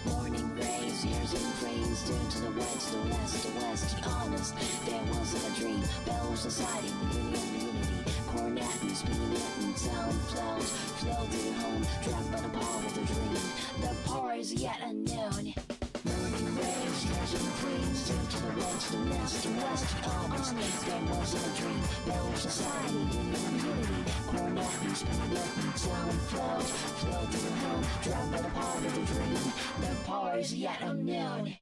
Morning rays, years and cranes, turn to the west, the west, the west. Honest, there wasn't a dream. Bell society, unity. Cornet and spinning and sound flows, floating home, dragged by the power of the dream. The power is yet unknown. Morning rays, years and cranes, turn to the west, the west, the west. Honest, there wasn't a dream. Bell society, unity. Cornet and spinning and sound flows, floating home, dragged by the power of the dream. The power is yet unknown.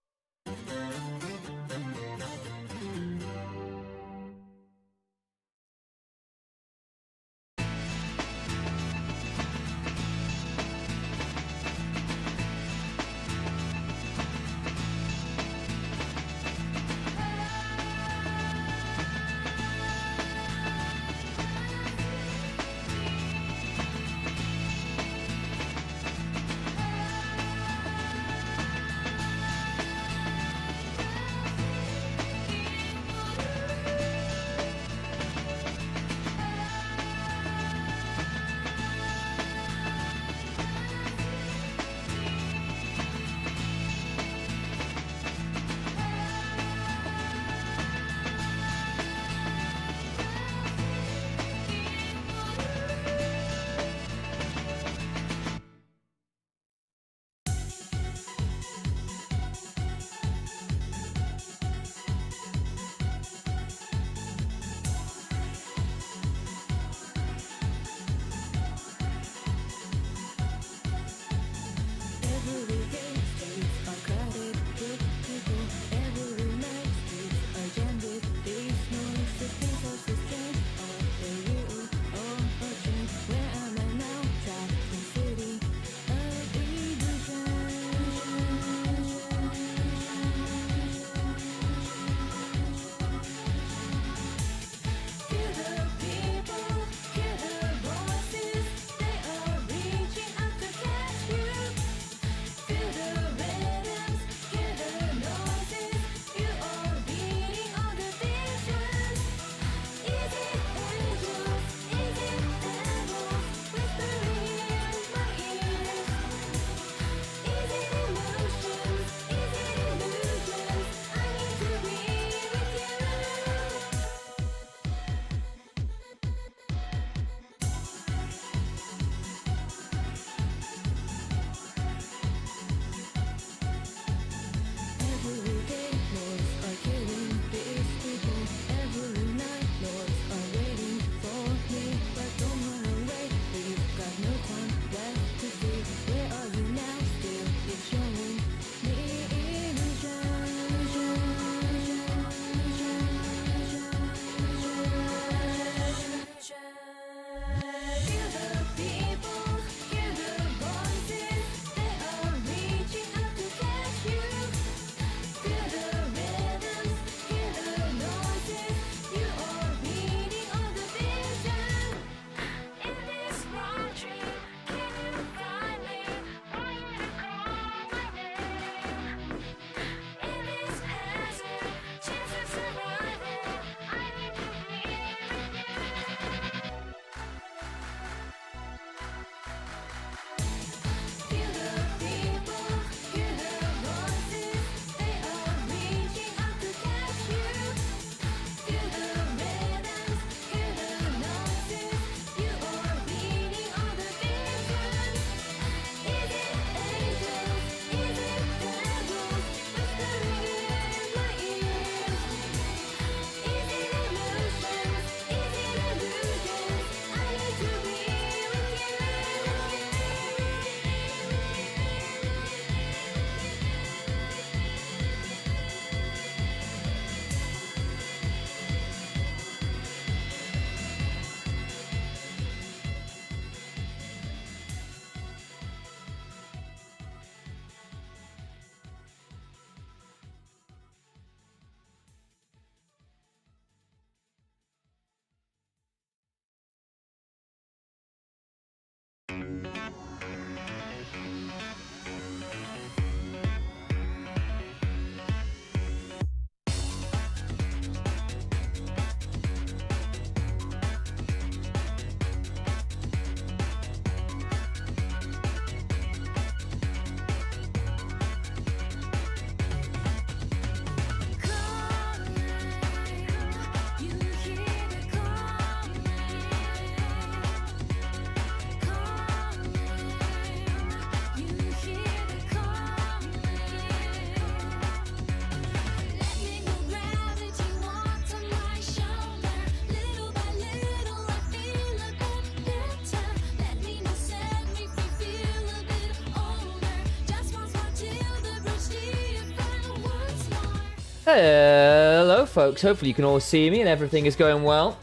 Hello, folks. Hopefully you can all see me and everything is going well.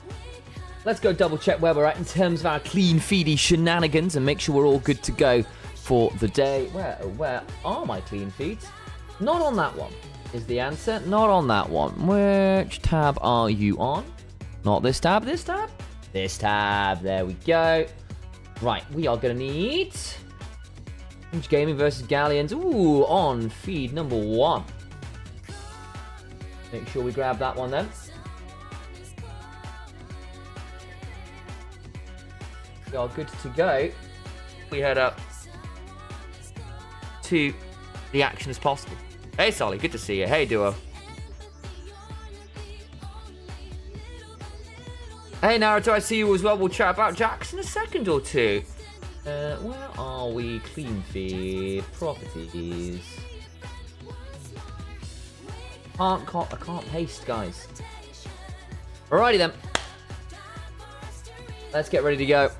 Let's go double check where we're at in terms of our clean feedy shenanigans and make sure we're all good to go for the day. Where are my clean feeds? Not on that one is the answer. Not on that one. Which tab are you on? Not this tab. This tab? This tab. There we go. Right, we are going to need ENG Gaming versus Galleons. Ooh, on feed number 1. Make sure we grab that one then. We are good to go. We head up to the action as possible. Hey, Solly, good to see you. Hey, Duo. Hey, Naruto, I see you as well. We'll chat about Jax in a second or two. Where are we? Clean feed. Properties. I can't paste, guys. Alrighty then. Let's get ready to go.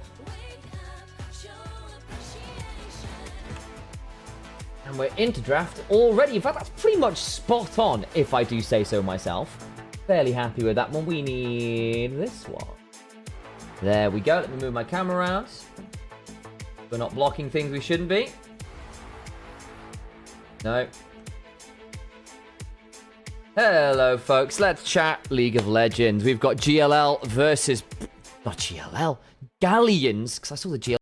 And we're into draft already. In fact, that's pretty much spot on, if I do say so myself. Fairly happy with that one. We need this one. There we go. Let me move my camera around. We're not blocking things we shouldn't be. No. Hello, folks. Let's chat League of Legends. We've got GLL versus... Not GLL. Galleons. Because I saw the GLL.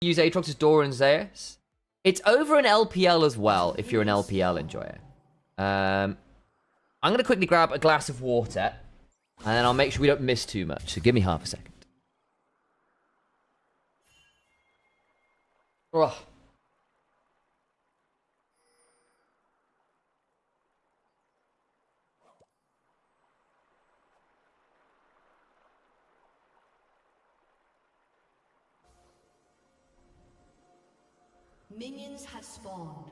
use Aatrox's Dora and Zeus. It's over in LPL as well, if you're an LPL enjoyer. I'm going to quickly grab a glass of water, and then I'll make sure we don't miss too much. So give me half a second. Ugh. Minions have spawned.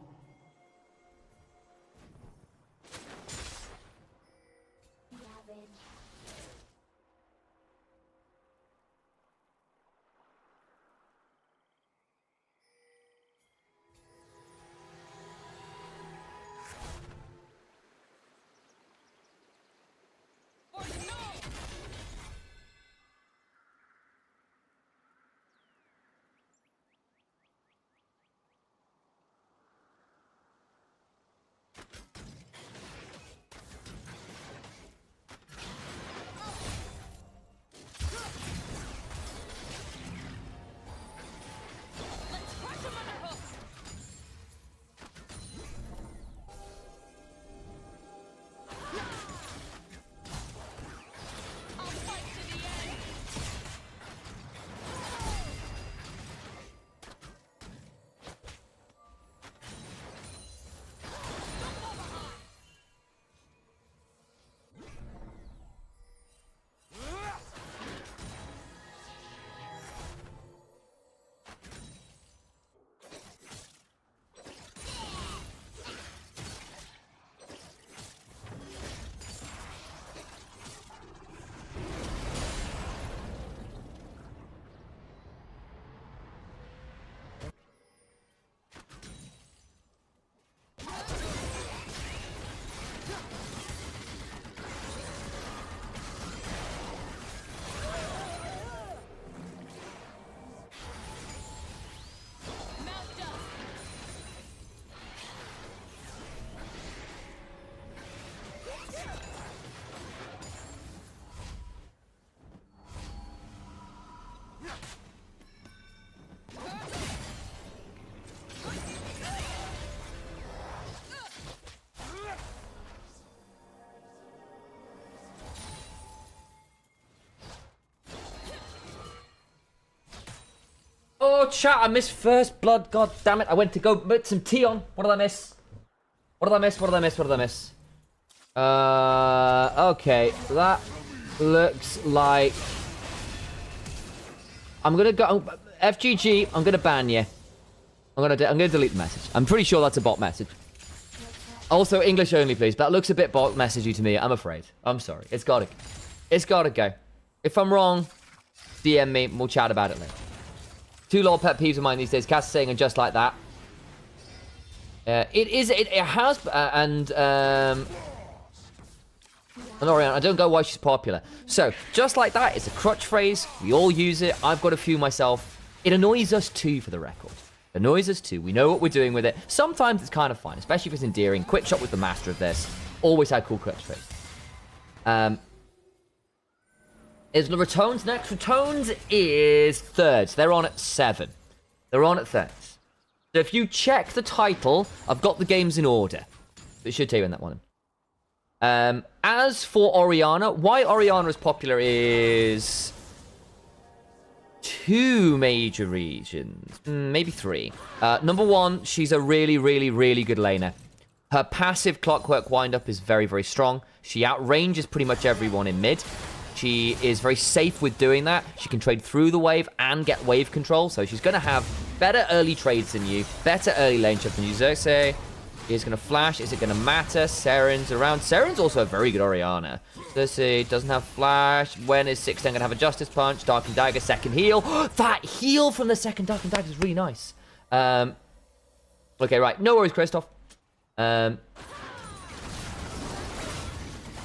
Oh, chat, I missed first blood. God damn it. I went to go put some tea on. What did I miss? What did I miss? What did I miss? What did I miss? Okay. That looks like... I'm going to go... FGG, I'm going to ban you. I'm going to delete the message. I'm pretty sure that's a bot message. Also, English only, please. That looks a bit bot messagey to me, I'm afraid. I'm sorry. It's got to go. If I'm wrong, DM me. We'll chat about it later. Two lol pet peeves of mine these days. Cass saying and just like that. It has Oriana, I don't go why she's popular. So, just like that, it's a crutch phrase. We all use it. I've got a few myself. It annoys us too, for the record. It annoys us too. We know what we're doing with it. Sometimes it's kind of fun, especially if it's endearing. Quick shot with the master of this. Always had cool crutch phrase. Is Ratones next? Ratones is thirds. They're on at 7. They're on at thirds. So if you check the title, I've got the games in order. It should tell you in that one. As for Oriana, why Oriana is popular is... 2 major reasons. Maybe 3. Number 1, she's a really, really, really good laner. Her passive Clockwork Wind-Up is very, very strong. She outranges pretty much everyone in mid. She is very safe with doing that. She can trade through the wave and get wave control. So she's going to have better early trades than you. Better early lane shift than you. Xerxes is going to flash. Is it going to matter? Seren's around. Seren's also a very good Oriana. Xerxes doesn't have flash. When is 610 going to have a Justice Punch? Dark and Dagger, second heal. That heal from the second Dark and Dagger is really nice. Okay, right. No worries, Christoph.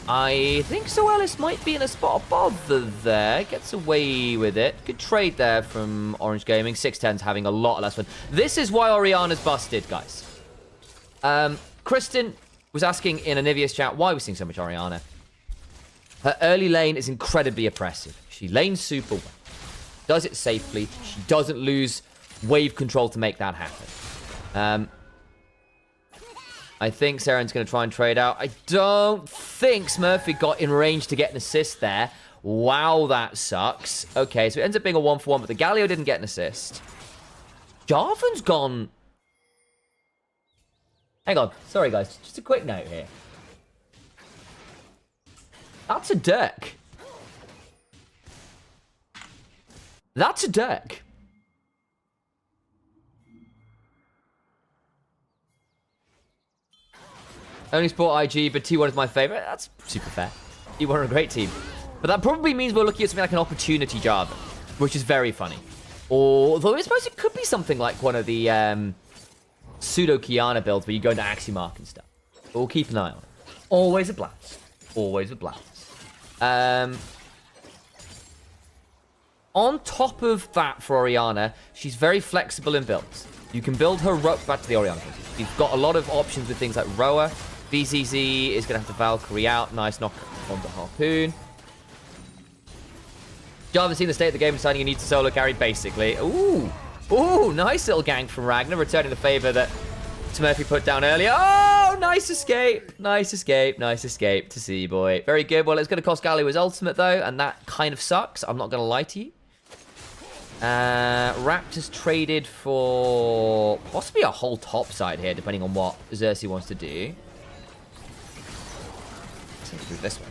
I think Soelis might be in a spot above there. Gets away with it. Good trade there from Orange Gaming. 610's having a lot less fun. This is why Oriana's busted, guys. Kristen was asking in Onivia's chat why we're seeing so much Oriana. Her early lane is incredibly oppressive. She lanes super well. Does it safely. She doesn't lose wave control to make that happen. I think Saren's going to try and trade out. I don't think Smurfy got in range to get an assist there. Wow, that sucks. Okay, so it ends up being a 1-for-1, but the Galio didn't get an assist. Jarvan's gone... Hang on. Sorry, guys. Just a quick note here. That's a Dirk. That's a Dirk. Only sport IG, but T1 is my favorite. That's super fair. T1 are a great team. But that probably means we're looking at something like an opportunity Jarvan, which is very funny. Although I suppose it could be something like one of the pseudo Kiana builds where you go into Axiomark and stuff. But we'll keep an eye on it. Always a blast. Always a blast. On top of that for Orianna, she's very flexible in builds. You can build her back to the Orianna. You've got a lot of options with things like Roa. VZZ is going to have to Valkyrie out. Nice knock on the Harpoon. Jarvan's seen the state of the game, deciding he needs to solo carry, basically. Ooh. Ooh, nice little gank from Ragnar, returning the favor that Smurfy put down earlier. Oh, nice escape. Nice escape. Nice escape to see, boy. Very good. Well, it's going to cost Galio his ultimate, though, and that kind of sucks. I'm not going to lie to you. Raptors traded for possibly a whole top side here, depending on what Xerxes wants to do. Let's move this way.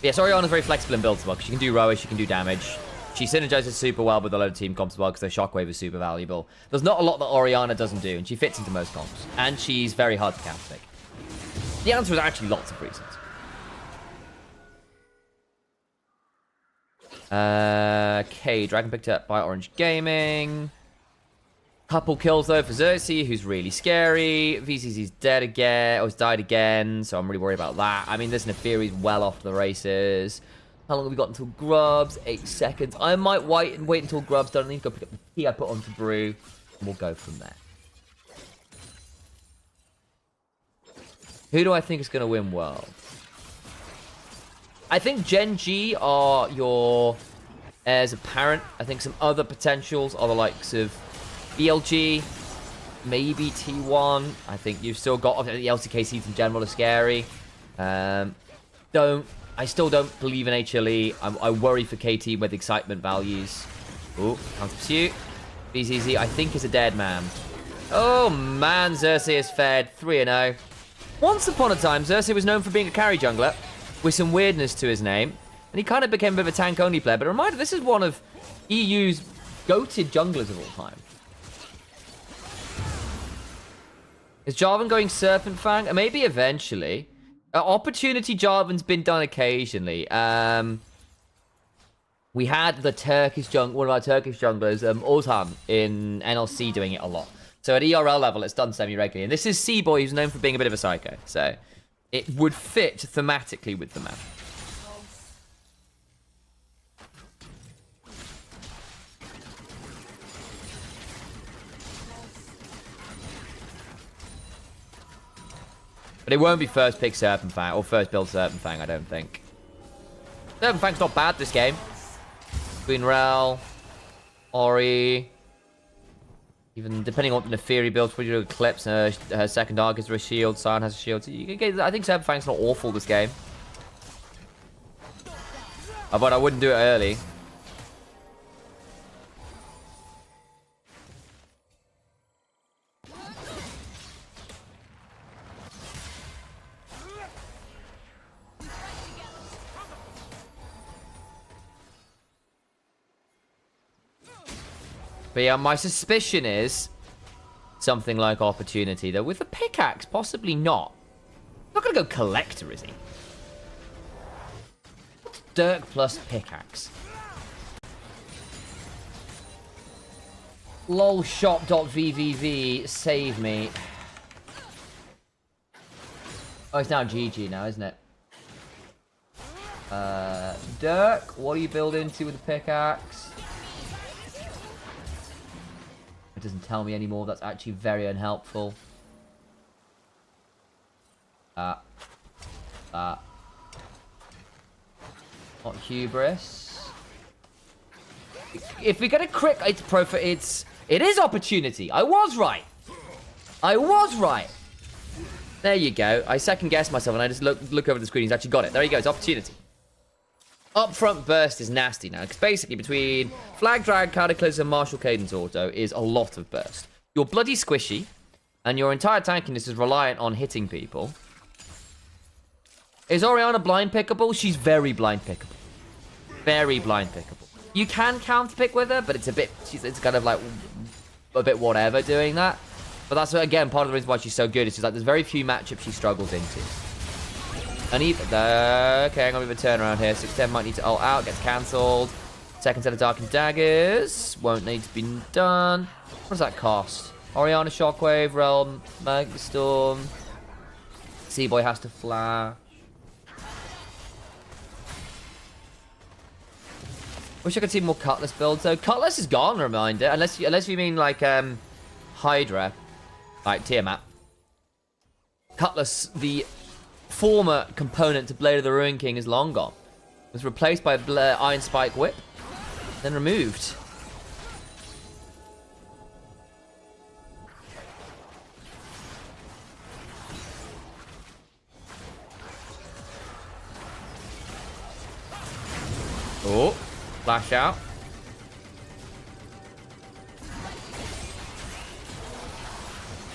Yeah, Orianna's very flexible in builds as well, because she can do Roa, she can do damage. She synergizes super well with a load of team comps as well, because their Shockwave is super valuable. There's not a lot that Orianna doesn't do, and she fits into most comps. And she's very hard to counterpick. The answer is actually lots of reasons. Okay, Dragon picked up by Orange Gaming. Couple kills, though, for Xerxes, who's really scary. VCC's dead again, or has died again, so I'm really worried about that. I mean, this Neferi's well off the races. How long have we got until Grubs? 8 seconds. I might wait until Grubs done. I need to go pick up the tea I put onto Brew, and we'll go from there. Who do I think is going to win World? I think Gen G are your heirs apparent. I think some other potentials are the likes of BLG, maybe T1. I think you've still got the LCK seeds in general are scary. I still don't believe in HLE. I worry for KT with excitement values. Oh, counter pursuit. BZZ, I think, is a dead man. Oh man, Xerxes is fed 3-0. Once upon a time, Xerxes was known for being a carry jungler with some weirdness to his name, and he kind of became a bit of a tank-only player. But a reminder, this is one of EU's goated junglers of all time. Is Jarvan going Serpent Fang? Maybe eventually. Opportunity Jarvan's been done occasionally. We had the Turkish one of our Turkish junglers, Ozhan, in NLC doing it a lot. So at ERL level, it's done semi-regularly. And this is C-Boy, who's known for being a bit of a psycho. So it would fit thematically with the map. But it won't be first pick Serpent Fang, or first build Serpent Fang, I don't think. Serpent Fang's not bad this game. Queen Rel, Ori... Even depending on what the Neferi builds, what you do with Eclipse, her second arc is a shield, Sion has a shield. So you can get, I think Serpent Fang's not awful this game. But I wouldn't do it early. But yeah, my suspicion is something like Opportunity, though. With the pickaxe, possibly not. He's not going to go Collector, is he? What's Dirk plus pickaxe? lolshop.vvv, save me. Oh, it's now GG now, isn't it? Dirk, what do you build into with the pickaxe? It doesn't tell me anymore. That's actually very unhelpful. Not hubris. If we get a crit, it's profit. It is opportunity. I was right. I was right. There you go. I second guessed myself and I just look over the screen. He's actually got it. There you go. It's opportunity. Upfront burst is nasty now because basically between Flag Drag, Cataclysm, Martial Cadence Auto is a lot of burst. You're bloody squishy and your entire tankiness is reliant on hitting people. Is Orianna blind pickable? She's very blind pickable. Very blind pickable. You can counter pick with her, but it's kind of like a bit whatever doing that. But that's, again, part of the reason why she's so good. It's just like there's very few matchups she struggles into. And even... okay, I'm going to move a turnaround here. 610 might need to ult out. Gets cancelled. Second set of Darkened Daggers. Won't need to be done. What does that cost? Orianna Shockwave, Realm, Megastorm. Seaboy has to flash. Wish I could see more Cutlass builds, though. Cutlass is gone, reminder. Unless you mean, like, Hydra. Like, Tiamat. Cutlass, the former component to Blade of the Ruin King, is long gone. It was replaced by Iron Spike Whip. Then removed. Oh. Flash out.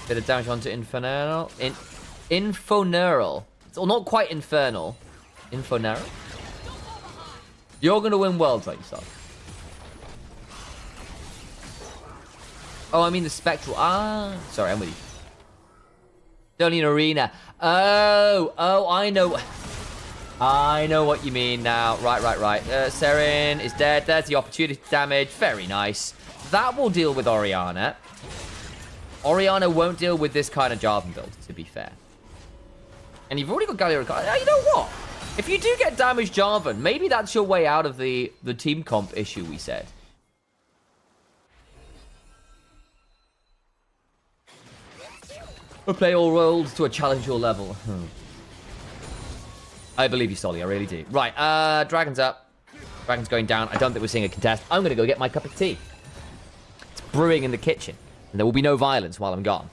Bit of damage onto Infernal. Infernal. It's not quite Infernal. Infernal. You're gonna win Worlds, like you said. Oh, I mean the Spectral. Ah, sorry, I'm with you. Don't need Arena. Oh, I know. I know what you mean now. Right. Seren is dead. There's the opportunity damage. Very nice. That will deal with Orianna. Orianna won't deal with this kind of Jarvan build, to be fair. And you've already got Galio. You know what? If you do get damaged Jarvan, maybe that's your way out of the team comp issue we said. We'll play all roles to a challenge your level. I believe you, Solly. I really do. Right, Dragon's up. Dragon's going down. I don't think we're seeing a contest. I'm going to go get my cup of tea. It's brewing in the kitchen. And there will be no violence while I'm gone.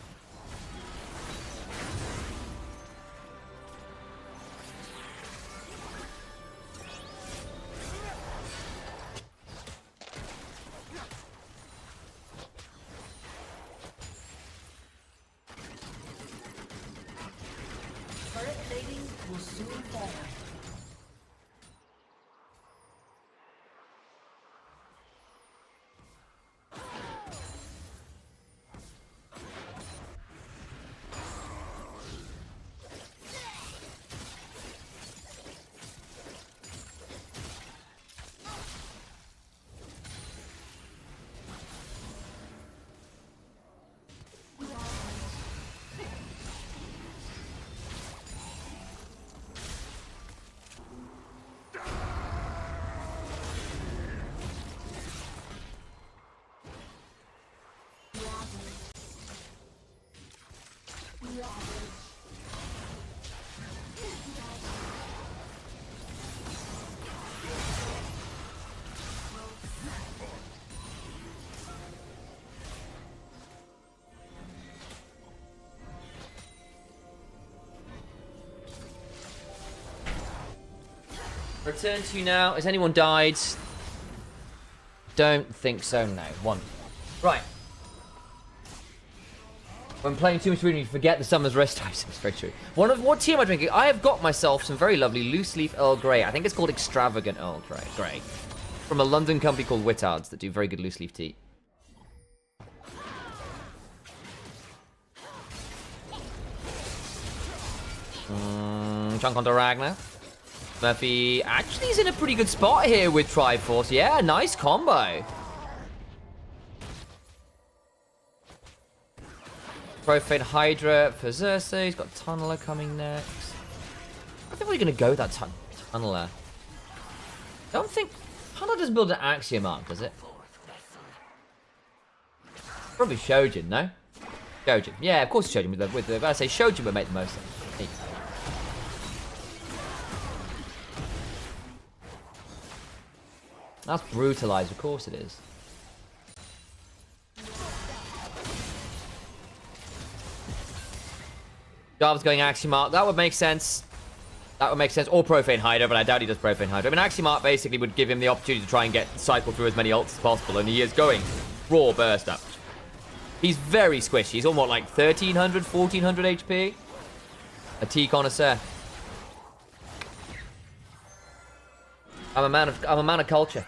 Return to you now. Has anyone died? Don't think so, no. One. Right. When playing too much Arena, you forget the Summer's Rest types. It's very true. What tea am I drinking? I have got myself some very lovely loose leaf Earl Grey. I think it's called Extravagant Earl Grey. From a London company called Whittards that do very good loose leaf tea. Chunk onto Ragnar. Murphy actually is in a pretty good spot here with Triforce. Yeah, nice combo. Profane Hydra for Xerxes. He's got Tunneler coming next. I think we're going to go with that Tunneler. Don't think... Tunneler doesn't build an Axiom arc, does it? Probably Shojin, no? Shojin. Yeah, of course Shojin. I say Shojin would make the most sense. That's brutalized, of course it is. Jarvan's going Axiomark. That would make sense. That would make sense. Or Profane Hydra, but I doubt he does Profane Hydra. I mean, Axiomark basically would give him the opportunity to try and cycle through as many ults as possible, and he is going raw burst up. He's very squishy. He's on what, like 1300, 1400 HP? A tea connoisseur. I'm a man of culture.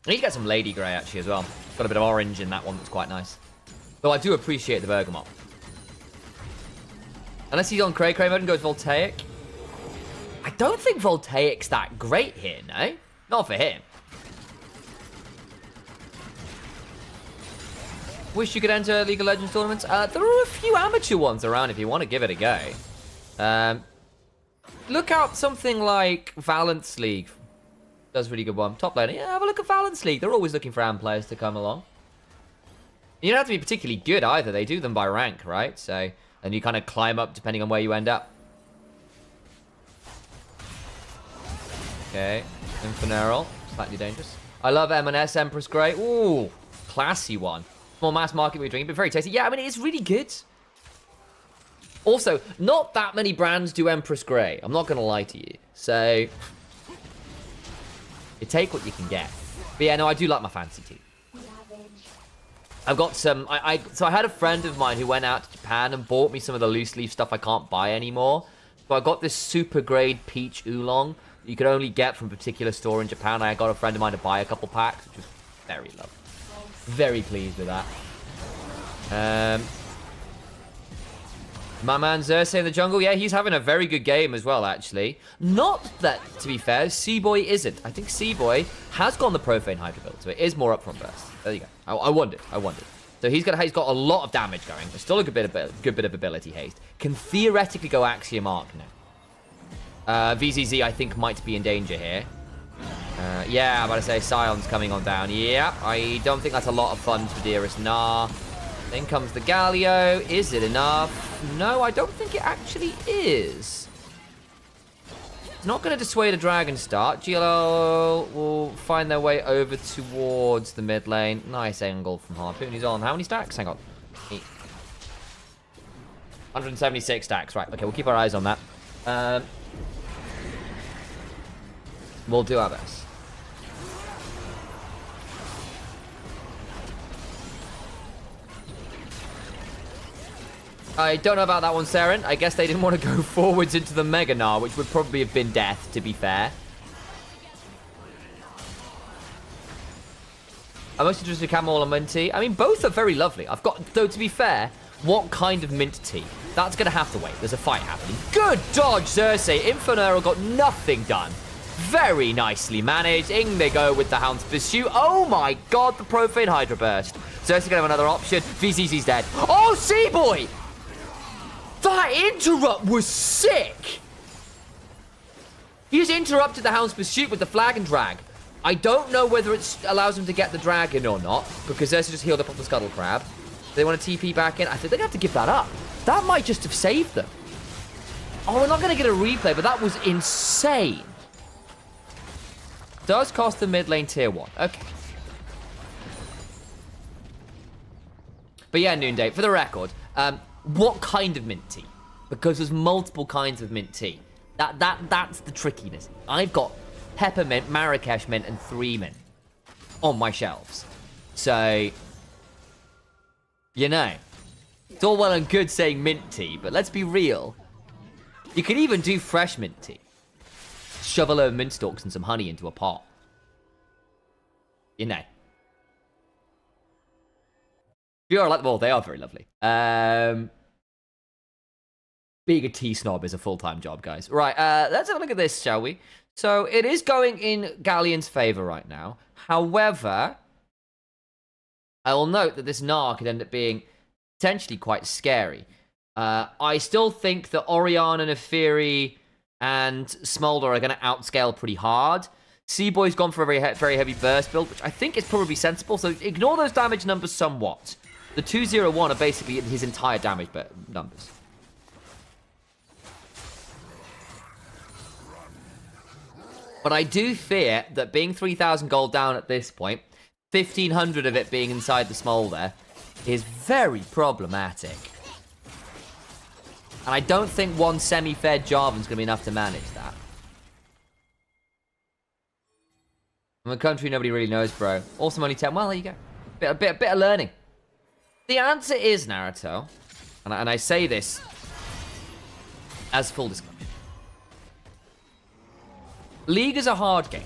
I need to get some Lady Grey actually as well. Got a bit of orange in that one that's quite nice. Though I do appreciate the Bergamot. Unless he's on Cray mode and goes Voltaic. I don't think Voltaic's that great here, no? Not for him. Wish you could enter League of Legends tournaments. There are a few amateur ones around if you want to give it a go. Look out something like Valence League. Does a really good one. Top laner. Yeah, have a look at Valence League. They're always looking for AM players to come along. You don't have to be particularly good either. They do them by rank, right? So, and you kind of climb up depending on where you end up. Okay. Infernaral. Slightly dangerous. I love M&S Empress Grey. Ooh. Classy one. Small mass market we're drinking, but very tasty. Yeah, I mean, it's really good. Also, not that many brands do Empress Grey. I'm not going to lie to you. So, you take what you can get. But yeah, no, I do like my fancy tea. I've got some... So I had a friend of mine who went out to Japan and bought me some of the loose leaf stuff I can't buy anymore. So I got this super grade peach oolong that you could only get from a particular store in Japan. I got a friend of mine to buy a couple packs, which was very lovely. Very pleased with that. My man Xerxes in the jungle, yeah, he's having a very good game as well, actually. Not that, to be fair, C-Boy isn't. I think C-Boy has gone the Profane Hydra build, so it is more upfront burst. There you go. I wondered. So he's got a lot of damage going, but still a good bit of ability haste. Can theoretically go Axiomark now. VZZ, I think, might be in danger here. Yeah, I'm about to say Scion's coming on down. Yeah, I don't think that's a lot of fun for Dearest. Nah. Then comes the Galio. Is it enough? No, I don't think it actually is. It's not going to dissuade a Dragon start. GLO will find their way over towards the mid lane. Nice angle from Harpoon. He's on how many stacks? Hang on. 176 stacks. Right, okay, we'll keep our eyes on that. We'll do our best. I don't know about that one, Saren. I guess they didn't want to go forwards into the Mega Gnar, which would probably have been death, to be fair. I'm most interested in Camel and Mint Tea. I mean, both are very lovely. I've got, though, to be fair, what kind of mint tea? That's going to have to wait. There's a fight happening. Good dodge, Xerxes. Infernaral got nothing done. Very nicely managed. In they go with the Hound's Pursuit. Oh my god, the Profane Hydra Burst. Xerxes going to have another option. VZZ's dead. Oh, C-Boy! That interrupt was sick! He just interrupted the Hound's Pursuit with the Flag and Drag. I don't know whether it allows him to get the dragon or not, because Xerxes just healed up on the Scuttle Crab. They want to TP back in. I think they're going to have to give that up. That might just have saved them. Oh, we're not going to get a replay, but that was insane. Does cost the mid lane tier 1. Okay. But yeah, Noonday, for the record, what kind of mint tea? Because there's multiple kinds of mint tea. That's the trickiness. I've got peppermint, Marrakesh mint, and 3 mint on my shelves. So, you know, it's all well and good saying mint tea, but let's be real. You can even do fresh mint tea. Shove a load of mint stalks and some honey into a pot. You know. You are like, well, they are very lovely. Being a tea snob is a full-time job, guys. Right, let's have a look at this, shall we? So, it is going in Galleon's favor right now. However, I will note that this Gnar could end up being potentially quite scary. I still think that Orion and Efiri and Smolder are going to outscale pretty hard. C-Boy's gone for a very heavy burst build, which I think is probably sensible. So ignore those damage numbers somewhat. The 201 are basically his entire damage numbers. But I do fear that being 3,000 gold down at this point, 1,500 of it being inside the small there, is very problematic. And I don't think one semi-fed Jarvan's going to be enough to manage that. I'm a country nobody really knows, bro. Also only 10. Well, there you go. A bit of learning. The answer is, Naruto, and I say this as full disclosure. League is a hard game.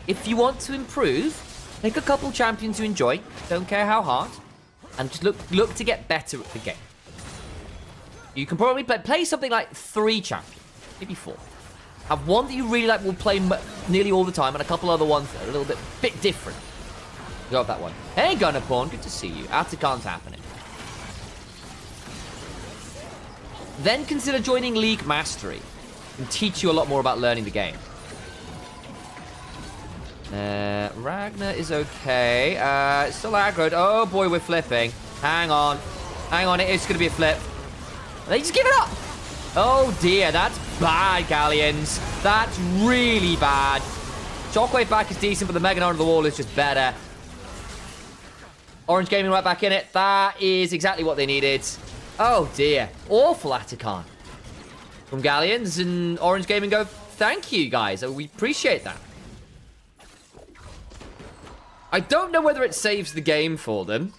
If you want to improve, pick a couple champions you enjoy, don't care how hard, and just look to get better at the game. You can probably play something like 3 champions, maybe 4. Have one that you really like, will play nearly all the time, and a couple other ones that are a little bit different. Go off that one. Hey, Gunnerporn, good to see you. Atakan's happening. Then consider joining League Mastery. and teach you a lot more about learning the game. Ragnar is okay. Still aggroed. Oh boy, we're flipping. Hang on. Hang on, it is going to be a flip. They just give it up. Oh dear, that's bad, Galleons. That's really bad. Shockwave back is decent, but the Mega Knight on the wall is just better. Orange Gaming right back in it. That is exactly what they needed. Oh dear. Awful Atakan from Galleons, and Orange Gaming go, thank you guys. We appreciate that. I don't know whether it saves the game for them.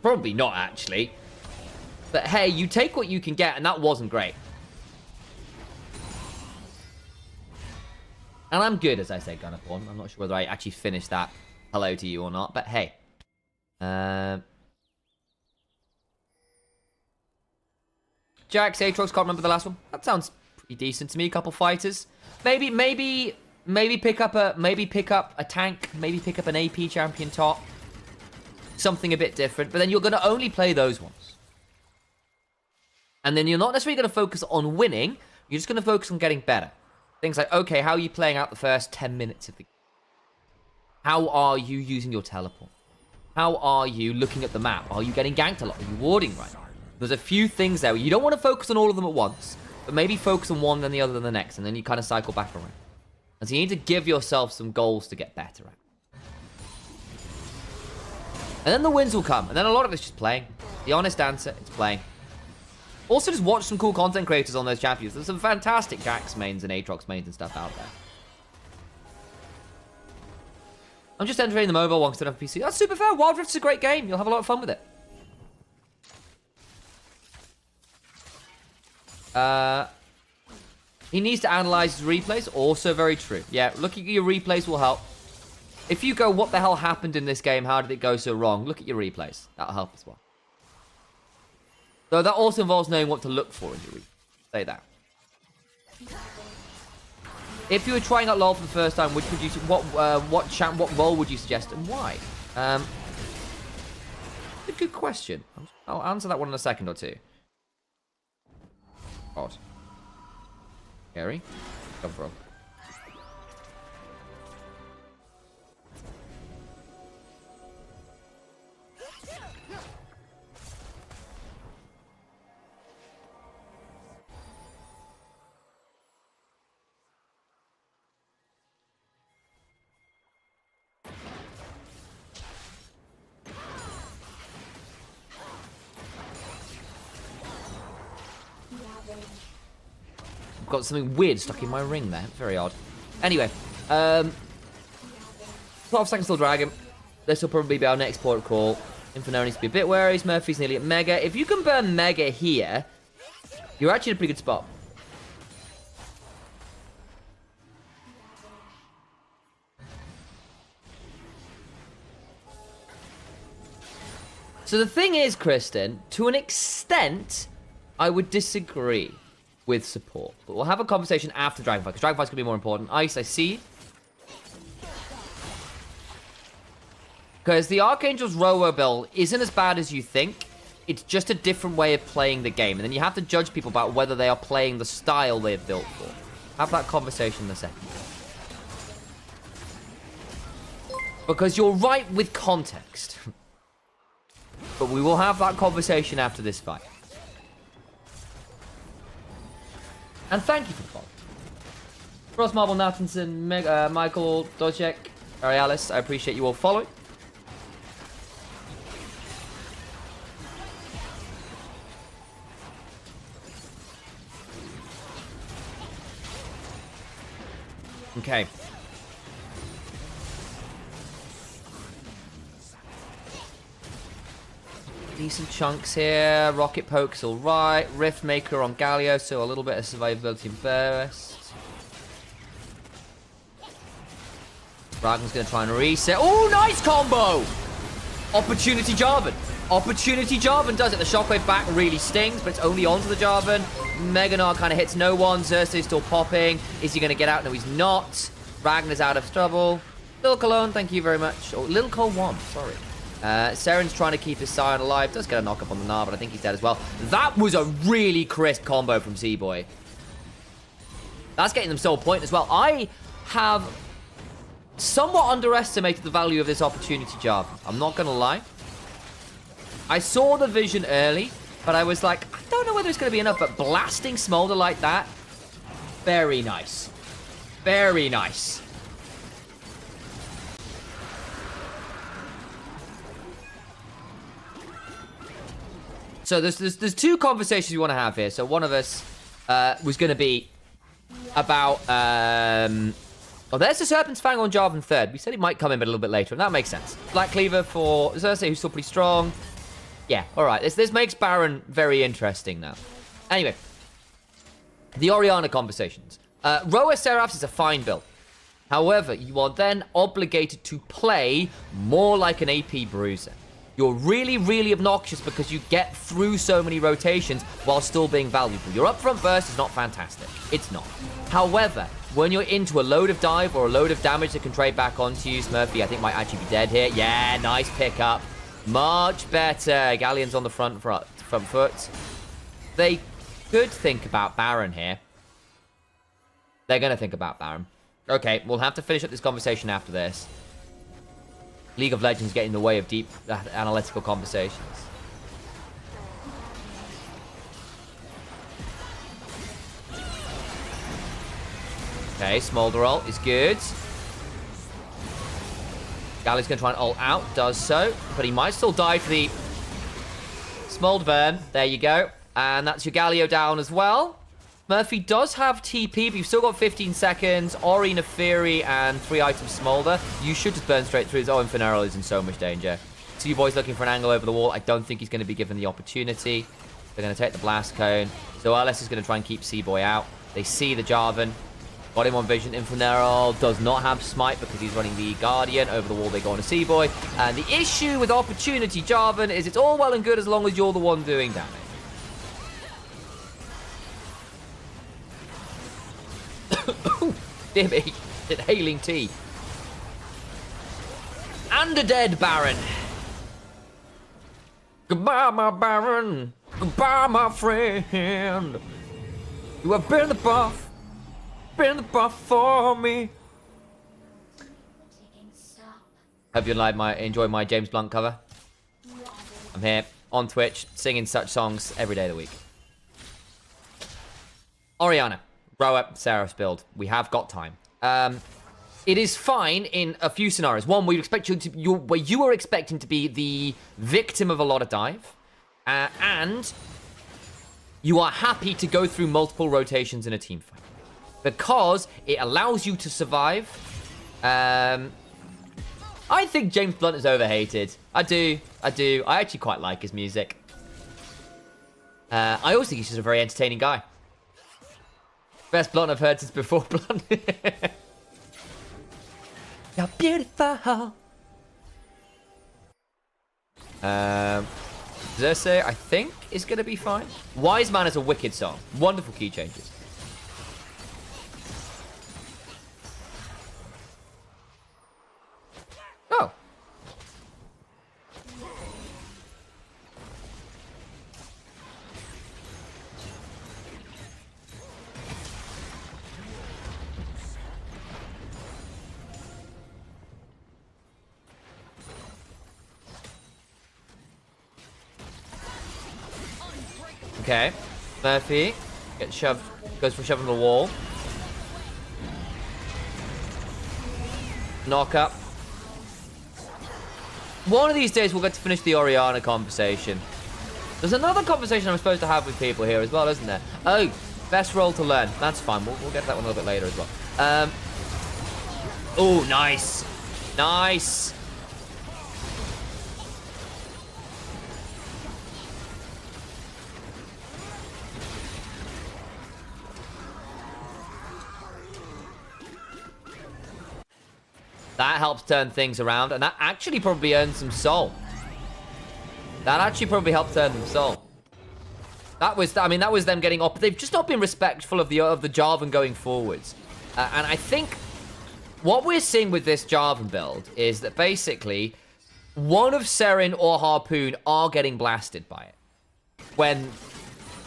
Probably not, actually. But hey, you take what you can get, and that wasn't great. And I'm good, as I say, Gunnerporn. I'm not sure whether I actually finished that hello to you or not, but hey. Jax, Aatrox, can't remember the last one. That sounds pretty decent to me. A couple fighters. Maybe pick up a tank. Maybe pick up an AP champion top. Something a bit different. But then you're going to only play those ones. And then you're not necessarily going to focus on winning. You're just going to focus on getting better. Things like, okay, how are you playing out the first 10 minutes of the game? How are you using your teleport? How are you looking at the map? Are you getting ganked a lot? Are you warding right? There's a few things there where you don't want to focus on all of them at once, but maybe focus on one, then the other, then the next, and then you kind of cycle back around. And so you need to give yourself some goals to get better at. And then the wins will come, and then a lot of it's just playing. The honest answer, it's playing. Also, just watch some cool content creators on those champions. There's some fantastic Jax mains and Aatrox mains and stuff out there. I'm just entering the mobile one because I don't have a PC. That's super fair. Wild Rift's a great game. You'll have a lot of fun with it. He needs to analyze his replays. Also very true. Yeah, looking at your replays will help. If you go, what the hell happened in this game? How did it go so wrong? Look at your replays. That'll help as well. Though that also involves knowing what to look for in your replays. Say that. If you were trying out LoL for the first time, which would you what role would you suggest and why? A good question. I'll answer that one in a second or two. Odd. Gary, come from. Got something weird stuck in my ring there. Very odd. Anyway, 12 seconds till Dragon. This will probably be our next port of call. Inferno needs to be a bit wary. Murphy's nearly at Mega. If you can burn Mega here, you're actually in a pretty good spot. So the thing is, Kristen, to an extent, I would disagree with support. But we'll have a conversation after Dragonfly, because Dragonfly's going to be more important. Ice, I see. Because the Archangel's Robo build isn't as bad as you think. It's just a different way of playing the game. And then you have to judge people about whether they are playing the style they're built for. Have that conversation in a second. Because you're right with context. But we will have that conversation after this fight. And thank you for the follow. Ross Marble, Nathanson, Michael, Dojek, Arialis, I appreciate you all following. Okay. Decent chunks here. Rocket Poke's alright. Riftmaker on Galio, so a little bit of survivability and burst. Dragon's going to try and reset. Oh, nice combo! Opportunity Jarvan. Opportunity Jarvan does it. The Shockwave back really stings, but it's only onto the Jarvan. Meganar kind of hits no one. Xerxes still popping. Is he going to get out? No, he's not. Ragnar's out of trouble. Lil Cologne, thank you very much. Oh, Lil Cole 1, sorry. Seren's trying to keep his Scion alive. Does get a knock up on the Gnar, but I think he's dead as well. That was a really crisp combo from Z-Boy. That's getting them soul point as well. I have somewhat underestimated the value of this opportunity Jarvan. I'm not going to lie. I saw the vision early, but I was like, I don't know whether it's going to be enough, but blasting Smolder like that, very nice. Very nice. So there's two conversations we want to have here. So one of us was going to be about... oh, there's the Serpent's Fang on Jarvan third. We said he might come in but a little bit later, and that makes sense. Black Cleaver for Xerxes, who's still pretty strong. Yeah, all right. This makes Baron very interesting now. Anyway, the Orianna conversations. Roa Seraphs is a fine build. However, you are then obligated to play more like an AP bruiser. You're really, really obnoxious because you get through so many rotations while still being valuable. Your upfront burst is not fantastic. It's not. However, when you're into a load of dive or a load of damage that can trade back onto you, Smurfy, I think, might actually be dead here. Yeah, nice pickup. Much better. Galleon's on the front foot. They could think about Baron here. They're going to think about Baron. Okay, we'll have to finish up this conversation after this. League of Legends get in the way of deep analytical conversations. Okay, Smolder ult is good. Gally's going to try and ult out, does so. But he might still die for the Smolder burn. There you go. And that's your Galio down as well. Murphy does have TP, but you've still got 15 seconds. Ori, Neferi, and 3 items Smolder. You should just burn straight through. Oh, Inferno is in so much danger. So you boys looking for an angle over the wall. I don't think he's going to be given the opportunity. They're going to take the Blast Cone. So LS is going to try and keep C-Boy out. They see the Jarvan. Got him on vision. Inferno does not have Smite because he's running the Guardian. Over the wall they go on to C-Boy. And the issue with opportunity Jarvan is it's all well and good as long as you're the one doing damage. Dear me, inhaling tea. And a dead Baron. Goodbye, my Baron. Goodbye, my friend. You have been the buff. Been the buff for me. Hope you enjoy my James Blunt cover. I'm here on Twitch singing such songs every day of the week. Orianna. Roa, Seraph's build. We have got time. It is fine in a few scenarios. One, we expect where you are expecting to be the victim of a lot of dive, and you are happy to go through multiple rotations in a team fight because it allows you to survive. I think James Blunt is overhated. I do. I actually quite like his music. I also think he's just a very entertaining guy. Best Blunt I've heard since before Blunt. You're beautiful. Xerxes, I think, is going to be fine. Wise Man is a wicked song. Wonderful key changes. Oh. Okay, Murphy gets shoved, goes for shoving the wall. Knock up. One of these days, we'll get to finish the Orianna conversation. There's another conversation I'm supposed to have with people here as well, isn't there? Oh, best role to learn. That's fine. We'll get to that one a little bit later as well. Oh, nice. Nice. That helps turn things around, and that actually probably earns some soul. That actually probably helped earn them soul. That was, I mean, that was them getting up. They've just not been respectful of the Jarvan going forwards. And I think what we're seeing with this Jarvan build is that basically one of Seren or Harpoon are getting blasted by it when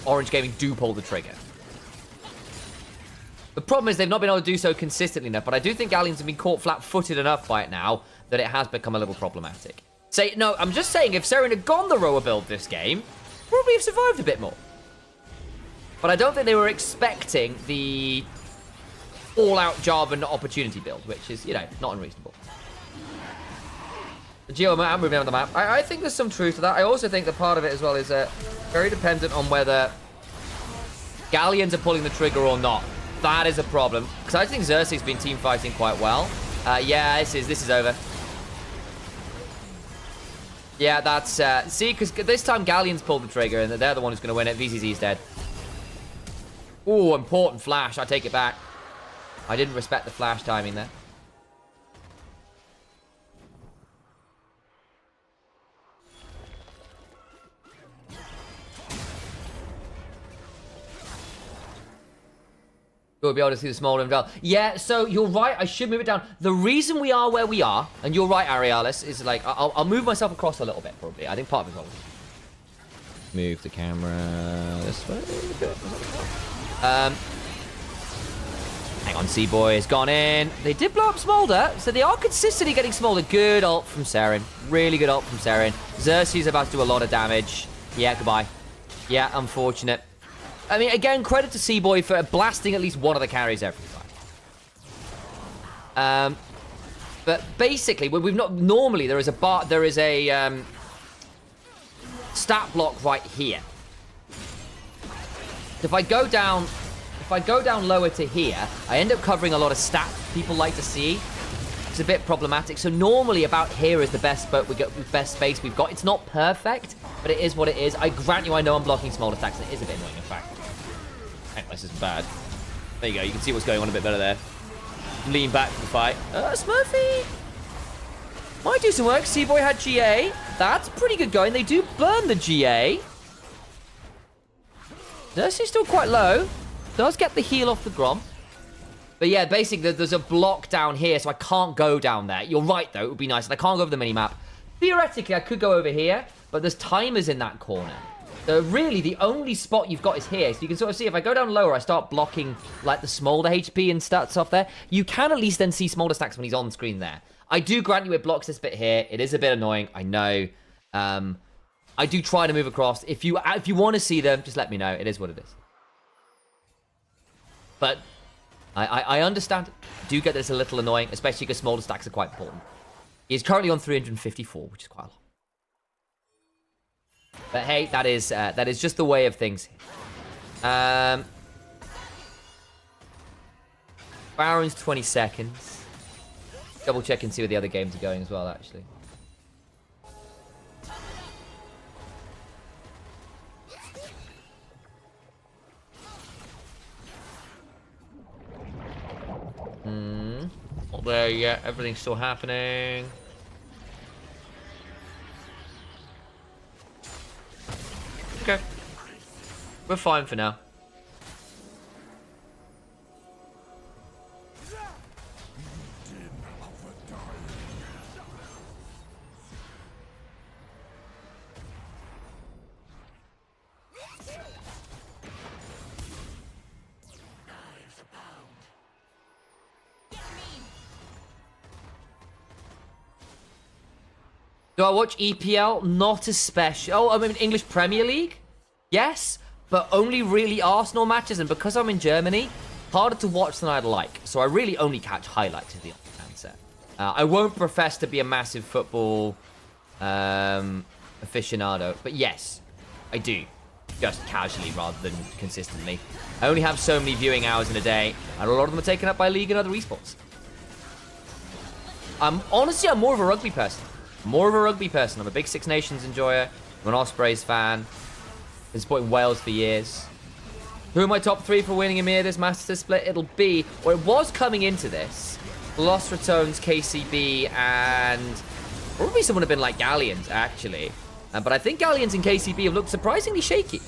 Orange Gaming do pull the trigger. The problem is they've not been able to do so consistently enough, but I do think Galleons have been caught flat-footed enough by it now that it has become a little problematic. No, I'm just saying, if Seren had gone the rower build this game, probably have survived a bit more. But I don't think they were expecting the all-out Jarvan opportunity build, which is, you know, not unreasonable. The Geo, I'm moving on the map. I think there's some truth to that. I also think that part of it as well is very dependent on whether Galleons are pulling the trigger or not. That is a problem. Because I think Xerxes been team fighting quite well. Yeah, this is over. Yeah, that's... see, because this time Galleons pulled the trigger, and they're the one who's going to win it. VZZ's dead. Ooh, important flash. I take it back. I didn't respect the flash timing there. You'll be able to see the smaller inval. Yeah, so you're right. I should move it down. The reason we are where we are, and you're right, Arialis, is like, I'll move myself across a little bit, probably. I think part of it's probably. Move the camera this way. Good. Hang on, C-Boy has gone in. They did blow up Smolder, so they are consistently getting Smolder. Good ult from Seren. Really good ult from Seren. Xerxes about to do a lot of damage. Yeah, goodbye. Yeah, unfortunate. I mean, again, credit to C-Boy for blasting at least one of the carries every time. But basically, we've not normally there is a stat block right here. If I go down lower to here, I end up covering a lot of stats people like to see. It's a bit problematic. So normally about here is the best best space we've got. It's not perfect, but it is what it is. I grant you, I know I'm blocking small attacks, and it is a bit annoying, in fact. This is bad. There you go. You can see what's going on a bit better there. Lean back for the fight. Smurfy might do some work. C-Boy had GA. That's pretty good going. They do burn the GA. Nurse's still quite low. Does get the heal off the Grom. But yeah, basically, there's a block down here, so I can't go down there. You're right, though. It would be nice. And I can't go over the minimap. Theoretically, I could go over here, but there's timers in that corner. So really, the only spot you've got is here. So you can sort of see, if I go down lower, I start blocking, like, the Smolder HP and stats off there. You can at least then see Smolder stacks when he's on screen there. I do grant you it blocks this bit here. It is a bit annoying, I know. I do try to move across. If you want to see them, just let me know. It is what it is. But I understand. I do get this a little annoying, especially because Smolder stacks are quite important. He's currently on 354, which is quite a lot. But hey, that is just the way of things. Baron's 20 seconds. Double check and see where the other games are going as well, actually. Not there yet. Everything's still happening. Okay. We're fine for now. Do I watch EPL? Not especially. Oh, I mean English Premier League? Yes, but only really Arsenal matches, and because I'm in Germany, harder to watch than I'd like. So I really only catch highlights of the answer. I won't profess to be a massive football aficionado, but yes, I do. Just casually rather than consistently. I only have so many viewing hours in a day, and a lot of them are taken up by League and other esports. Honestly, I'm more of a rugby person. I'm a big Six Nations enjoyer. I'm an Ospreys fan. Been supporting Wales for years. Who are my top 3 for winning EMEA this Masters split? It'll be, or it was coming into this, Lost Retones, KCB, and probably someone have been like Galleons, actually. But I think Galleons and KCB have looked surprisingly shaky.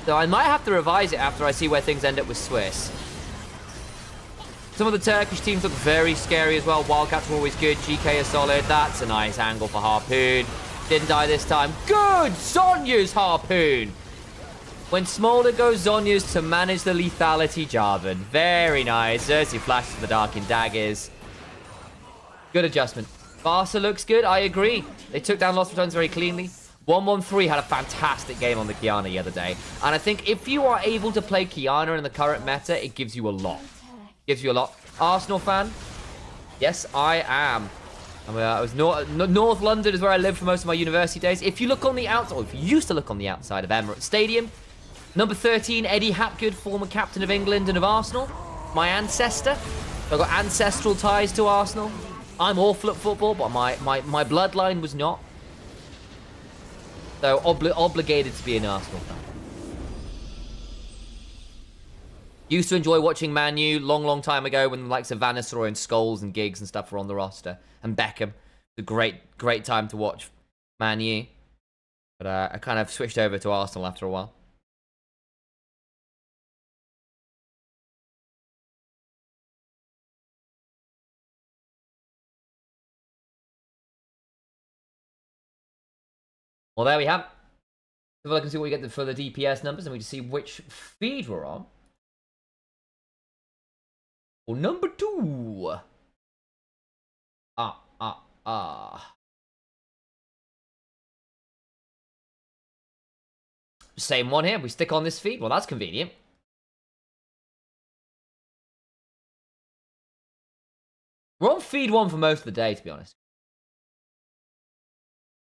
So I might have to revise it after I see where things end up with Swiss. Some of the Turkish teams look very scary as well. Wildcats were always good. GK is solid. That's a nice angle for Harpoon. Didn't die this time. Good! Zonya's Harpoon! When Smolder goes Zonya's to manage the lethality, Jarvan. Very nice. Xerxes flashes the Dark in daggers. Good adjustment. Barca looks good, I agree. They took down Lost Returns very cleanly. 113 had a fantastic game on the Kiana the other day. And I think if you are able to play Kiana in the current meta, it gives you a lot. Gives you a lot. Arsenal fan? Yes, I am. I was North London is where I lived for most of my university days. If you look on the outside, or if you used to look on the outside of Emirates Stadium, number 13, Eddie Hapgood, former captain of England and of Arsenal. My ancestor. So I've got ancestral ties to Arsenal. I'm awful at football, but my bloodline was not. So obligated to be an Arsenal fan. Used to enjoy watching Man U long time ago when the likes of Van Nistelrooy and Scholes and Giggs and stuff were on the roster. And Beckham. A great time to watch Man U. But I kind of switched over to Arsenal after a while. Well, there we have it. If I can see what we get for the DPS numbers, and we can see which feed we're on. Well, number 2. Same one here. We stick on this feed. Well, that's convenient. We're on feed 1 for most of the day, to be honest.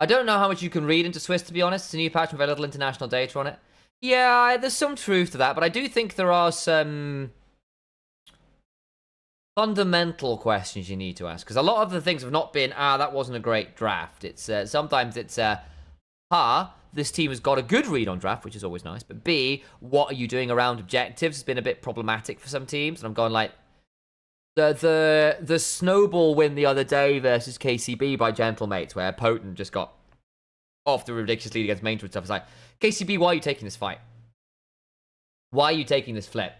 I don't know how much you can read into Swiss, to be honest. It's a new patch with very little international data on it. Yeah, there's some truth to that, but I do think there are some fundamental questions you need to ask. Because a lot of the things have not been, that wasn't a great draft. It's sometimes it's, this team has got a good read on draft, which is always nice. But B, what are you doing around objectives has been a bit problematic for some teams. And I'm going like, the snowball win the other day versus KCB by Gentlemates, where Potent just got off the ridiculous lead against Main and stuff. It's like, KCB, why are you taking this fight? Why are you taking this flip?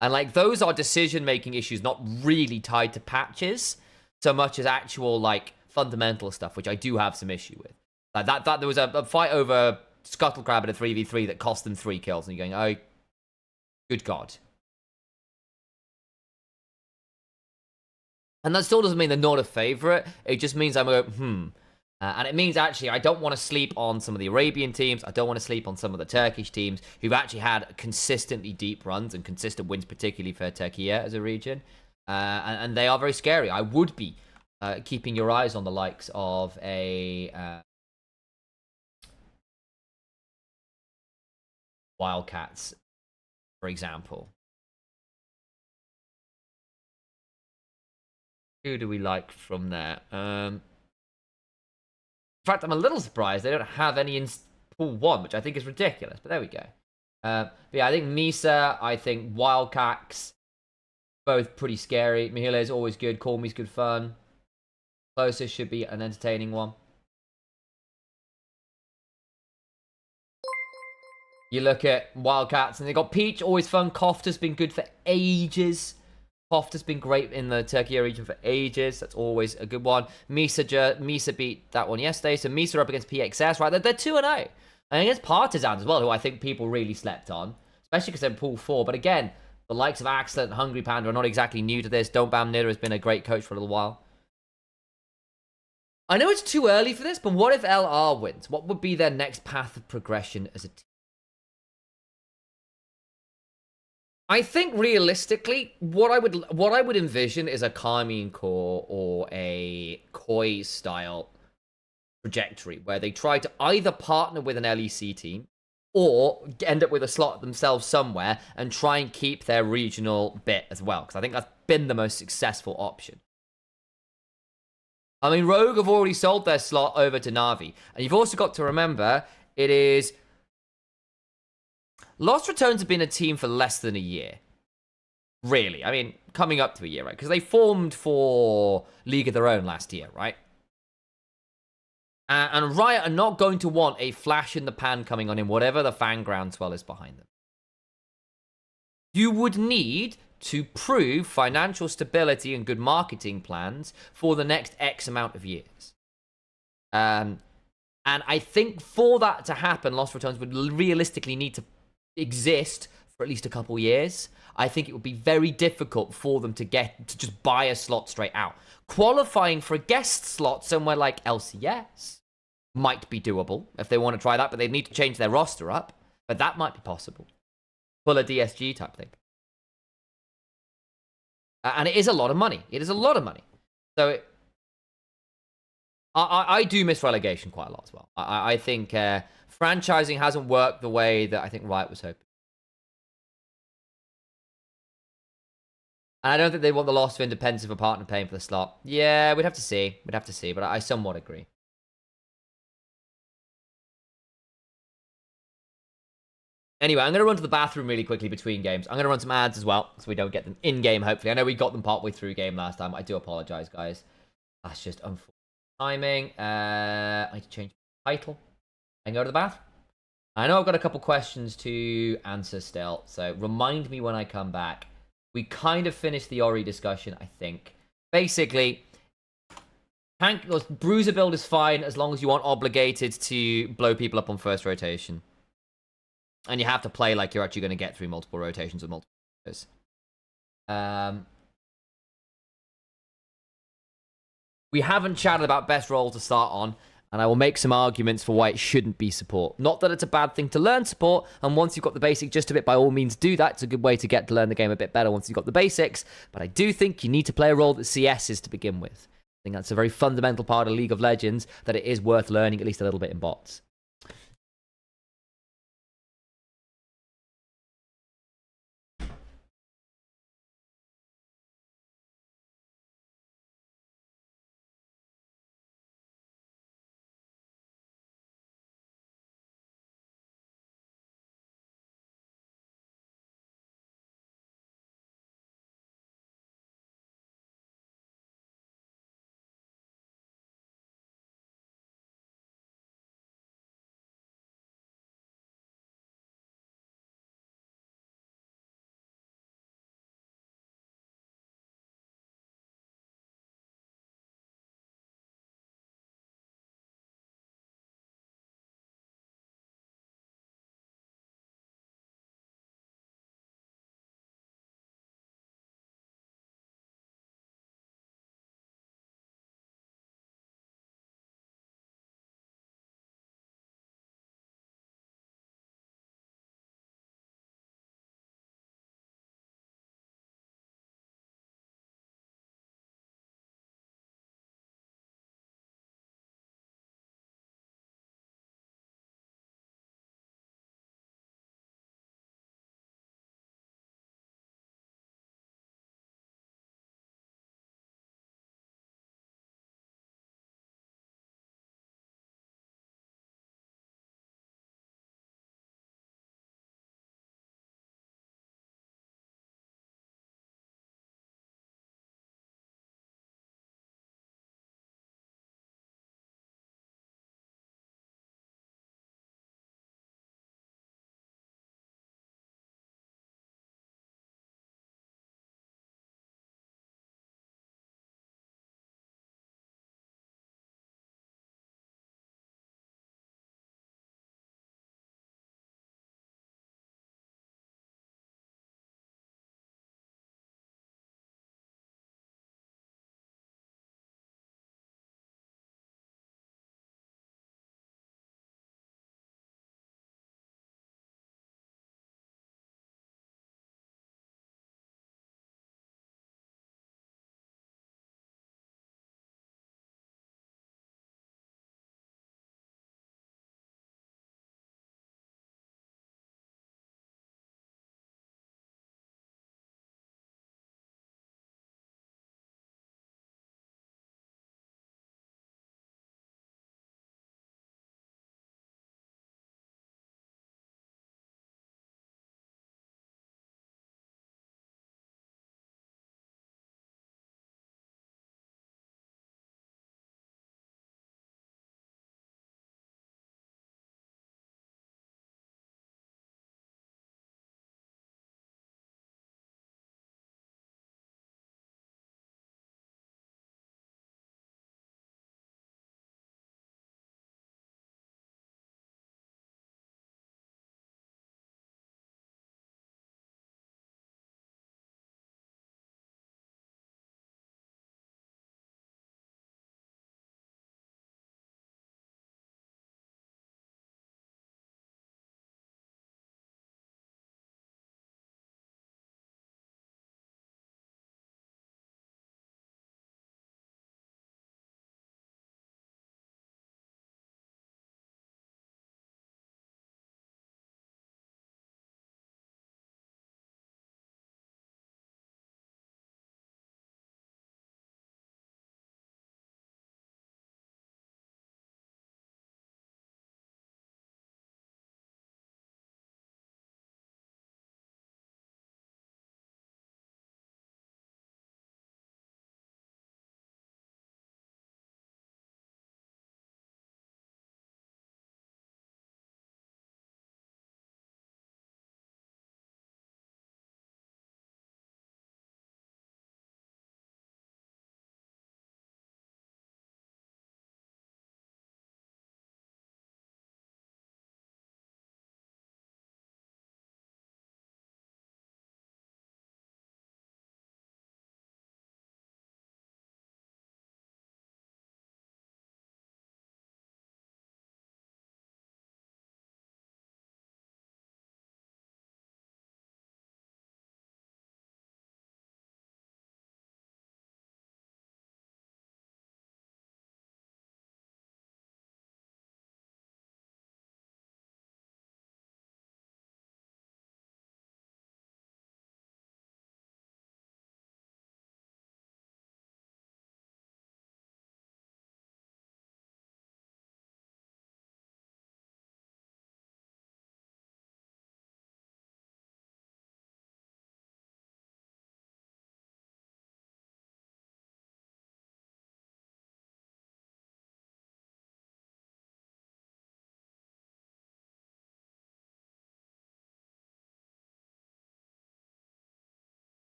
And like, those are decision-making issues, not really tied to patches, so much as actual like fundamental stuff, which I do have some issue with. Like that there was a fight over Scuttle Crab in a 3v3 that cost them 3 kills, and you're going, oh, good God. And that still doesn't mean they're not a favourite. It just means I'm going, and it means actually I don't want to sleep on some of the Arabian teams. I don't want to sleep on some of the Turkish teams who've actually had consistently deep runs and consistent wins, particularly for Turkey as a region. And they are very scary. I would be keeping your eyes on the likes of a Wildcats, for example. Who do we like from there? In fact, I'm a little surprised they don't have any in pool 1, which I think is ridiculous, but there we go. But yeah, I think Misa, I think Wildcats, both pretty scary. Mihile is always good. Call Me's good fun. Closest should be an entertaining one. You look at Wildcats, and they got Peach, always fun. Kofta's been good for ages. Kofta's been great in the Turkey region for ages. That's always a good one. Misa beat that one yesterday. So Misa are up against PXS, right? They're 2-0. And against Partizans as well, who I think people really slept on. Especially because they're in Pool 4. But again, the likes of Axel and Hungry Panda are not exactly new to this. Don't Bam Nidder has been a great coach for a little while. I know it's too early for this, but what if LR wins? What would be their next path of progression as a team? I think realistically, what I would envision is a Carmine Core or a Koi style trajectory where they try to either partner with an LEC team or end up with a slot themselves somewhere and try and keep their regional bit as well, because I think that's been the most successful option. I mean, Rogue have already sold their slot over to Na'Vi, and you've also got to remember it is Lost Returns have been a team for less than a year. Really, I mean, coming up to a year, right? Because they formed for League of Their Own last year, right? And Riot are not going to want a flash in the pan coming on in whatever the fan groundswell is behind them. You would need to prove financial stability and good marketing plans for the next X amount of years. And I think for that to happen, Lost Returns would realistically need to exist for at least a couple years. I think it would be very difficult for them to just buy a slot straight out. Qualifying for a guest slot somewhere like LCS might be doable if they want to try that, but they'd need to change their roster up. But that might be possible. Pull a DSG type thing. And it is a lot of money. It is a lot of money. So I do miss relegation quite a lot as well. I think franchising hasn't worked the way that I think Riot was hoping. And I don't think they want the loss of independence of a partner paying for the slot. Yeah, we'd have to see. We'd have to see, but I somewhat agree. Anyway, I'm going to run to the bathroom really quickly between games. I'm going to run some ads as well, so we don't get them in-game, hopefully. I know we got them partway through game last time. I do apologize, guys. That's just unfortunate timing. I need to change the title and go to the bathroom. I know I've got a couple questions to answer still, so remind me when I come back. We kind of finished the Ori discussion, I think. Basically, Bruiser build is fine as long as you aren't obligated to blow people up on first rotation. And you have to play like you're actually going to get through multiple rotations with multiple players. We haven't chatted about best role to start on, and I will make some arguments for why it shouldn't be support. Not that it's a bad thing to learn support, and once you've got the basic gist of it, by all means do that. It's a good way to get to learn the game a bit better once you've got the basics, but I do think you need to play a role that CS is to begin with. I think that's a very fundamental part of League of Legends that it is worth learning at least a little bit in bots.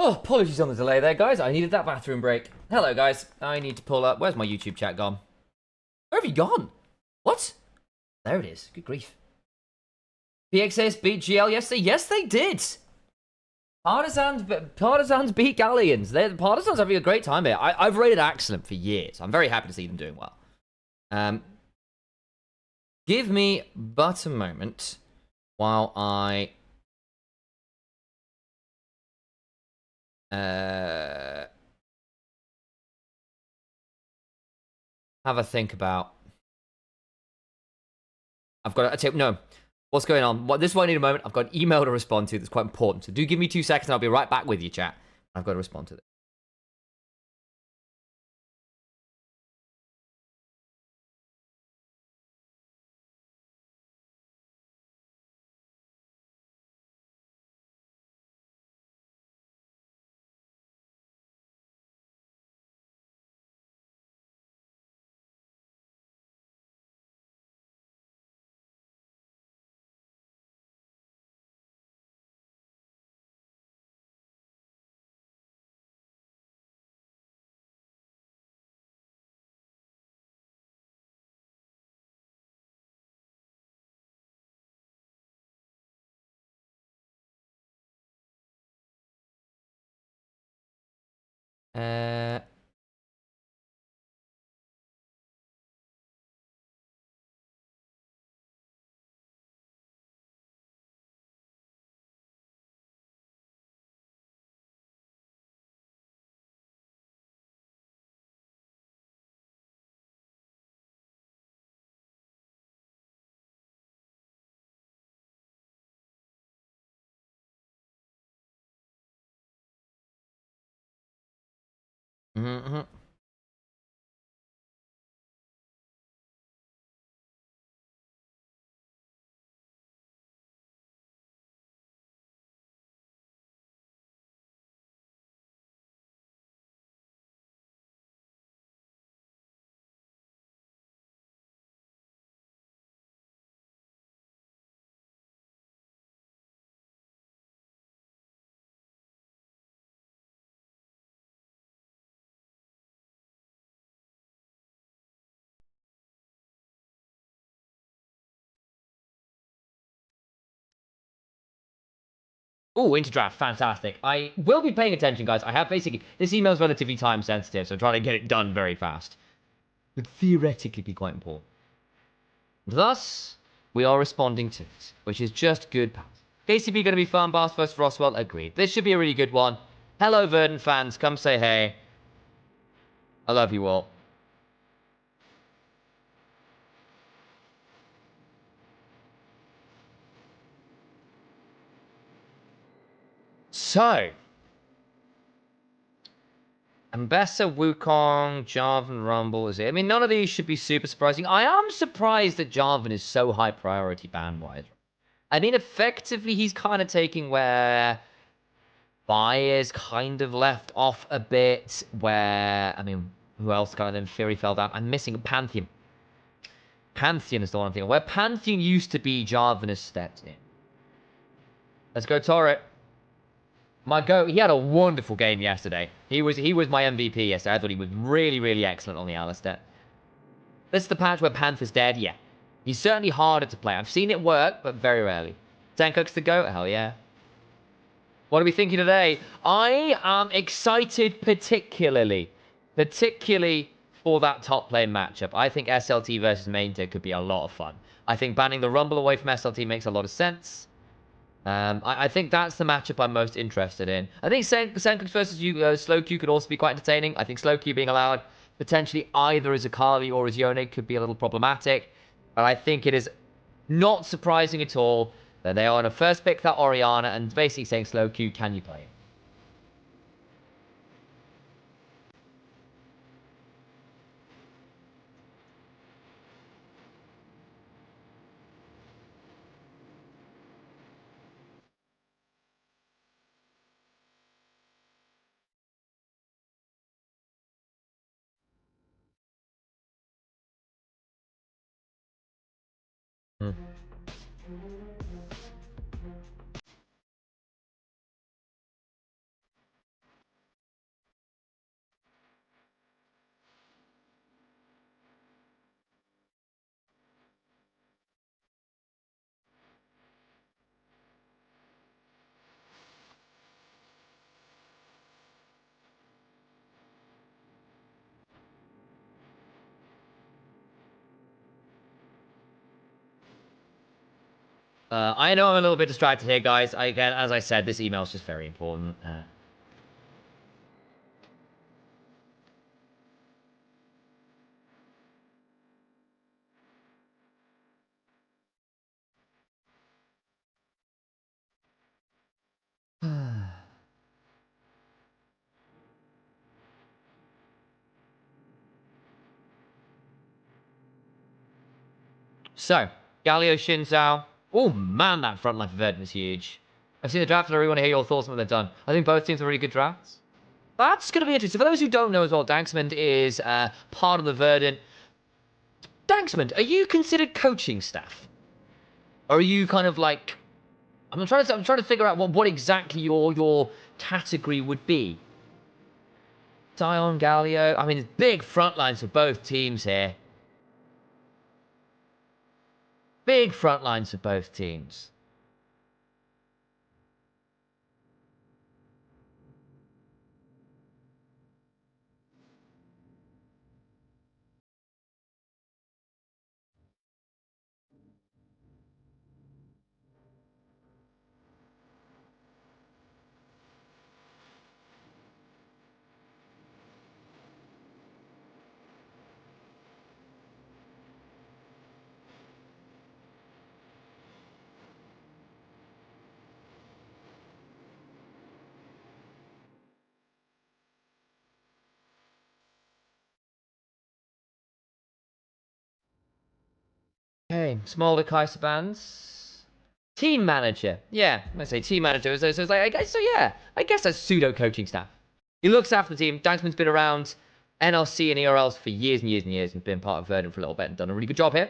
Oh, apologies on the delay there, guys. I needed that bathroom break. Hello, guys. I need to pull up. Where's my YouTube chat gone? Where have you gone? What? There it is. Good grief. PXS beat GL yesterday. Yes, they did. Partisans beat Galleons. Partisans having a great time here. I've rated excellent for years. I'm very happy to see them doing well. Give me but a moment while I have a think about. I've got to no. What's going on? This is what I need a moment. I've got an email to respond to that's quite important. So do give me 2 seconds and I'll be right back with you, chat. I've got to respond to this. Mm-hmm. Oh, Interdraft, fantastic. I will be paying attention, guys. I have basically... This email is relatively time sensitive, so I'm trying to get it done very fast. Could theoretically be quite important. Thus, we are responding to it, which is just good. KCB going to be fun. Bars versus Roswell, agreed. This should be a really good one. Hello, Verdant fans. Come say hey. I love you all. So, Ambessa, Wukong, Jarvan, Rumble is it? I mean, none of these should be super surprising. I am surprised that Jarvan is so high priority ban-wise. I mean, effectively, he's kind of taking where Bayer's kind of left off a bit, where, I mean, who else kind of then Fury fell down? I'm missing Pantheon. Pantheon is the one I'm thinking. Where Pantheon used to be, Jarvan has stepped in. Let's go, Torret. He had a wonderful game yesterday. He was my MVP yesterday. I thought he was really, really excellent on the Alistair. This is the patch where Panther's dead? Yeah. He's certainly harder to play. I've seen it work, but very rarely. Tankuk's the GOAT? Hell yeah. What are we thinking today? I am excited particularly for that top lane matchup. I think SLT versus Mainter could be a lot of fun. I think banning the Rumble away from SLT makes a lot of sense. I think that's the matchup I'm most interested in. I think Senkux versus Slow Q could also be quite entertaining. I think Slow Q being allowed potentially either as Akali or as Yone could be a little problematic. But I think it is not surprising at all that they are on a first pick that Orianna and basically saying, Slow Q, can you play it? Hmm. I know I'm a little bit distracted here, guys. Again, as I said, this email is just very important. So, Galio Shinzao. Oh, man, that front line for Verdun is huge. I've seen the draft and I really want to hear your thoughts on what they've done. I think both teams are really good drafts. That's going to be interesting. For those who don't know as well, Danksmond is part of the Verdun. Danksmond, are you considered coaching staff? Or are you kind of like... I'm trying to figure out what exactly your category would be. Sion, Galio. I mean, it's big front lines for both teams here. Big front lines for both teams. Okay, Smolder Kaiserbands. Team manager. Yeah, I say team manager. So it's like, I guess, so yeah, I guess that's pseudo coaching staff. He looks after the team. Danksman's been around NLC and ERLs for years and years and years and been part of Verdun for a little bit and done a really good job here.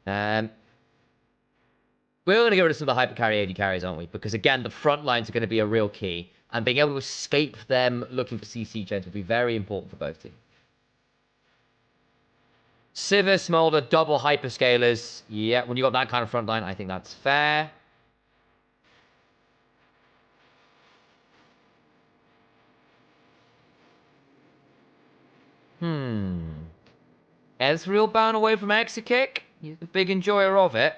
We're going to get rid of some of the hyper carry AD carries, aren't we? Because again, the front lines are going to be a real key. And being able to escape them looking for CC gens will be very important for both teams. Sivir, Smolder, double hyperscalers. Yeah, when you got that kind of front line, I think that's fair. Ezreal bound away from Exekick. He's a big enjoyer of it.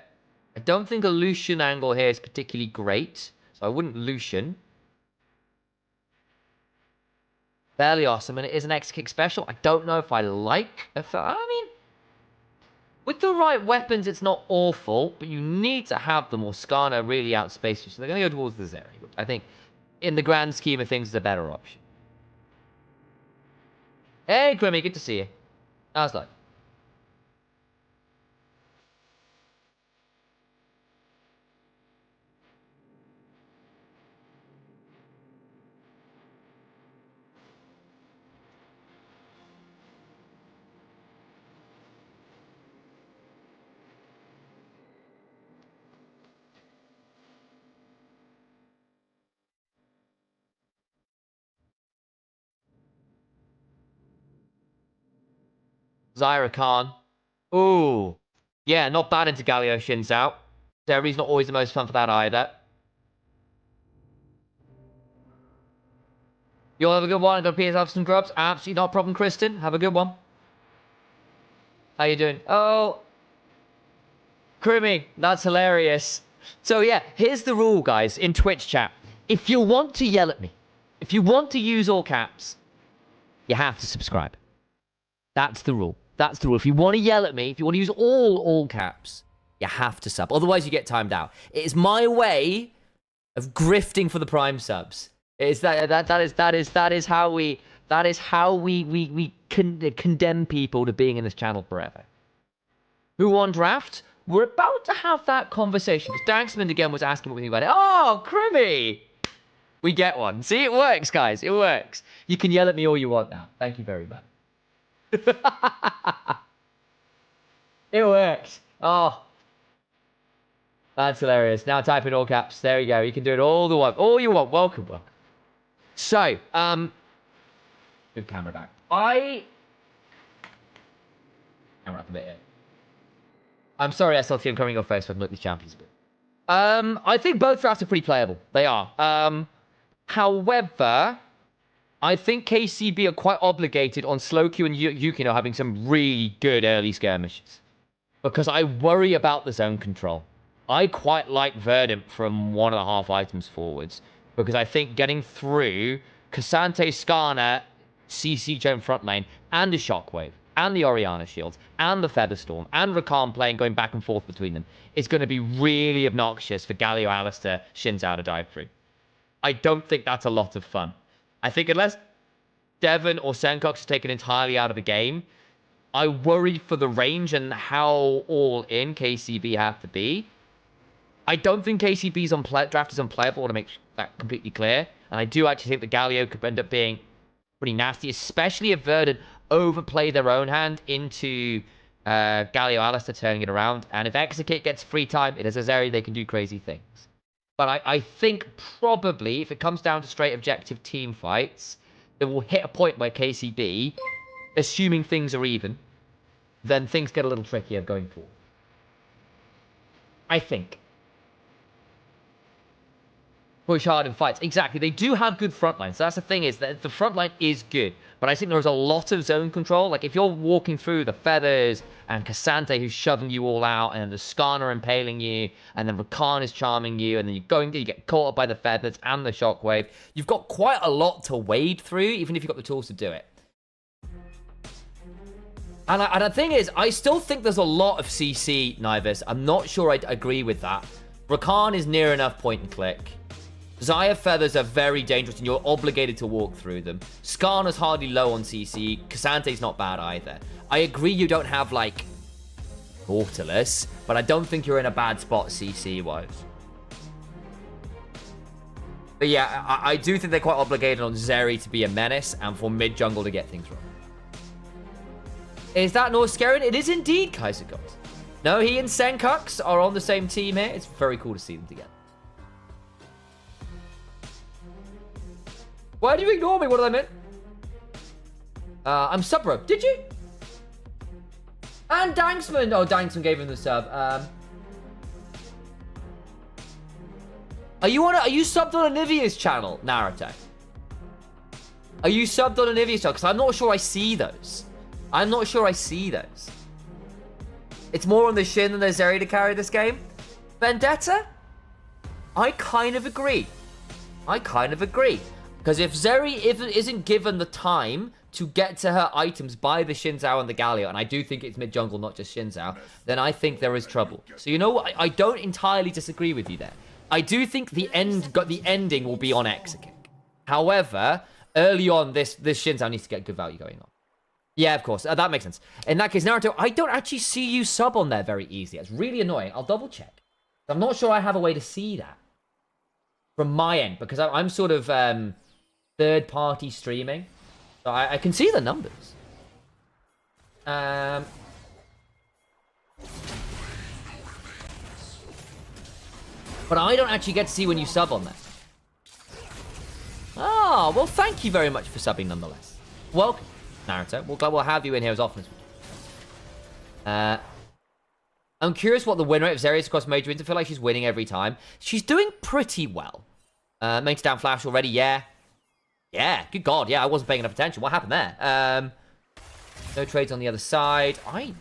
I don't think a Lucian angle here is particularly great, so I wouldn't Lucian. Fairly awesome, and it is an Exekick special. I don't know if I like... I mean... With the right weapons, it's not awful, but you need to have them or Skarner really outspace you. So they're going to go towards the Zeri, which I think, in the grand scheme of things, is a better option. Hey, Grimmy, good to see you. How's life? Zyra Khan. Ooh. Yeah, not bad into Galio Shins out. Zeri's not always the most fun for that either. You'll have a good one. I'm going to have some grubs. Absolutely not a problem, Kristen. Have a good one. How you doing? Oh. Crimmy. That's hilarious. So yeah, here's the rule, guys, in Twitch chat. If you want to yell at me, if you want to use all caps, you have to subscribe. That's the rule. That's the rule. If you want to yell at me, if you want to use all caps, you have to sub. Otherwise, you get timed out. It is my way of grifting for the prime subs. It's that is how we condemn people to being in this channel forever. Who won draft? We're about to have that conversation. Danksman again was asking what we think about it. Oh, Crimmy! We get one. See, it works, guys. It works. You can yell at me all you want now. Thank you very much. It works. Oh. That's hilarious. Now type in all caps. There you go. You can do it all you want. Welcome. So, good camera back. Camera up a bit here. I'm sorry, SLT, I'm covering your face, so I can look at the champions a bit. I think both drafts are pretty playable. They are. However, I think KCB are quite obligated on Slowq and Yukino having some really good early skirmishes. Because I worry about the zone control. I quite like Verdant from 1.5 items forwards, because I think getting through Cassante, Skarner, CC Gem front lane, and the Shockwave, and the Orianna Shields, and the Featherstorm, and Rakan playing going back and forth between them is going to be really obnoxious for Galio, Alistair, Xin Zhao to dive through. I don't think that's a lot of fun. I think unless Devon or Senkox is taken entirely out of the game, I worry for the range and how all in KCB have to be. I don't think KCB's draft is unplayable, to make that completely clear. And I do actually think the Galio could end up being pretty nasty, especially if Verdant overplay their own hand into Galio Alistair turning it around. And if Execute gets free time, it is a Zeri, they can do crazy things. But I think probably, if it comes down to straight objective team fights, it will hit a point where KCB, assuming things are even, then things get a little trickier going forward. I think. Push hard in fights. Exactly. They do have good front lines. So that's the thing, is that the front line is good. But I think there's a lot of zone control. Like, if you're walking through the Feathers and Cassante who's shoving you all out, and the Skarner impaling you, and then Rakan is charming you, and then you get caught up by the Feathers and the Shockwave, you've got quite a lot to wade through, even if you've got the tools to do it. And the thing is, I still think there's a lot of CC, Nivus. I'm not sure I'd agree with that. Rakan is near enough point and click. Xayah Feathers are very dangerous, and you're obligated to walk through them. Skarner's hardly low on CC. Cassante's not bad either. I agree you don't have, like, Nautilus, but I don't think you're in a bad spot CC-wise. But yeah, I do think they're quite obligated on Zeri to be a menace, and for mid-jungle to get things wrong. Is that Norscarin? It is indeed Kaiser Gods. No, he and Senkux are on the same team here. It's very cool to see them together. Why do you ignore me? What did I mean? I'm sub bro. Did you? And Danksman. Oh, Danksman gave him the sub. Are you subbed on Onivia's channel, Naruto? Are you subbed on Onivia's channel? Because I'm not sure I see those. I'm not sure I see those. It's more on the Shin than the Zeri to carry this game. Vendetta? I kind of agree. Because if Zeri isn't given the time to get to her items by the Xin Zhao and the Galio, and I do think it's mid-jungle, not just Xin Zhao, then I think there is trouble. So you know what? I don't entirely disagree with you there. I do think the ending will be on Exekick. However, early on, this Xin Zhao needs to get good value going on. Yeah, of course. That makes sense. In that case, Naruto, I don't actually see you sub on there very easily. It's really annoying. I'll double check. I'm not sure I have a way to see that from my end, because I'm sort of third-party streaming. So I can see the numbers. But I don't actually get to see when you sub on that. Oh, well, thank you very much for subbing nonetheless. Welcome, Naruto. We'll have you in here as often as we can. I'm curious what the win rate of Zeri is across major wins. I feel like she's winning every time. She's doing pretty well. Main down flash already, yeah. Yeah, good God, yeah, I wasn't paying enough attention. What happened there? No trades on the other side. I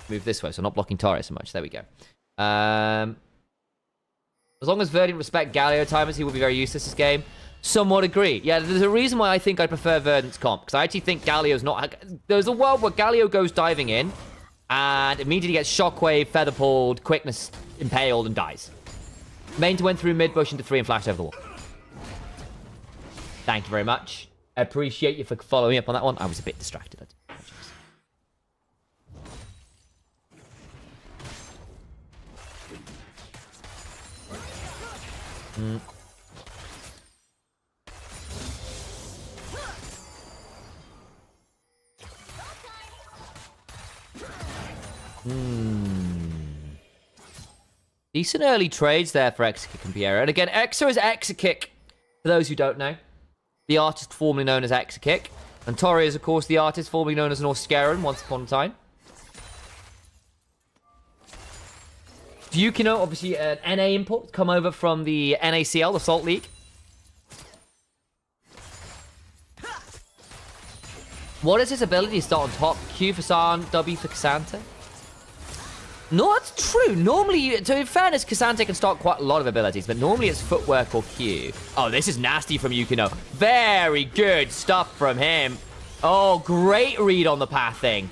move this way, so I'm not blocking Taria so much. There we go. As long as Verdant respect Galio timers, he will be very useless this game. Somewhat agree. Yeah, there's a reason why I think I prefer Verdant's comp, because I actually think Galio's not... There's a world where Galio goes diving in, and immediately gets Shockwave, Feather Pulled, Quickness Impaled, and dies. Main went through mid-bush into 3 and flashed over the wall. Thank you very much. I appreciate you for following up on that one. I was a bit distracted. I Decent early trades there for Exekick and Piera. And again, Exa is Exekick, for those who don't know. The artist formerly known as Exekick. And Tori is, of course, the artist formerly known as Norscarin once upon a time. Yukino, obviously, an NA import, come over from the NACL, the Salt League. What is his ability to start on top? Q for San, W for Cassante? Not true. Normally, so in fairness, Cassante can start quite a lot of abilities, but normally it's footwork or Q. Oh, this is nasty from Yukino. Very good stuff from him. Oh, great read on the pathing.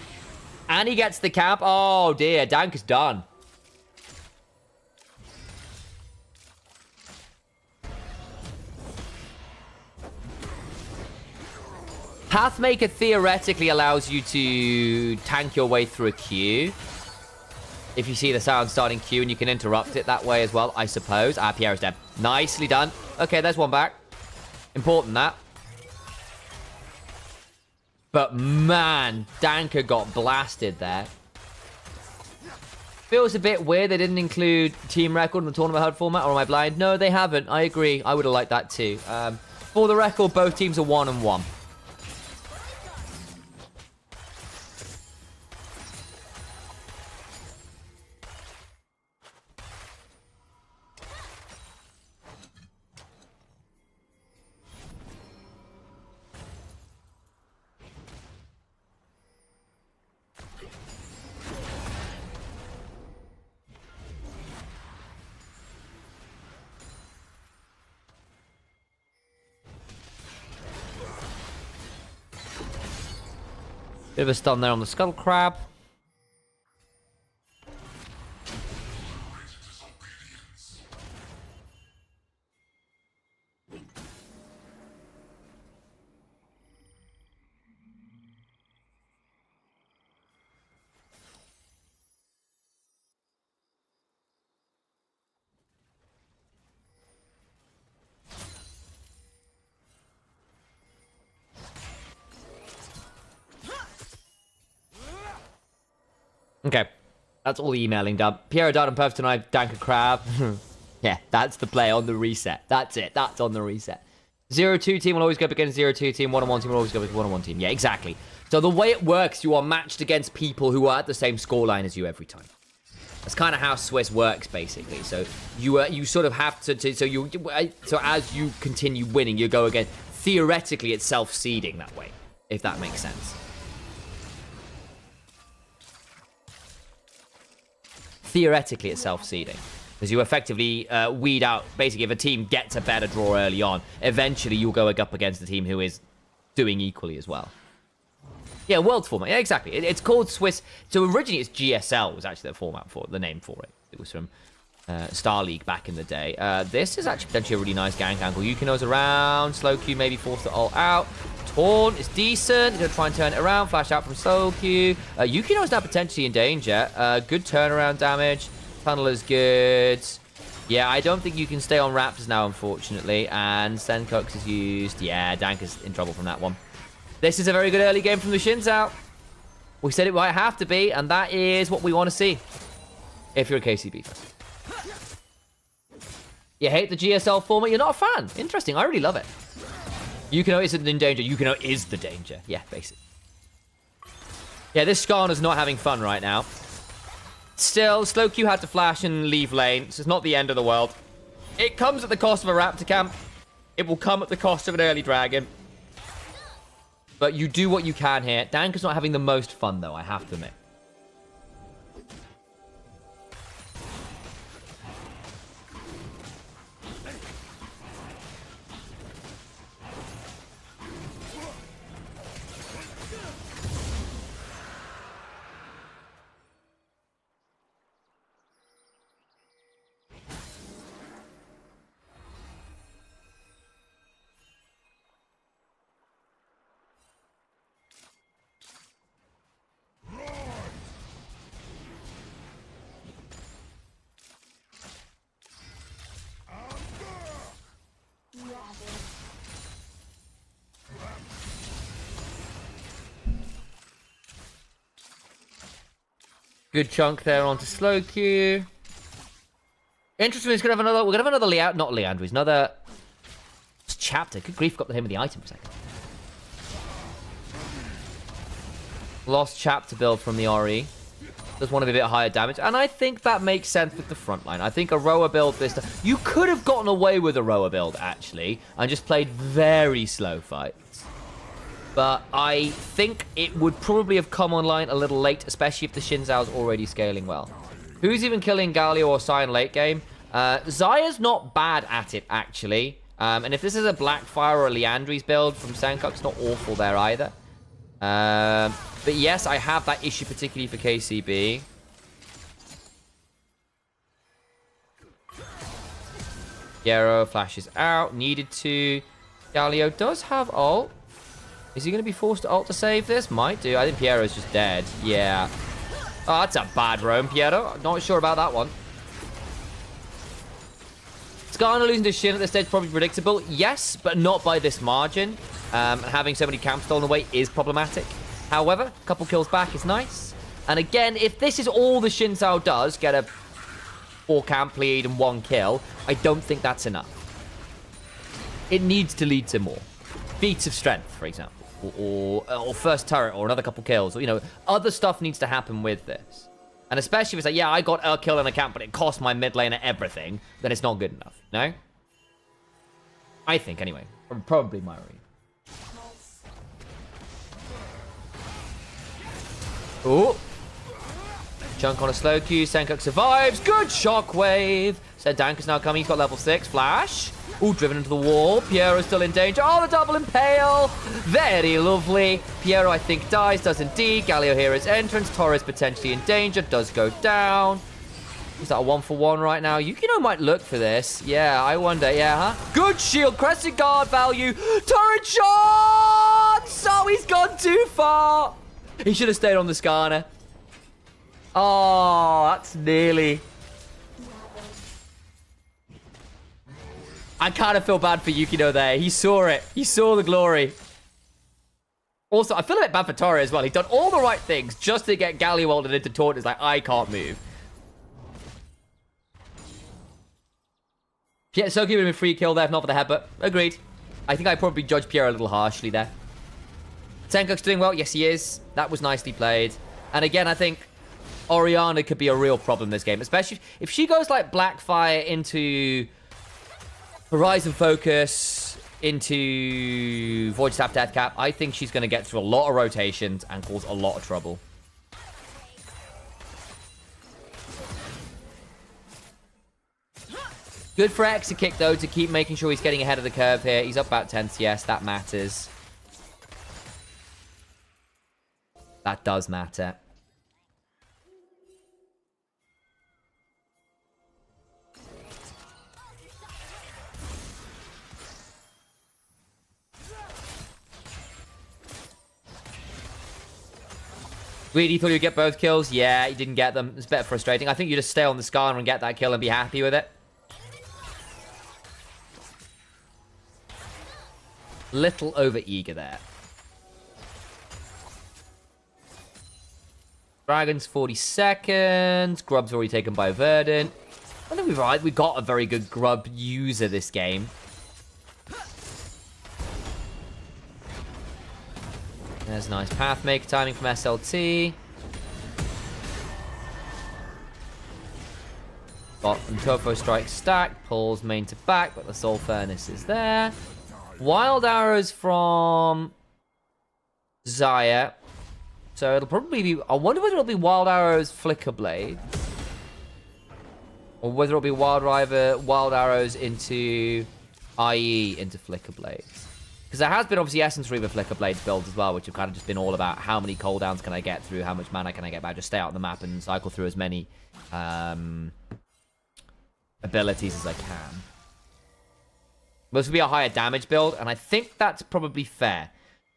And he gets the camp. Oh, dear. Dank is done. Pathmaker theoretically allows you to tank your way through a queue. If you see the sound starting queue and you can interrupt it that way as well, I suppose. Ah, Pierre is dead. Nicely done. Okay, there's one back. Important, that. But man, Danker got blasted there. Feels a bit weird they didn't include team record in the tournament HUD format, or am I blind? No, they haven't. I agree. I would have liked that too. For the record, both teams are 1-1. Bit of a stun there on the Scuttle Crab. Okay, that's all the emailing done. Piero Dart and Perf tonight, Danker Crab. Yeah, that's the play on the reset. That's it. That's on the reset. 0-2 team will always go up against 0-2 team. 1-1 team will always go up against 1-1 team. Yeah, exactly. So the way it works, you are matched against people who are at the same scoreline as you every time. That's kind of how Swiss works, basically. So you sort of have to so as you continue winning, you go again. Theoretically, it's self-seeding that way, if that makes sense. Theoretically, it's self-seeding. Because you effectively weed out, basically, if a team gets a better draw early on, eventually you'll go up against the team who is doing equally as well. Yeah, Worlds format. Yeah, exactly. It's called Swiss. So originally it's GSL was actually the format for it, the name for it. It was from Star League back in the day. This is actually potentially a really nice gank angle. Yukino's around. Slow Q maybe forced it all out. Taunt is decent. Gonna try and turn it around. Flash out from Slow Q. Yukino's now potentially in danger. Good turnaround damage. Tunnel is good. Yeah, I don't think you can stay on Raptors now, unfortunately. And Senkox is used. Yeah, Dank is in trouble from that one. This is a very good early game from the Shinzao. We said it might have to be, and that is what we want to see. If you're a KCB fan. You hate the GSL format? You're not a fan. Interesting. I really love it. Yukino isn't in danger. Yukino is the danger. Yeah, basically. Yeah, this Skarner's not having fun right now. Still, Slow Q had to flash and leave lane, so it's not the end of the world. It comes at the cost of a Raptor camp. It will come at the cost of an early dragon. But you do what you can here. Danker's not having the most fun, though, I have to admit. Good chunk there onto Slow Q. Interesting, he's gonna have another. We're gonna have another Leandro, not Leandro. He's another chapter. Good grief, got the name of the item for a second. Lost chapter build from the RE. Does want to be a bit higher damage, and I think that makes sense with the front line. I think a Roa build this time. You could have gotten away with a Roa build actually, and just played very slow fights. But I think it would probably have come online a little late, especially if the Shinzao's already scaling well. Who's even killing Galio or Sion late game? Zaya's not bad at it, actually. And if this is a Blackfire or a Leandri's build from Senkok, it's not awful there either. But yes, I have that issue particularly for KCB. Piero flashes out. Needed to. Galio does have ult. Is he going to be forced to ult to save this? Might do. I think Piero's just dead. Yeah. Oh, that's a bad roam, Piero. Not sure about that one. Skarner losing to Shin at this stage is probably predictable. Yes, but not by this margin. Having so many camps stolen away is problematic. However, a couple kills back is nice. And again, if this is all the Shin Sao does, get a 4 camp lead and 1 kill, I don't think that's enough. It needs to lead to more. Feats of strength, for example. Or first turret, or another couple kills. Or, you know, other stuff needs to happen with this. And especially if it's like, yeah, I got a kill in a camp, but it cost my mid laner everything, then it's not good enough, no? I think, anyway. Probably my read. Ooh. Chunk on a slow Q. Senkok survives. Good shockwave. Said Dank is now coming. He's got level 6. Flash. Ooh, driven into the wall. Piero's still in danger. Oh, the double impale. Very lovely. Piero, I think, dies. Does indeed. Galio here is entrance. Torres potentially in danger. Does go down. Is that a 1-for-1 right now? Yukino might look for this. Yeah, I wonder. Yeah, huh? Good shield. Crescent guard value. Turret shot! So he's gone too far. He should have stayed on the Skarner. Oh, that's nearly... I kind of feel bad for Yukino there. He saw it. He saw the glory. Also, I feel a bit bad for Tori as well. He's done all the right things just to get Galio ulted into taunt. It's like, I can't move. Yeah, Soki would have been free kill there if not for the headbutt. Agreed. I think I probably judged Pierre a little harshly there. Senkok's doing well. Yes, he is. That was nicely played. And again, I think Orianna could be a real problem this game, especially if she goes like Blackfire into Horizon Focus, into Void Staff Deathcap. I think she's going to get through a lot of rotations and cause a lot of trouble. Good for Exekick, though, to keep making sure he's getting ahead of the curve here. He's up about 10 CS. That matters. That does matter. Really thought you'd get both kills? Yeah, you didn't get them. It's a bit frustrating. I think you just stay on the Skarner and get that kill and be happy with it. Little over-eager there. Dragon's 40 seconds. Grub's already taken by Verdant. I think we've got a very good Grub user this game. There's nice Pathmaker timing from SLT. Got Turbo Strike stack. Pulls main to back, but the Soul Furnace is there. Wild Arrows from Xayah. So it'll probably be... I wonder whether it'll be Wild Arrows Flicker Blade. Or whether it'll be Wild Arrows into IE into Flicker Blades. Because there has been obviously Essence Reaver Flicker Blades builds as well, which have kind of just been all about how many cooldowns can I get through, how much mana can I get back, just stay out on the map and cycle through as many abilities as I can. This will be a higher damage build, and I think that's probably fair.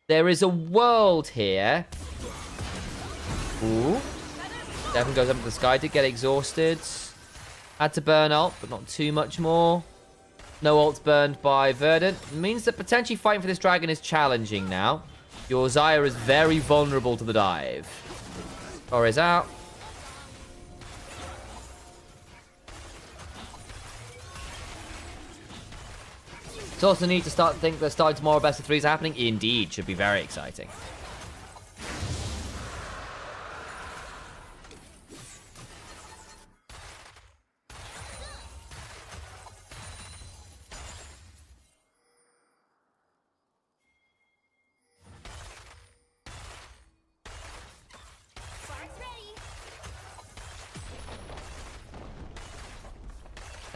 There is a world here. Ooh. Devin goes up to the sky. Did get exhausted. Had to burn ult, but not too much more. No ults burned by Verdant. It means that potentially fighting for this dragon is challenging now. Your Xayah is very vulnerable to the dive. Torres out. It's also neat to start to think that starting tomorrow best of threes are happening. Indeed, should be very exciting.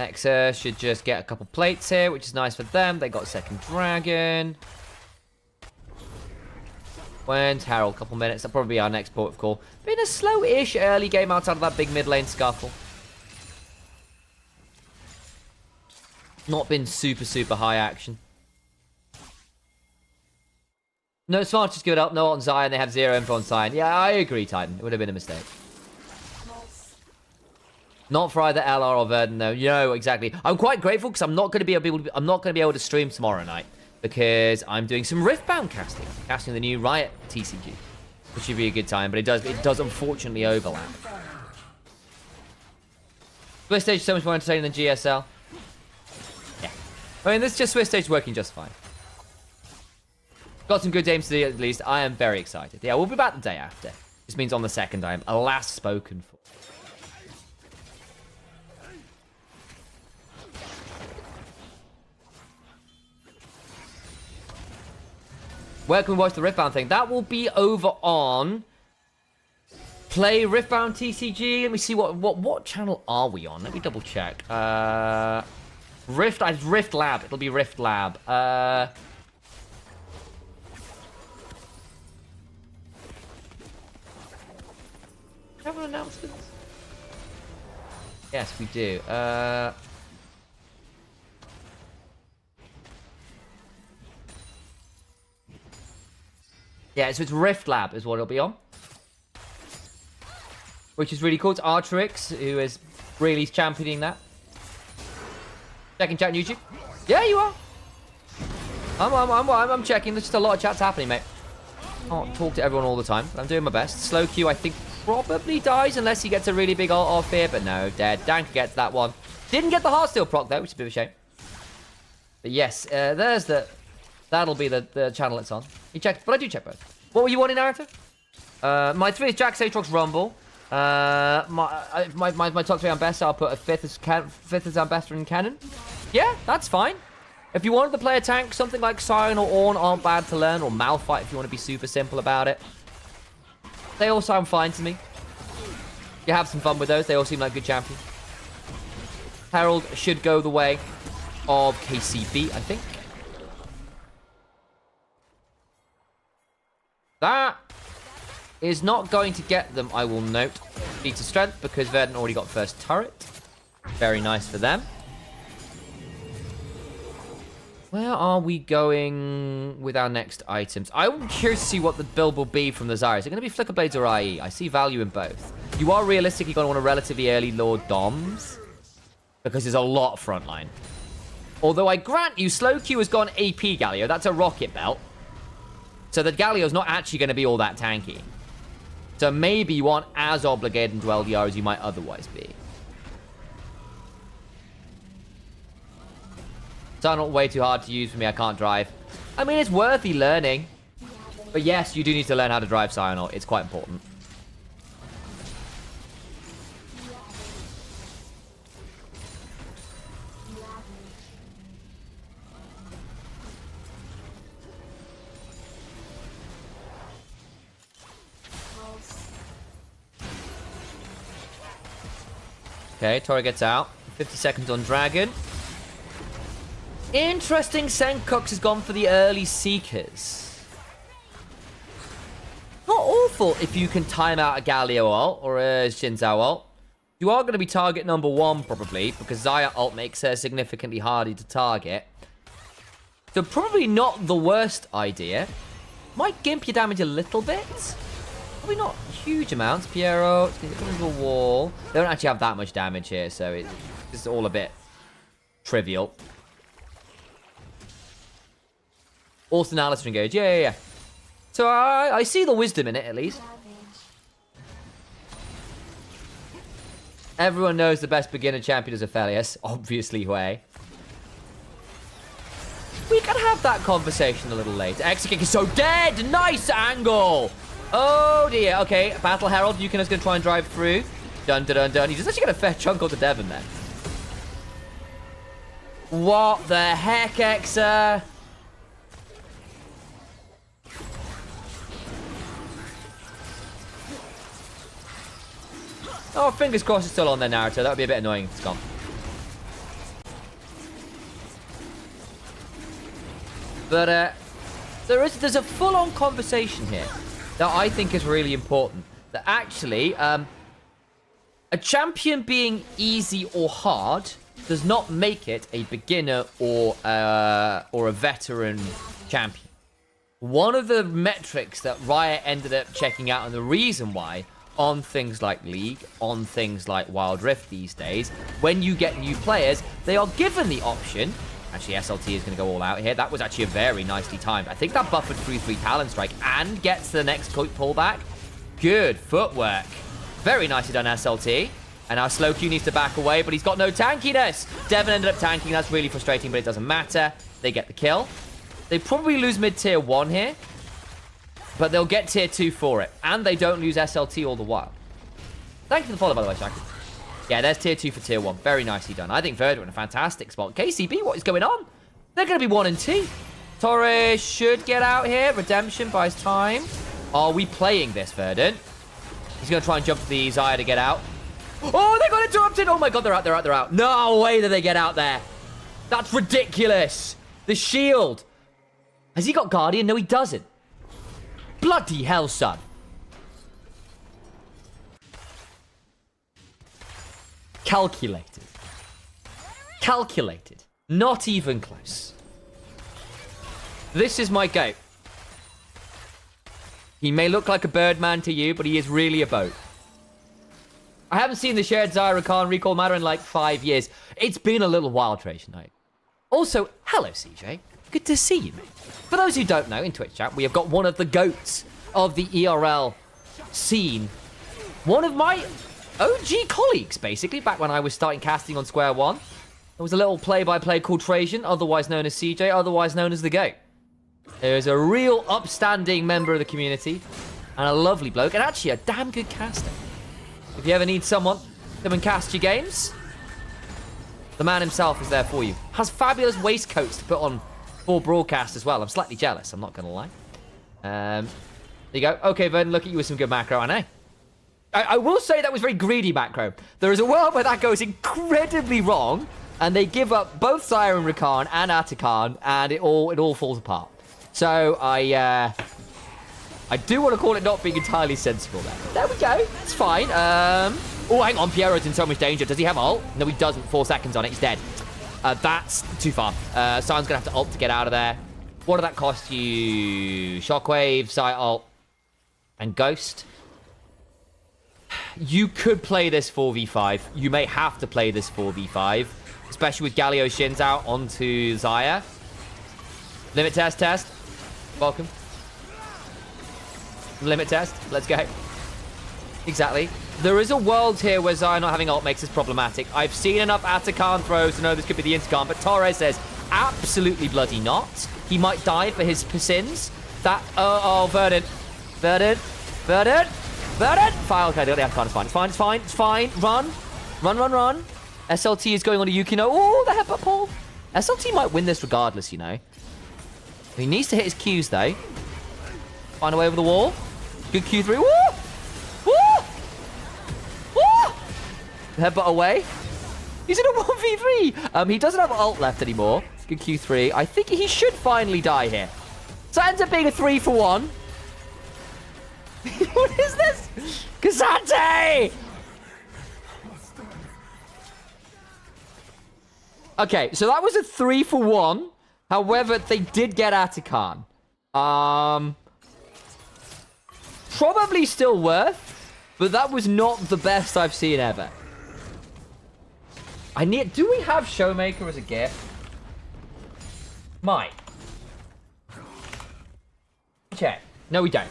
Exa should just get a couple plates here, which is nice for them. They got second dragon. When's Herald? Couple minutes. That'll probably be our next port of call. Been a slow-ish early game outside of that big mid lane scuffle. Not been super, super high action. No, smart, just give it up. No on Zion. They have 0 info on Zion. Yeah, I agree, Titan. It would have been a mistake. Not for either LR or Verdun, though. No, exactly. I'm quite grateful because I'm not going to be able to stream tomorrow night because I'm doing some Riftbound casting the new Riot TCG, which should be a good time. But it does unfortunately overlap. Swiss stage is so much more entertaining than GSL. Yeah, I mean this just Swiss stage working just fine. Got some good games to do at least. I am very excited. Yeah, we'll be back the day after. This means on the second I am alas spoken for. Where can we watch the Riftbound thing? That will be over on Play Riftbound TCG. Let me see what channel are we on? Let me double check. Rift Lab. It'll be Rift Lab. Have an announcement? Yes, we do. Yeah, so it's Rift Lab is what it'll be on. Which is really cool. It's Artrix who is really championing that. Checking chat on YouTube? Yeah, you are. I'm checking. There's just a lot of chats happening, mate. Can't talk to everyone all the time, but I'm doing my best. Slow Q, I think, probably dies unless he gets a really big ult off here, but no, dead. Dank gets that one. Didn't get the Heartsteel proc, though, which is a bit of a shame. But yes, there's the... That'll be the channel it's on. You checked, but I do check both. What were you wanting, narrative? My 3 is Jax, Aatrox, Rumble. My top 3 on best, I'll put a 5th as Ambassador and Cannon. Yeah, that's fine. If you wanted to play a tank, something like Sion or Ornn aren't bad to learn, or Malphite if you want to be super simple about it. They all sound fine to me. You have some fun with those. They all seem like good champions. Herald should go the way of KCB, I think. That is not going to get them, I will note, feat of strength because Verdun already got first turret. Very nice for them. Where are we going with our next items? I'm curious to see what the build will be from the Zyra. Is it going to be Flicker Blades or IE? I see value in both. You are realistically going to want a relatively early Lord Doms because there's a lot frontline. Although I grant you, Slow Q has gone AP Galio. That's a rocket belt. So the Galio's not actually going to be all that tanky. So maybe you aren't as obligated into LDR as you might otherwise be. So not way too hard to use for me. I can't drive. I mean, it's worthy learning. But yes, you do need to learn how to drive Cyanol. It's quite important. Okay, Tori gets out. 50 seconds on Dragon. Interesting, Senkox has gone for the early Seekers. Not awful if you can time out a Galio ult or a Shinzao ult. You are going to be target number 1 probably, because Xayah ult makes her significantly harder to target. So probably not the worst idea. Might gimp your damage a little bit. Probably not huge amounts. Piero, it's going to come into a wall. They don't actually have that much damage here, so it's all a bit trivial. Austin Alistair engage. Yeah. So I see the wisdom in it, at least. Everyone knows the best beginner champion is Aphelios. Obviously, Hui. We can have that conversation a little later. Exekick is so dead. Nice angle. Oh, dear. Okay, Battle Herald. Yukinos going to try and drive through. Dun. He just actually got a fair chunk onto Devon there. What the heck, Exa? Oh, fingers crossed it's still on there, Naruto. That would be a bit annoying if it's gone. But there's a full-on conversation here that I think is really important. That actually, a champion being easy or hard does not make it a beginner or a veteran champion. One of the metrics that Riot ended up checking out, and the reason why on things like League, on things like Wild Rift these days, when you get new players, they are given the option. Actually, SLT is going to go all out here. That was actually a very nicely timed. I think that buffered through 3 Talon Strike and gets the next pullback. Good footwork. Very nicely done, SLT. And now Slowq needs to back away, but he's got no tankiness. Devon ended up tanking. That's really frustrating, but it doesn't matter. They get the kill. They probably lose mid-tier 1 here, but they'll get tier 2 for it. And they don't lose SLT all the while. Thank you for the follow, by the way, Shaq. Yeah, there's tier 2 for tier 1. Very nicely done. I think Verdant in a fantastic spot. KCB, what is going on? They're going to be 1 and 2. Torres should get out here. Redemption buys time. Are we playing this, Verdant? He's going to try and jump to the Xayah to get out. Oh, they got interrupted. Oh, my God, they're out, they're out, they're out. No way that they get out there. That's ridiculous. The shield. Has he got Guardian? No, he doesn't. Bloody hell, son. Calculated. Calculated. Not even close. This is my goat. He may look like a birdman to you, but he is really a boat. I haven't seen the shared Xayah Khan recall matter in like 5 years. It's been a little while, Trace Knight. Also, hello, CJ. Good to see you, mate. For those who don't know, in Twitch chat, we have got one of the goats of the ERL scene. One of my OG colleagues, basically, back when I was starting casting on Square One. There was a little play-by-play called Trajan, otherwise known as CJ, otherwise known as the GOAT. There's a real upstanding member of the community, and a lovely bloke, and actually a damn good caster. If you ever need someone to come and cast your games, the man himself is there for you. Has fabulous waistcoats to put on for broadcast as well. I'm slightly jealous, I'm not going to lie. There you go. Okay, Vernon, look at you with some good macro. I know. I will say that was very greedy macro. There is a world where that goes incredibly wrong, and they give up both Siren Rakan and Atakan, and it all falls apart. So I do want to call it not being entirely sensible there. There we go. It's fine. Oh, hang on. Piero's in so much danger. Does he have ult? No, he doesn't. 4 seconds on it. He's dead. That's too far. Siren's going to have to ult to get out of there. What did that cost you? Shockwave, Sight ult, and Ghost. You could play this 4v5. You may have to play this 4v5. Especially with Galio Shins out onto Xayah. Limit test. Welcome. Limit test. Let's go. Exactly. There is a world here where Xayah not having ult makes this problematic. I've seen enough Atakan throws to know this could be the intercom, but Torres says absolutely bloody not. He might die for his sins. That... Oh, Verdant. Fire. Okay, the Atakan is fine. It's fine. Run. SLT is going on to Yukino. Oh, the headbutt pull. SLT might win this regardless, you know. He needs to hit his Qs, though. Find a way over the wall. Good Q3. Woo! Headbutt away. He's in a 1v3. He doesn't have ult left anymore. Good Q3. I think he should finally die here. So it ends up being a 3-for-1. What is this? Kazante! Okay, so that was a 3-for-1. However, they did get Atakan. Probably still worth, but that was not the best I've seen ever. Do we have Showmaker as a gift? Might. Check. No, we don't.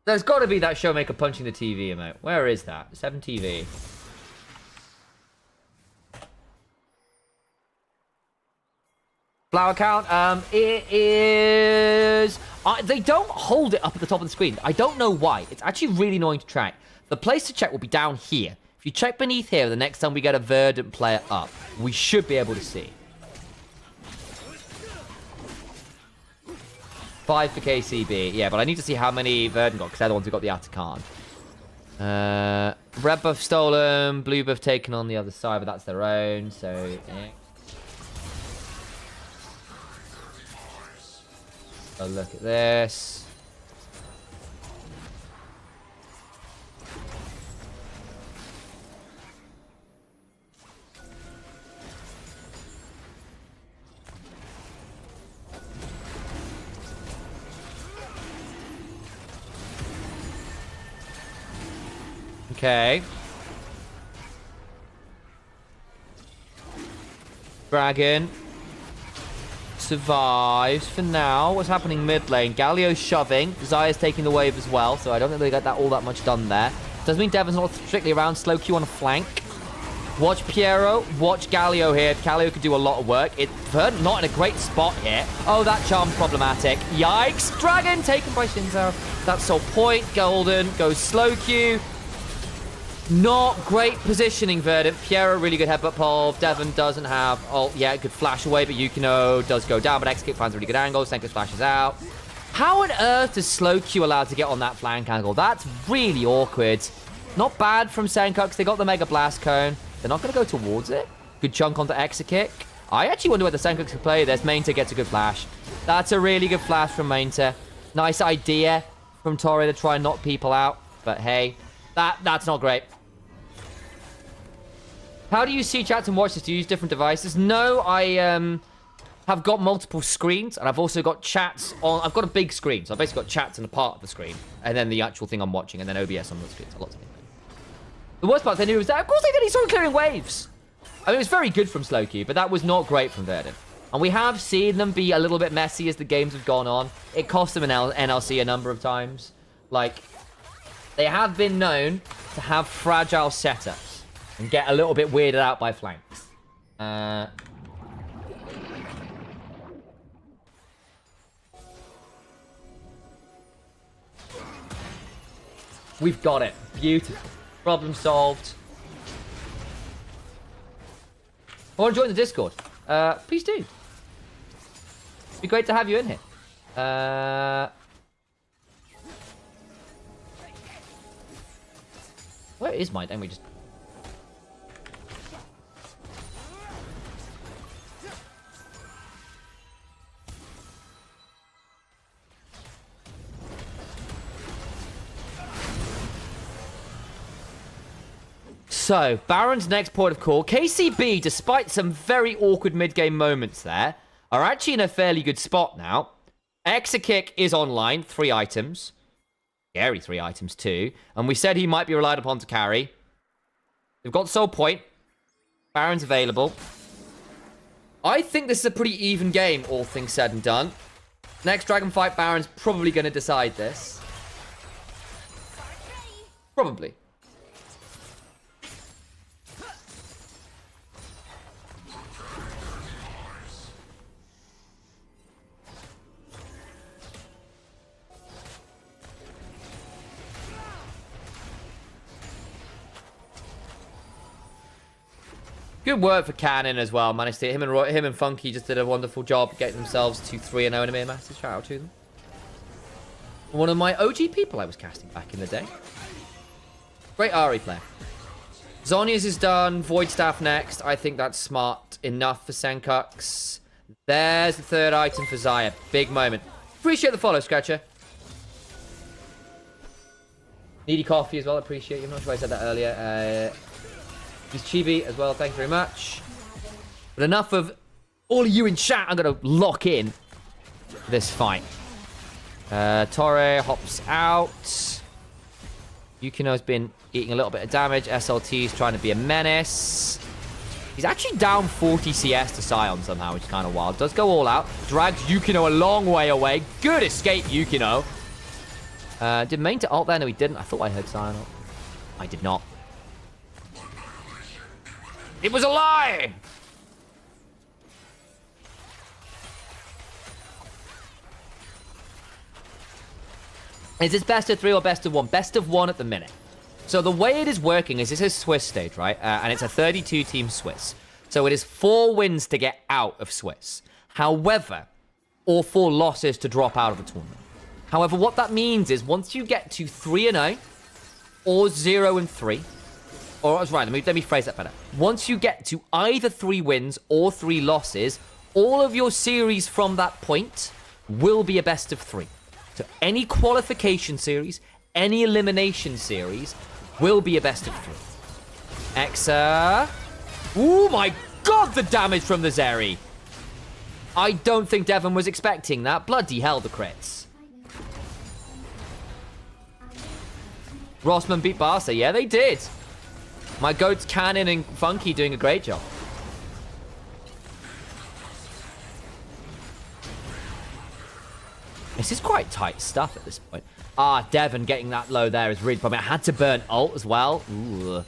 There's got to be that Showmaker punching the TV emote. Where is that? 7TV. Flower count. It is... they don't hold it up at the top of the screen. I don't know why. It's actually really annoying to track. The place to check will be down here. If you check beneath here, the next time we get a Verdant player up, we should be able to see. 5 for KCB. Yeah, but I need to see how many Verdant got, because they're the ones who got the Atakan. Red buff stolen, blue buff taken on the other side, but that's their own, so... Yeah. Oh, look at this. Okay. Dragon survives for now. What's happening mid lane? Galio's shoving. Zaya's taking the wave as well, so I don't think they got all that much done there. Doesn't mean Devon's not strictly around. Slow Q on a flank. Watch Piero. Watch Galio here. Galio could do a lot of work. Verdant not in a great spot here. Oh, that charm's problematic. Yikes. Dragon taken by Shinzao. That's Soul Point. Golden goes slow Q. Not great positioning, Verdant. Piero, really good headbutt pull. Devon doesn't have... Oh, yeah, good flash away, but Yukino does go down, but X-Kick finds a really good angle. Senko splashes out. How on earth is Slow Q allowed to get on that flank angle? That's really awkward. Not bad from Senkux. They got the Mega Blast Cone. They're not going to go towards it. Good chunk onto X-Kick. I actually wonder whether Senkux could play this. Mainta gets a good flash. That's a really good flash from Mainta. Nice idea from Torre to try and knock people out. But hey, that's not great. How do you see chats and watch this? Do you use different devices? No, I have got multiple screens, and I've also got chats on... I've got a big screen, so I've basically got chats in a part of the screen, and then the actual thing I'm watching, and then OBS on the screen. Lots of things. The worst part they knew was that, of course they did, he started clearing waves. I mean, it was very good from Slowkey, but that was not great from Verdant. And we have seen them be a little bit messy as the games have gone on. It cost them an NLC a number of times. Like, they have been known to have fragile setups and get a little bit weirded out by flanks. We've got it. Beautiful. Problem solved. I want to join the Discord. Please do. It'd be great to have you in here. Where is my... Then we just... So, Baron's next port of call. KCB, despite some very awkward mid-game moments there, are actually in a fairly good spot now. Exakick is online, 3 items. Scary 3 items too. And we said he might be relied upon to carry. They've got Soul Point. Baron's available. I think this is a pretty even game, all things said and done. Next Dragon fight, Baron's probably going to decide this. Probably. Good work for Cannon as well. Managed to him and Funky just did a wonderful job getting themselves to 3-0 in EMEA Masters. Shout out to them. One of my OG people I was casting back in the day. Great Ari player. Zhonya's is done. Void Staff next. I think that's smart enough for Senkux. There's the 3rd item for Zaya. Big moment. Appreciate the follow, Scratcher. Needy coffee as well. Appreciate you. I'm not sure I said that earlier. He's Chibi as well, thank you very much. But enough of all of you in chat. I'm going to lock in this fight. Torre hops out. Yukino's been eating a little bit of damage. SLT's trying to be a menace. He's actually down 40 CS to Sion somehow, which is kind of wild. Does go all out. Drags Yukino a long way away. Good escape, Yukino. Did main to ult there? No, he didn't. I thought I heard Sion ult. I did not. It was a lie! Is this best of 3 or best of 1? Best of 1 at the minute. So the way it is working is this is Swiss stage, right? And it's a 32-team Swiss. So it is 4 wins to get out of Swiss. However, or 4 losses to drop out of the tournament. However, what that means is once you get to 3-0 or 0-3, or right, let me phrase that better. Once you get to either 3 wins or 3 losses, all of your series from that point will be a best of 3. So any qualification series, any elimination series will be a best of 3. Exa. Oh my god, the damage from the Zeri. I don't think Devon was expecting that. Bloody hell, the crits. Rossman beat Barca. Yeah, they did. My goats, Cannon and Funky, doing a great job. This is quite tight stuff at this point. Devon getting that low there is really probably. I had to burn ult as well. Ooh.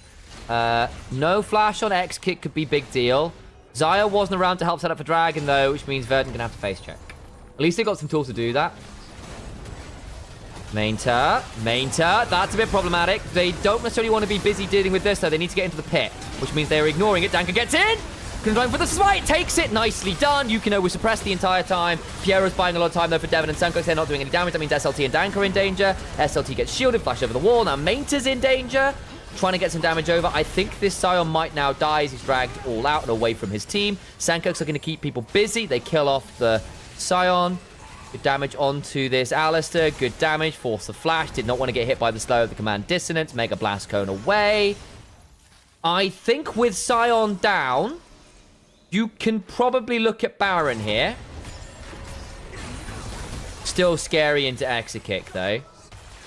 No flash on X kick could be big deal. Zaya wasn't around to help set up for Dragon though, which means Verdant gonna have to face check. At least they got some tools to do that. Mainter. That's a bit problematic. They don't necessarily want to be busy dealing with this though. They need to get into the pit, which means they're ignoring it. Danka gets in. Going for the smite, takes it, nicely done. Yukino was suppressed the entire time. Piero's buying a lot of time though for Devon and Sankox. They're not doing any damage. That means SLT and Dank are in danger. SLT gets shielded, flash over the wall. Now Mainter's in danger. Trying to get some damage over. I think this Sion might now die as he's dragged all out and away from his team. Sankox are going to keep people busy. They kill off the Sion. Good damage onto this Alistair. Good damage. Force the flash. Did not want to get hit by the slow of the command dissonance. Mega blast cone away. I think with Sion down, you can probably look at Baron here. Still scary into Exit Kick, though.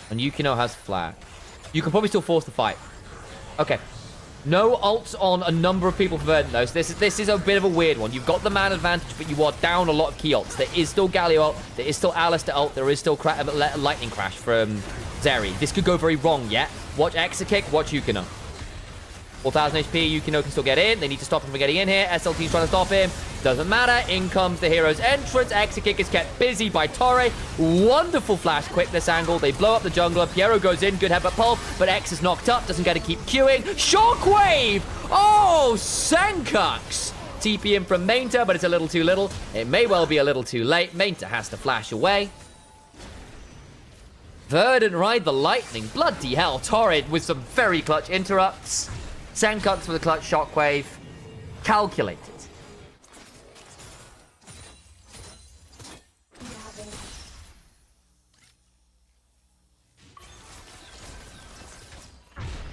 And Yukino has Flash. You can probably still force the fight. Okay. No ults on a number of people for Verdant, though. So this is a bit of a weird one. You've got the man advantage, but you are down a lot of key ults. There is still Galio ult. There is still Alistair ult. There is still Lightning Crash from Zeri. This could go very wrong yet. Watch Exit Kick. Watch Yukino. 4,000 HP, Yukino can still get in. They need to stop him from getting in here. SLT's trying to stop him. Doesn't matter. In comes the hero's entrance. Exit Kick is kept busy by Torre. Wonderful flash quickness angle. They blow up the jungler. Piero goes in. Good headbutt pulse. But X is knocked up. Doesn't get to keep queuing. Shockwave! Oh, Sankox! TP in from Mainter, but it's a little too little. It may well be a little too late. Mainter has to flash away. Verdant ride the lightning. Bloody hell. Torrid with some very clutch interrupts. Sankox with a clutch shockwave. Calculated.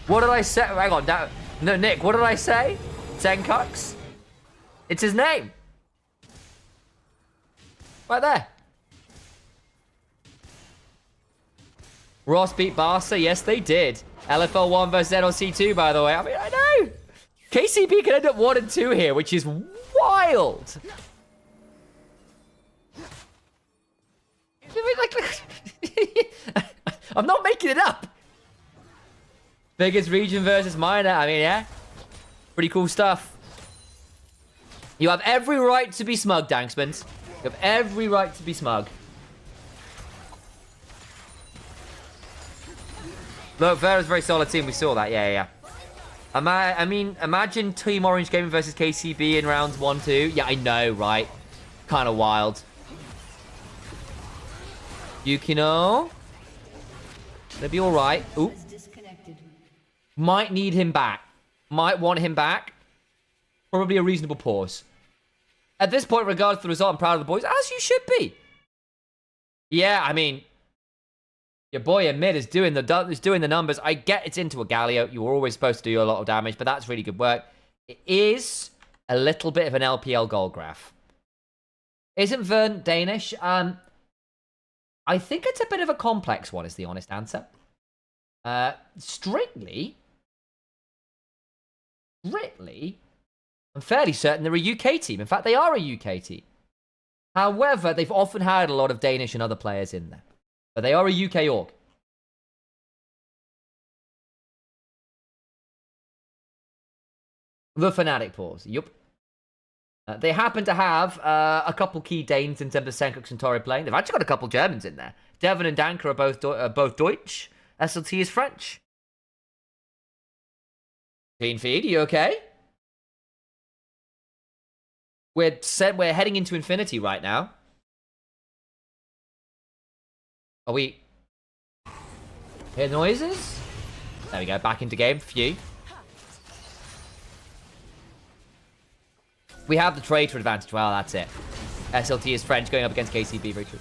What did I say? Hang on. No, Nick, what did I say? Sankox? It's his name. Right there. Ross beat Barca. Yes, they did. LFL 1 versus NLC 2, by the way. I mean, I know. KCB can end up 1 and 2 here, which is wild. I'm not making it up. Biggest region versus minor. I mean, yeah. Pretty cool stuff. You have every right to be smug, Danksmans. You have every right to be smug. Look, Vera's a very solid team. We saw that. Yeah. I mean, imagine Team Orange Gaming versus KCB in rounds 1, 2. Yeah, I know, right? Kind of wild. Yukino. They'll be all right. Ooh. Might need him back. Might want him back. Probably a reasonable pause. At this point, regardless of the result, I'm proud of the boys, as you should be. Yeah, I mean, your boy in mid is doing the numbers. I get it's into a Galio. You were always supposed to do a lot of damage, but that's really good work. It is a little bit of an LPL goal graph. Isn't Vern Danish? I think it's a bit of a complex one, is the honest answer. Strictly, I'm fairly certain they're a UK team. In fact, they are a UK team. However, they've often had a lot of Danish and other players in there. But they are a UK org. The Fnatic pause. Yup. They happen to have a couple key Danes in terms of Sankox and Torre playing. They've actually got a couple Germans in there. Devon and Danker are both Deutsch. SLT is French. Clean feed, you okay? We're heading into infinity right now. Are we... Hear noises? There we go, back into game. Phew. We have the traitor advantage. Well, that's it. SLT is French going up against KCB. Very true.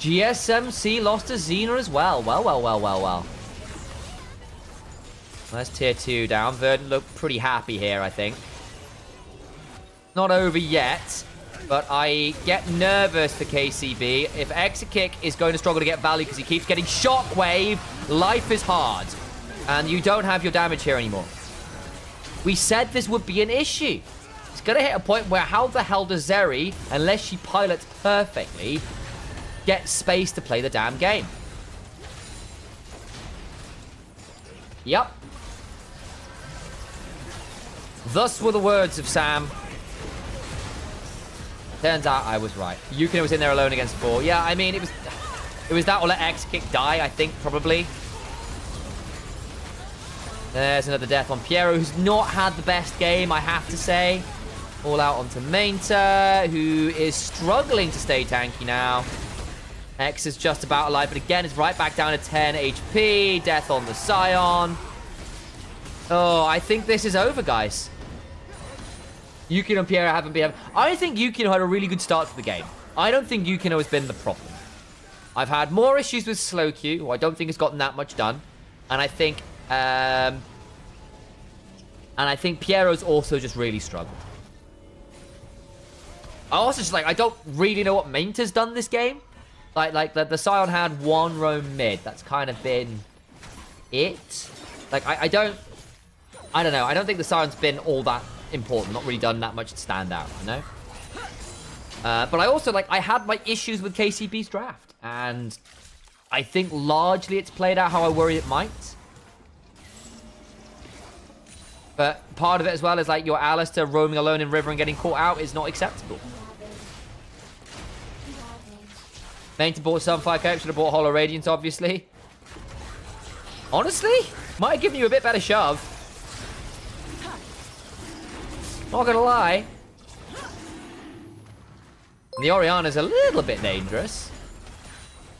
GSMC lost to Xena as well. Well. That's tier 2 down. Verdant looked pretty happy here, I think. Not over yet, but I get nervous for KCB. If Exit Kick is going to struggle to get value because he keeps getting Shockwave, life is hard. And you don't have your damage here anymore. We said this would be an issue. It's going to hit a point where how the hell does Zeri, unless she pilots perfectly, get space to play the damn game? Yep. Thus were the words of Sam. Turns out I was right. Yukino was in there alone against 4. Yeah, I mean, it was that or let X-Kick die, I think, probably. There's another death on Piero, who's not had the best game, I have to say. All out onto Mainta, who is struggling to stay tanky now. X is just about alive, but again, is right back down to 10 HP. Death on the Scion. Oh, I think this is over, guys. Yukino and Piero haven't been... I think Yukino had a really good start to the game. I don't think Yukino has been the problem. I've had more issues with Slow Q, who I don't think has gotten that much done. And I think... Piero's also just really struggled. I also just, I don't really know what Mainta's done this game. The Scion had one roam mid. That's kind of been it. I don't know. I don't think the Scion's been all that important. Not really done that much to stand out, you know? But I also, I had my issues with KCB's draft. And I think largely it's played out how I worried it might. But part of it as well is, your Alistair roaming alone in River and getting caught out is not acceptable. Mainta bought Sunfire Cope, should have bought Hollow Radiance, obviously. Honestly, might have given you a bit better shove. Not gonna lie. And the Oriana's a little bit dangerous.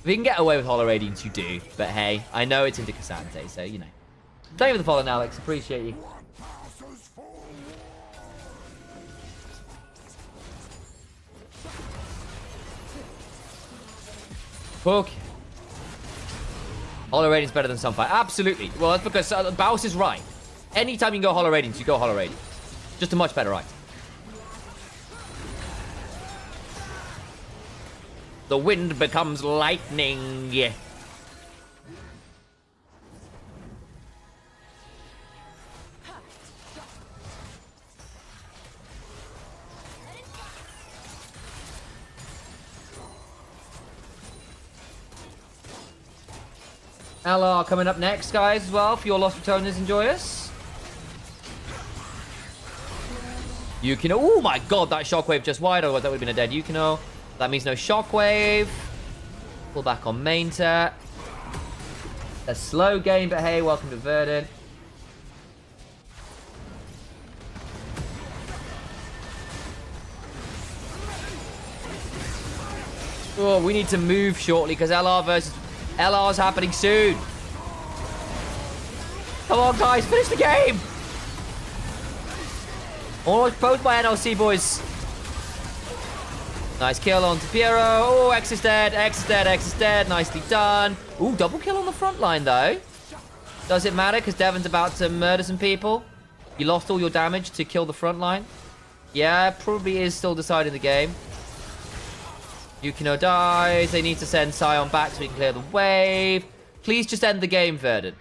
If you can get away with Hollow Radiance, you do. But hey, I know it's into Cassante, so, you know. Thank you for the follow, Alex. Appreciate you. Okay. Hollow Radiance better than Sunfire. Absolutely. Well, that's because Baus is right. Anytime you can go Hollow Radiance, you go Hollow Radiance. Just a much better item. The wind becomes lightning. LR coming up next, guys, as well, for your Lost Returners. Enjoy us. Yukino. Oh my god, that Shockwave just wide. Otherwise, that would have been a dead Yukino. That means no Shockwave. Pull back on Mainta. A slow game, but hey, welcome to Verdant. Oh, we need to move shortly because LR versus... LR's happening soon. Come on, guys. Finish the game. Almost both my NLC boys. Nice kill on Piero. Oh, X is dead. X is dead. X is dead. Nicely done. Ooh, double kill on the front line, though. Does it matter? Because Devon's about to murder some people. You lost all your damage to kill the front line. Yeah, probably is still deciding the game. Yukino dies. They need to send Scion back so we can clear the wave. Please just end the game, Verdant.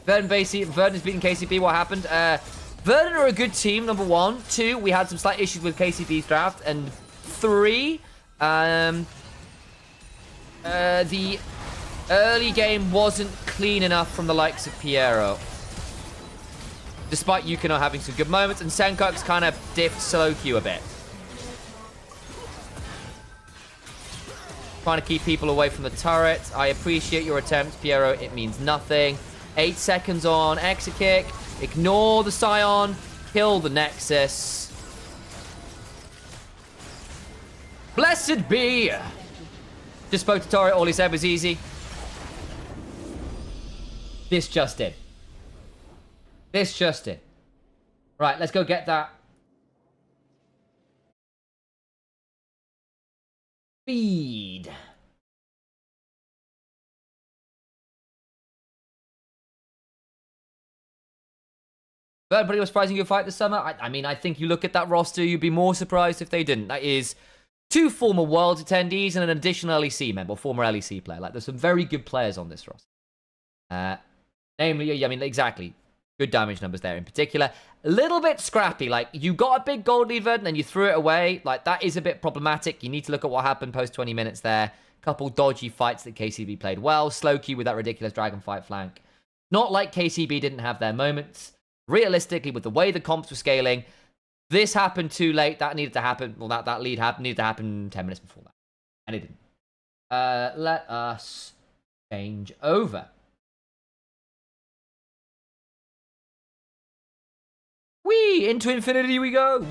Verdant is beating KCB. What happened? Verdant are a good team, number 1. 2, we had some slight issues with KCB's draft. And 3, the early game wasn't clean enough from the likes of Piero. Despite Yukino having some good moments. And Senkuk's kind of diffed Slow Q a bit. Trying to keep people away from the turret. I appreciate your attempt, Piero. It means nothing. 8 seconds on exit kick. Ignore the Scion. Kill the Nexus. Blessed be. Just spoke to Tori. All he said was easy. This just did. This just did. Right, let's go get that Speed. But pretty surprising good fight this summer. I mean, I think you look at that roster, you'd be more surprised if they didn't. That is 2 former Worlds attendees and an additional LEC member, former LEC player. Like, there's some very good players on this roster. Namely, I mean, exactly. Good damage numbers there in particular. A little bit scrappy. Like, you got a big gold lead and then you threw it away. Like, that is a bit problematic. You need to look at what happened post 20 minutes there. Couple dodgy fights that KCB played well. Slow queue with that ridiculous dragon fight flank. Not like KCB didn't have their moments. Realistically, with the way the comps were scaling, this happened too late. That needed to happen. Well, that lead needed to happen 10 minutes before that. And it didn't. Let us change over. Whee! Into infinity we go.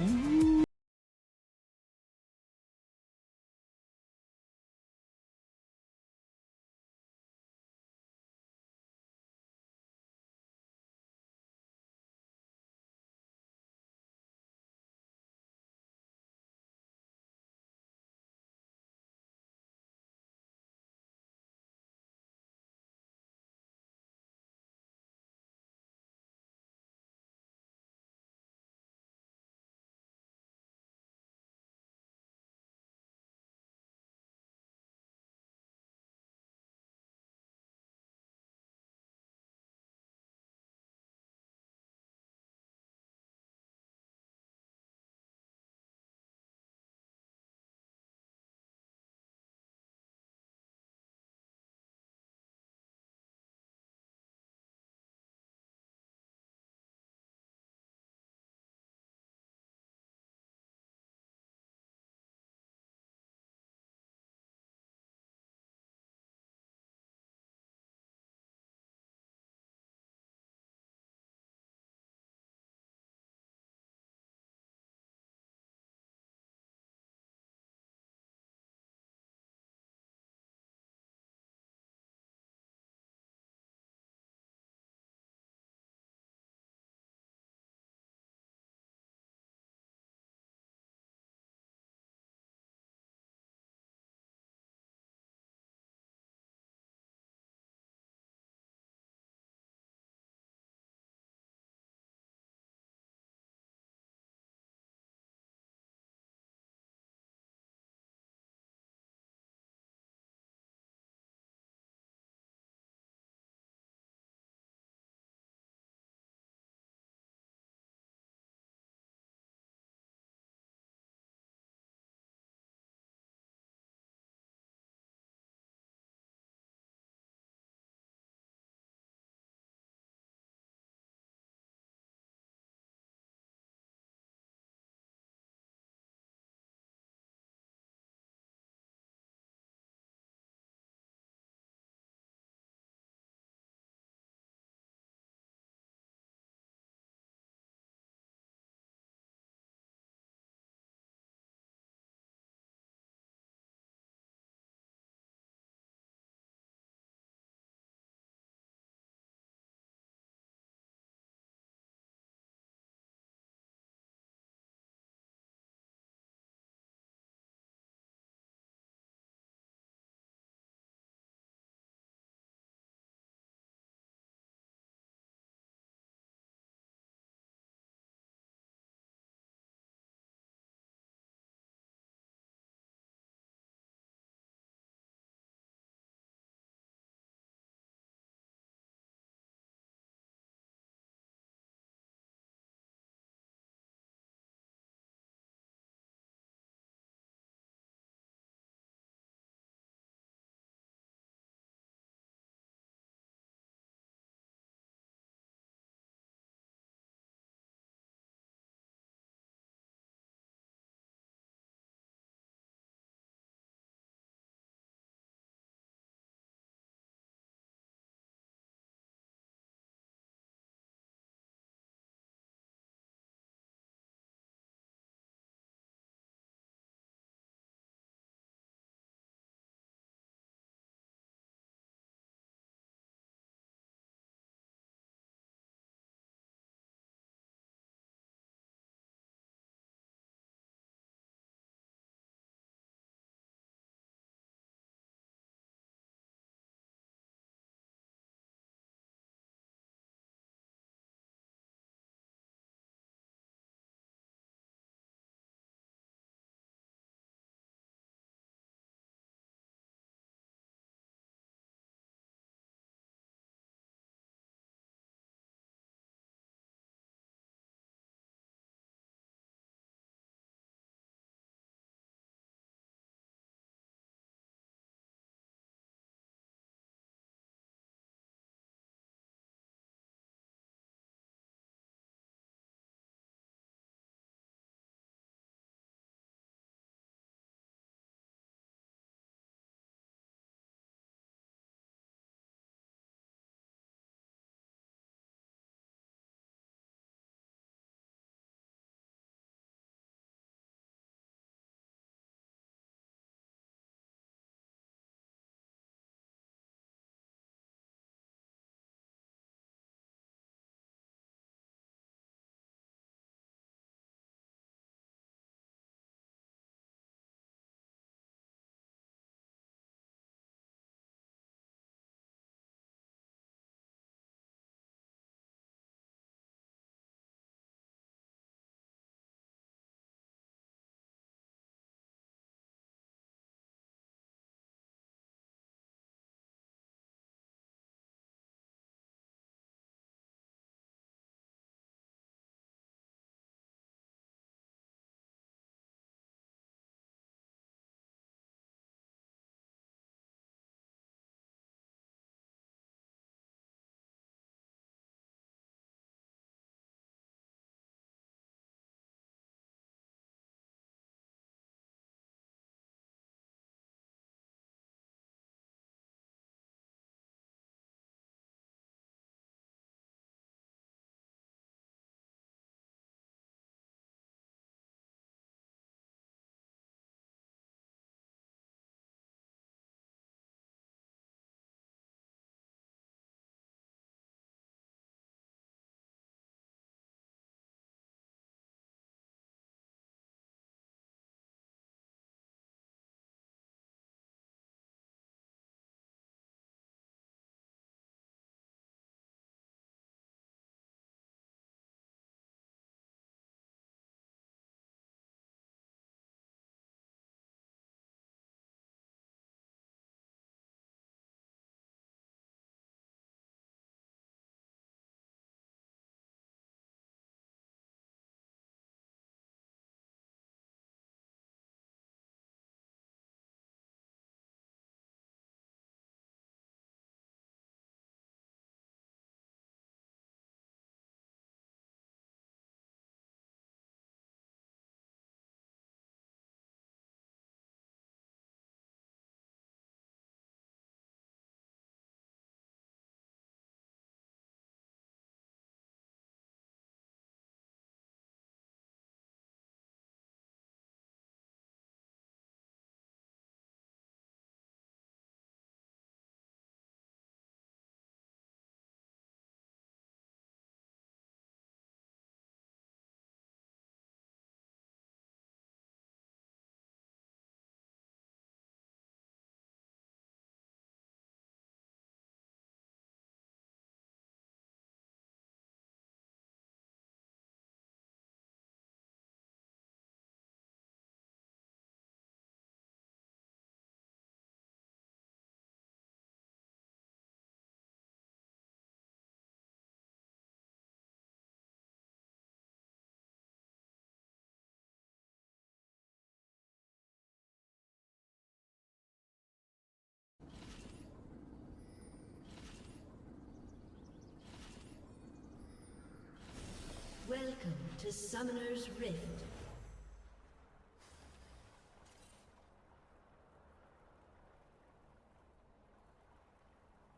to Summoner's Rift.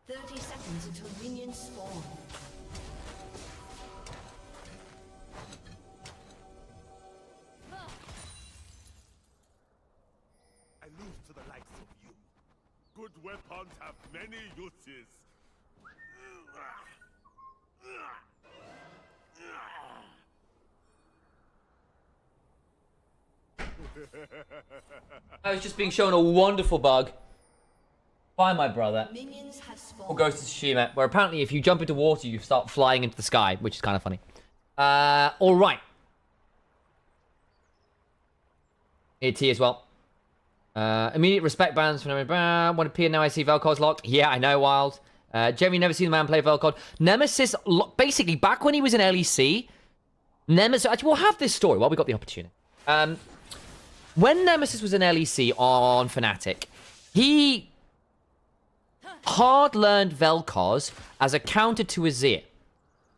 Seconds until minions spawn. I lose to the likes of you. Good weapons have many uses. I was just being shown a wonderful bug by my brother. Minions have spawned. Or Ghost of Tsushima, where apparently if you jump into water, you start flying into the sky, which is kind of funny. All right. AT as well. Immediate respect bans for Nemesis. Want to appear now? I see Vel'Koz locked. Yeah, I know, Wild. Jeremy never seen the man play Vel'Koz. Nemesis, basically, back when he was in LEC, Nemesis. Actually, we'll have this story while we got the opportunity. When Nemesis was in LEC on Fnatic, he hard learned Vel'Koz as a counter to Azir,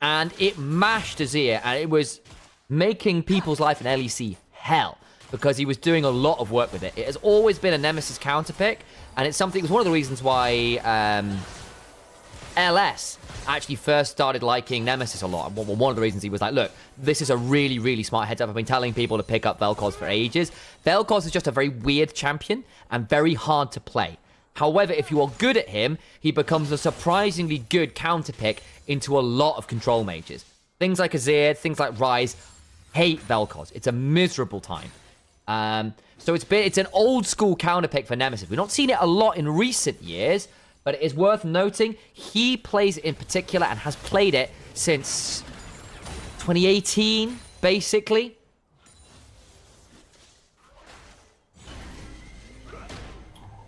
and it mashed Azir, and it was making people's life in LEC hell because he was doing a lot of work with it. It has always been a Nemesis counter pick, and it's something. It was one of the reasons why LS actually first started liking Nemesis a lot. One of the reasons he was like, look, this is a really, really smart heads up. I've been telling people to pick up Vel'Koz for ages. Vel'Koz is just a very weird champion and very hard to play. However, if you are good at him, he becomes a surprisingly good counter pick into a lot of control mages. Things like Azir, things like Ryze, hate Vel'Koz. It's a miserable time. So it's an old school counter pick for Nemesis. We've not seen it a lot in recent years, but it is worth noting he plays it in particular and has played it since 2018, basically.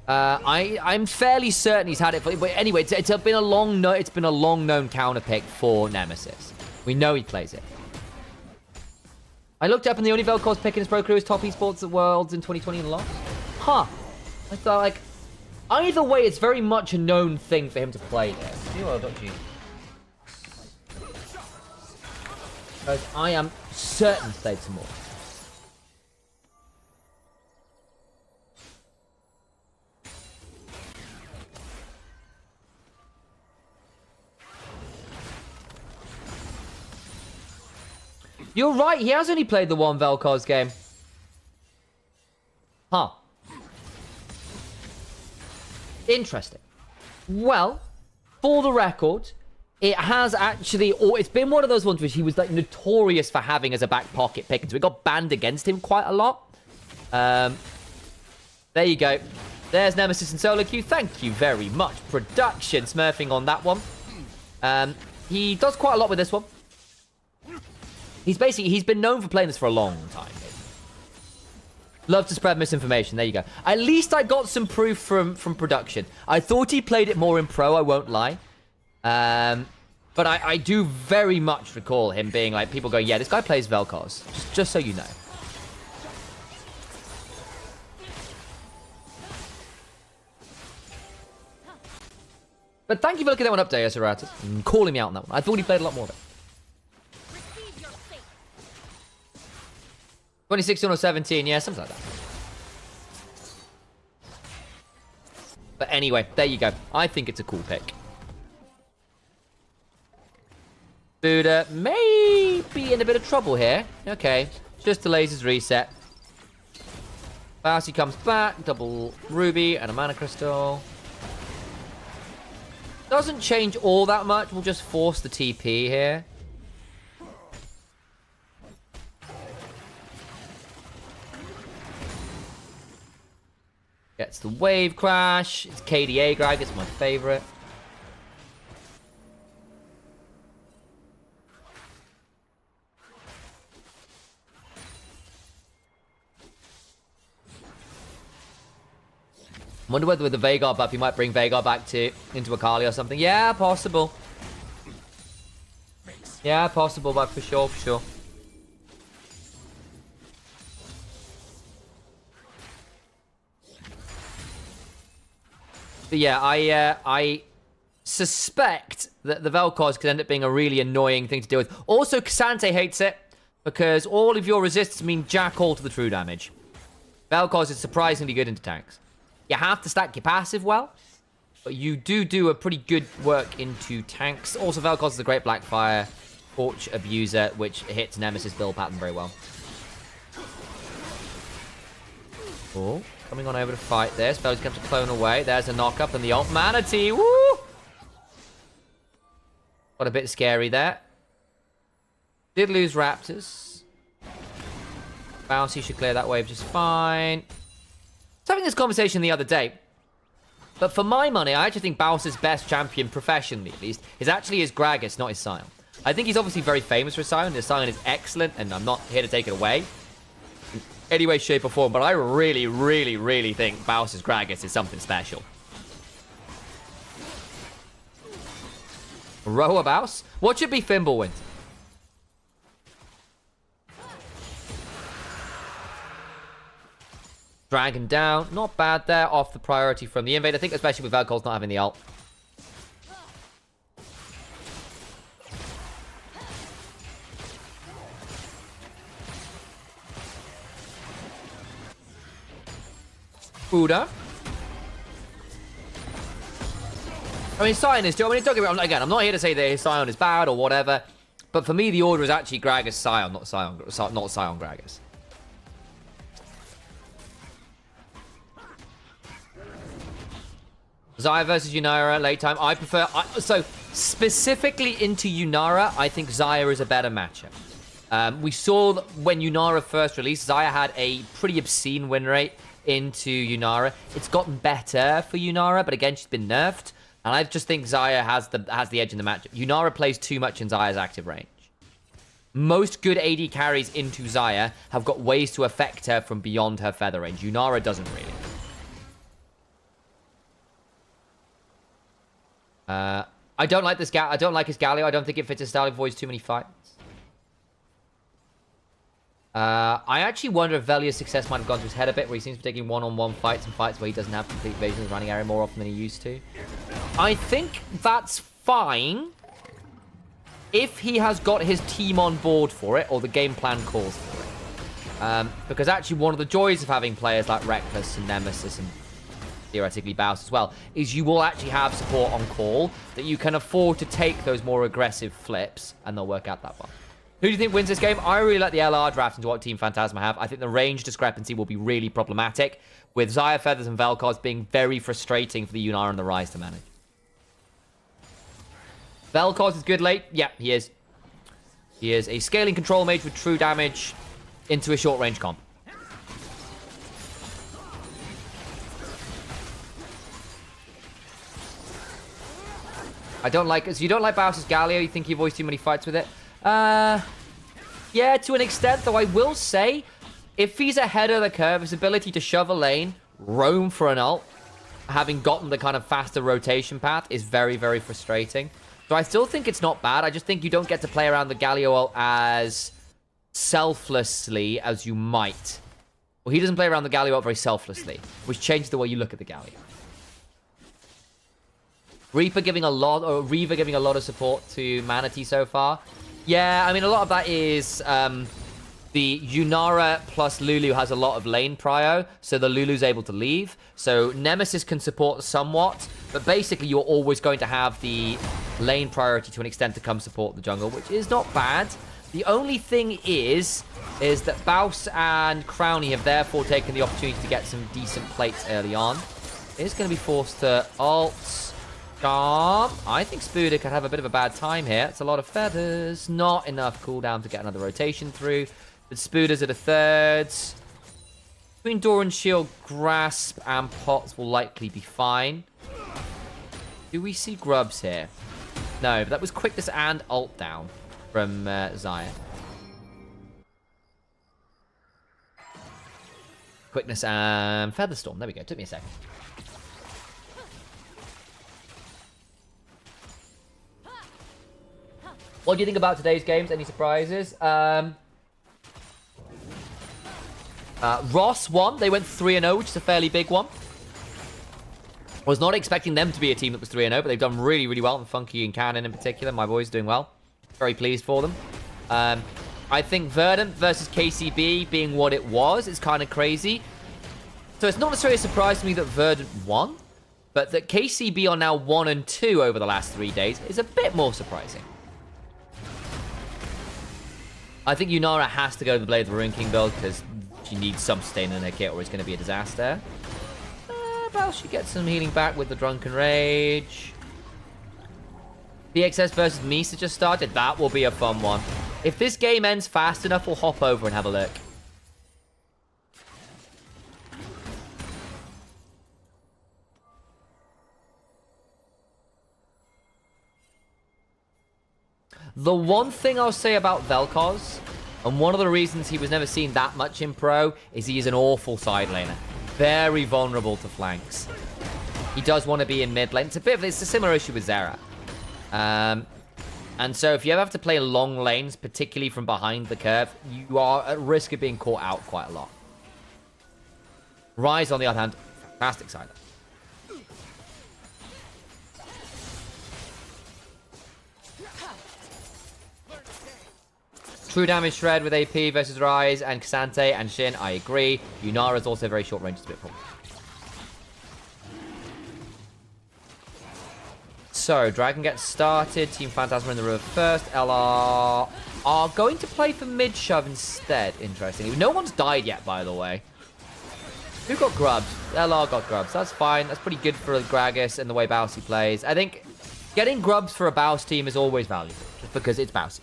I'm fairly certain he's had it, but anyway, it's been a long known counter pick for Nemesis. We know he plays it. I looked up and the only Vel'Koz pick in his pro career was top esports at Worlds in 2020 and lost. Huh. I thought, like, either way, it's very much a known thing for him to play this. You are, don't you? Because I am certain he played some more. You're right, he has only played the one Vel'Koz game. Huh. Interesting. Well, for the record, it has actually, or it's been one of those ones which he was like notorious for having as a back pocket pick, so it got banned against him quite a lot. There you go. There's Nemesis and solo queue. Thank you very much. Production smurfing on that one. He does quite a lot with this one. He's been known for playing this for a long time. Love to spread misinformation. There you go. At least I got some proof from production. I thought he played it more in pro, I won't lie. But I do very much recall him being like, people going, yeah, this guy plays Vel'Koz. Just so you know. But thank you for looking at that one up, Deus Eratus, and calling me out on that one. I thought he played a lot more of it. 2016 or 17, yeah, something like that. But anyway, there you go. I think it's a cool pick. Buddha may be in a bit of trouble here. Okay, just delays his reset. Bouncy comes back, double ruby and a mana crystal. Doesn't change all that much. We'll just force the TP here. Gets the wave crash. It's KDA Grag. It's my favorite. I wonder whether with the Veigar buff, he might bring Veigar back into Akali or something. Yeah, possible. Yeah, possible, but for sure, for sure. But yeah, I suspect that the Vel'Koz could end up being a really annoying thing to deal with. Also, Cassante hates it. because all of your resists mean jack all to the true damage. Vel'Koz is surprisingly good into tanks. You have to stack your passive well, but you do a pretty good work into tanks. Also, Vel'Koz is a great Blackfire Torch abuser, which hits Nemesis build pattern very well. Oh, coming on over to fight this. Vel'Koz comes to clone away. There's a knock-up and the ult. Manatee, woo! Got a bit scary there. Did lose Raptors. Bouncy should clear that wave just fine. I was having this conversation the other day. But for my money, I actually think Bowser's best champion, professionally at least, is actually his Gragas, not his Scion. I think he's obviously very famous for Scion. His Scion is excellent, and I'm not here to take it away in any way, shape, or form. But I really, really, really think Bowser's Gragas is something special. Roa Baus? What should be Fimblewind? Dragon down. Not bad there. Off the priority from the invade. I think especially with Vel'Koz not having the ult. Buddha. I mean, Scion is... I mean, don't get me wrong. Again, I'm not here to say that his Scion is bad or whatever. But for me, the order is actually Gragas Scion, not Scion Gragas. Xayah versus Yunara, late time. I prefer... so, specifically into Yunara, I think Xayah is a better matchup. We saw that when Yunara first released, Xayah had a pretty obscene win rate into Yunara. It's gotten better for Yunara, but again, she's been nerfed. And I just think Xayah has the edge in the matchup. Yunara plays too much in Xayah's active range. Most good AD carries into Xayah have got ways to affect her from beyond her feather range. Yunara doesn't really. I don't like this I don't like his Galio. I don't think it fits his style. It avoids too many fights. I actually wonder if Velia's success might have gone to his head a bit, where he seems to be taking one-on-one fights and fights where he doesn't have complete evasion of running area more often than he used to. I think that's fine if he has got his team on board for it, or the game plan calls for it. Because actually one of the joys of having players like Reckless and Nemesis and theoretically Baus as well, is you will actually have support on call that you can afford to take those more aggressive flips, and they'll work out that well. Who do you think wins this game? I really like the LR draft into what Team Phantasma have. I think the range discrepancy will be really problematic, with Xayah, Feathers, and Vel'Koz being very frustrating for the Yunara and the Rise to manage. Vel'Koz is good late. Yeah, he is. He is a scaling control mage with true damage into a short-range comp. I don't like it. So you don't like Baus's Galio? You think he avoids too many fights with it? Yeah, to an extent, though I will say, if he's ahead of the curve, his ability to shove a lane, roam for an ult, having gotten the kind of faster rotation path is very, very frustrating. So I still think it's not bad. I just think you don't get to play around the Galio ult as selflessly as you might. Well, he doesn't play around the Galio ult very selflessly, which changes the way you look at the Galio. Reaper giving a lot, or Reaver giving a lot of support to Manatee so far. Yeah, I mean, a lot of that is the Yunara plus Lulu has a lot of lane prio, so the Lulu's able to leave. So Nemesis can support somewhat, but basically you're always going to have the lane priority to an extent to come support the jungle, which is not bad. The only thing is that Baus and Crowny have therefore taken the opportunity to get some decent plates early on. It's going to be forced to ult. I think Spooder could have a bit of a bad time here. It's a lot of feathers. Not enough cooldown to get another rotation through. But Spooder's at a third. Between Door and Shield, Grasp and Pots will likely be fine. Do we see Grubs here? No, but that was Quickness and Ult down from Xayah. Quickness and Featherstorm. There we go. Took me a second. What do you think about today's games? Any surprises? Ross won. They went 3-0, which is a fairly big one. I was not expecting them to be a team that was 3-0, but they've done really, really well. And Funky and Cannon in particular. My boys doing well. Very pleased for them. I think Verdant versus KCB being what it was is kind of crazy. So it's not necessarily a surprise to me that Verdant won, but that KCB are now 1 and 2 over the last 3 days is a bit more surprising. I think Yunara has to go to the Blade of the Ruin King build because she needs some sustain in her kit or it's going to be a disaster. Well, she gets some healing back with the Drunken Rage. PXS versus Misa just started. That will be a fun one. If this game ends fast enough, we'll hop over and have a look. The one thing I'll say about Vel'Koz, and one of the reasons he was never seen that much in Pro, is he is an awful side laner. Very vulnerable to flanks. He does want to be in mid lane. It's a similar issue with Zera. And so if you ever have to play long lanes, particularly from behind the curve, you are at risk of being caught out quite a lot. Rise, on the other hand, fantastic side. True damage shred with AP versus Rise and Cassante and Shin, I agree. Yunara is also very short range, it's a bit problem. So, Dragon gets started. Team Phantasma in the river first. LR are going to play for mid shove instead, interestingly. No one's died yet, by the way. Who got grubs? LR got grubs. That's fine. That's pretty good for Gragas and the way Bousy plays. I think getting grubs for a Bouse team is always valuable, just because it's Bousy.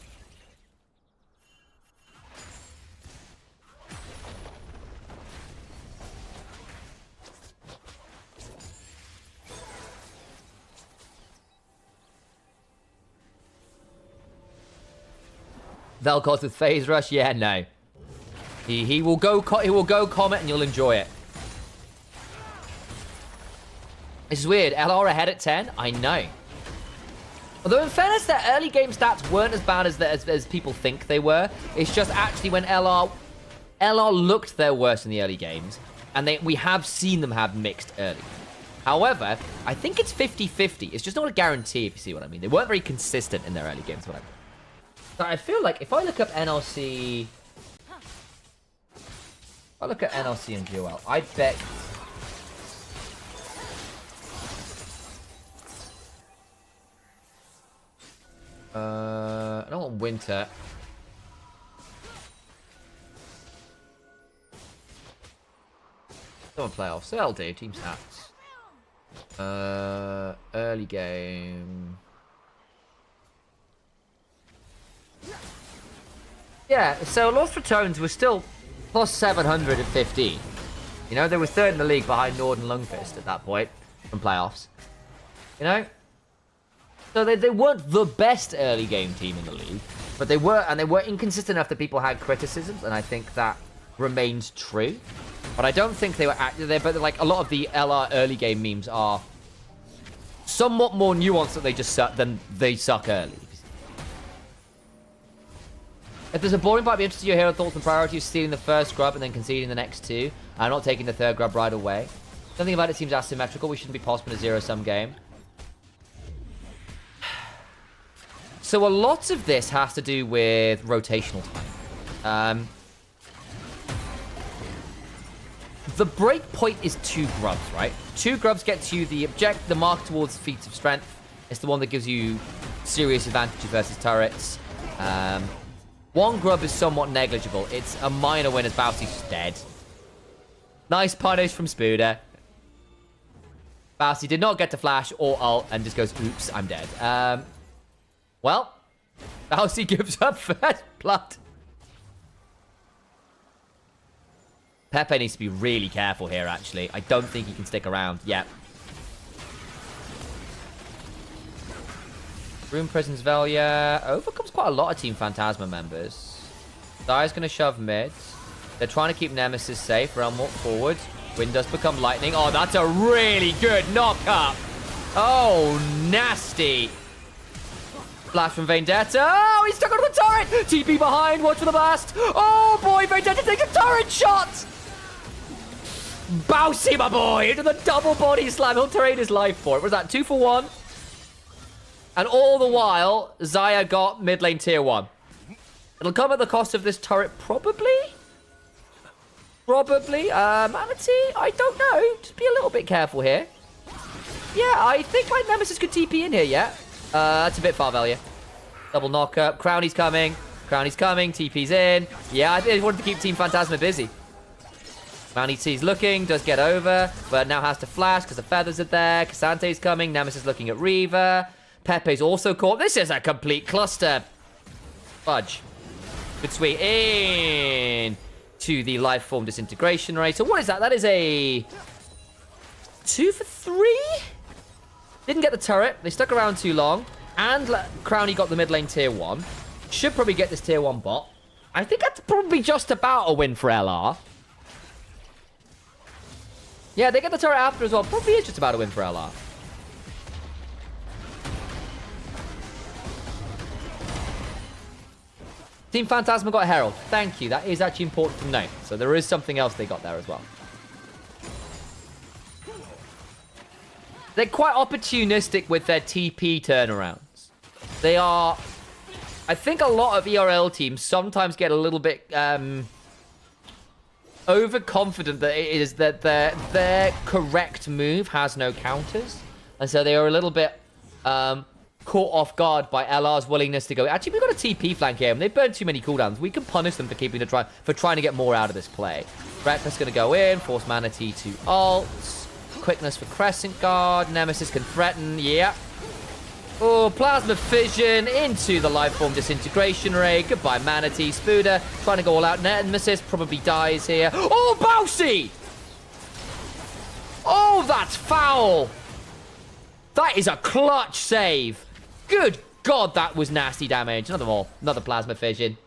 Vel'Koz with phase rush, yeah, no. He will go Comet and you'll enjoy it. This is weird. LR ahead at 10? I know. Although in fairness, their early game stats weren't as bad as people think they were. It's just actually when LR looked their worst in the early games, and we have seen them have mixed early. However, I think it's 50-50. It's just not a guarantee, if you see what I mean. They weren't very consistent in their early games, what I mean. So I feel like if I look up NLC... If I look at NLC and GOL, I bet... I don't want Winter. I don't want playoffs. They'll do. Team stats. Early game... Yeah, so Lost Returns was still plus 700 at 15. You know, they were third in the league behind Nord and Lungfist at that point from playoffs. You know? So they weren't the best early game team in the league, but they were inconsistent enough that people had criticisms, and I think that remains true. But I don't think they were but like a lot of the LR early game memes are somewhat more nuanced that they just suck than they suck early. If there's a boring part, I'd be interested in your hero thoughts and priorities, stealing the first grub and then conceding the next two, and not taking the third grub right away. Something about it seems asymmetrical. We shouldn't be possible in a zero-sum game. So a lot of this has to do with rotational time. The break point is 2 grubs, right? 2 grubs gets you the mark towards feats of strength. It's the one that gives you serious advantages versus turrets. 1 grub is somewhat negligible. It's a minor win as Bousy's dead. Nice punish from Spooder. Bousy did not get to flash or ult and just goes, oops, I'm dead. Well, Bousy gives up first blood. Pepe needs to be really careful here, actually. I don't think he can stick around. Yep. Room Prison's Velia overcomes quite a lot of Team Phantasma members. Zaya's going to shove mid. They're trying to keep Nemesis safe. Realm walk forward. Wind does become lightning. Oh, that's a really good knock-up. Oh, nasty. Flash from Vendetta. Oh, he's stuck on the turret. TP behind. Watch for the blast. Oh, boy. Vendetta takes a turret shot. Bousy, my boy. Into the double body slam. He'll trade his life for it. What was that? 2 for 1. And all the while, Zaya got mid lane tier 1. It'll come at the cost of this turret, probably. Probably. Manatee? I don't know. Just be a little bit careful here. Yeah, I think my Nemesis could TP in here, yeah. That's a bit far value. Double knock-up. Crowny's coming. Crowny's coming. TP's in. Yeah, I think I wanted to keep Team Phantasma busy. Manatee looking. Does get over. But now has to flash because the feathers are there. Cassante's coming. Nemesis looking at Reaver. Pepe's also caught. This is a complete cluster. Fudge. Good sweet in to the life form disintegration rate. So what is that? That is a 2 for 3? Didn't get the turret. They stuck around too long. And Crowny got the mid lane tier 1. Should probably get this tier 1 bot. I think that's probably just about a win for LR. Yeah, they get the turret after as well. Probably is just about a win for LR. Team Phantasma got a Herald. Thank you. That is actually important to note. So there is something else they got there as well. They're quite opportunistic with their TP turnarounds. They are... I think a lot of ERL teams sometimes get a little bit overconfident that it is that their correct move has no counters. And so they are a little bit... caught off guard by LR's willingness to go. Actually, we've got a TP flank here, and they burned too many cooldowns. We can punish them for keeping trying to get more out of this play. Reckless going to go in, force Manatee to ult. Quickness for Crescent Guard. Nemesis can threaten. Yeah. Oh, Plasma Fission into the life form disintegration ray. Goodbye, Manatee. Spooder trying to go all out. Nemesis probably dies here. Oh, Bousy! Oh, that's foul! That is a clutch save. Good God, that was nasty damage. Another Plasma Fission.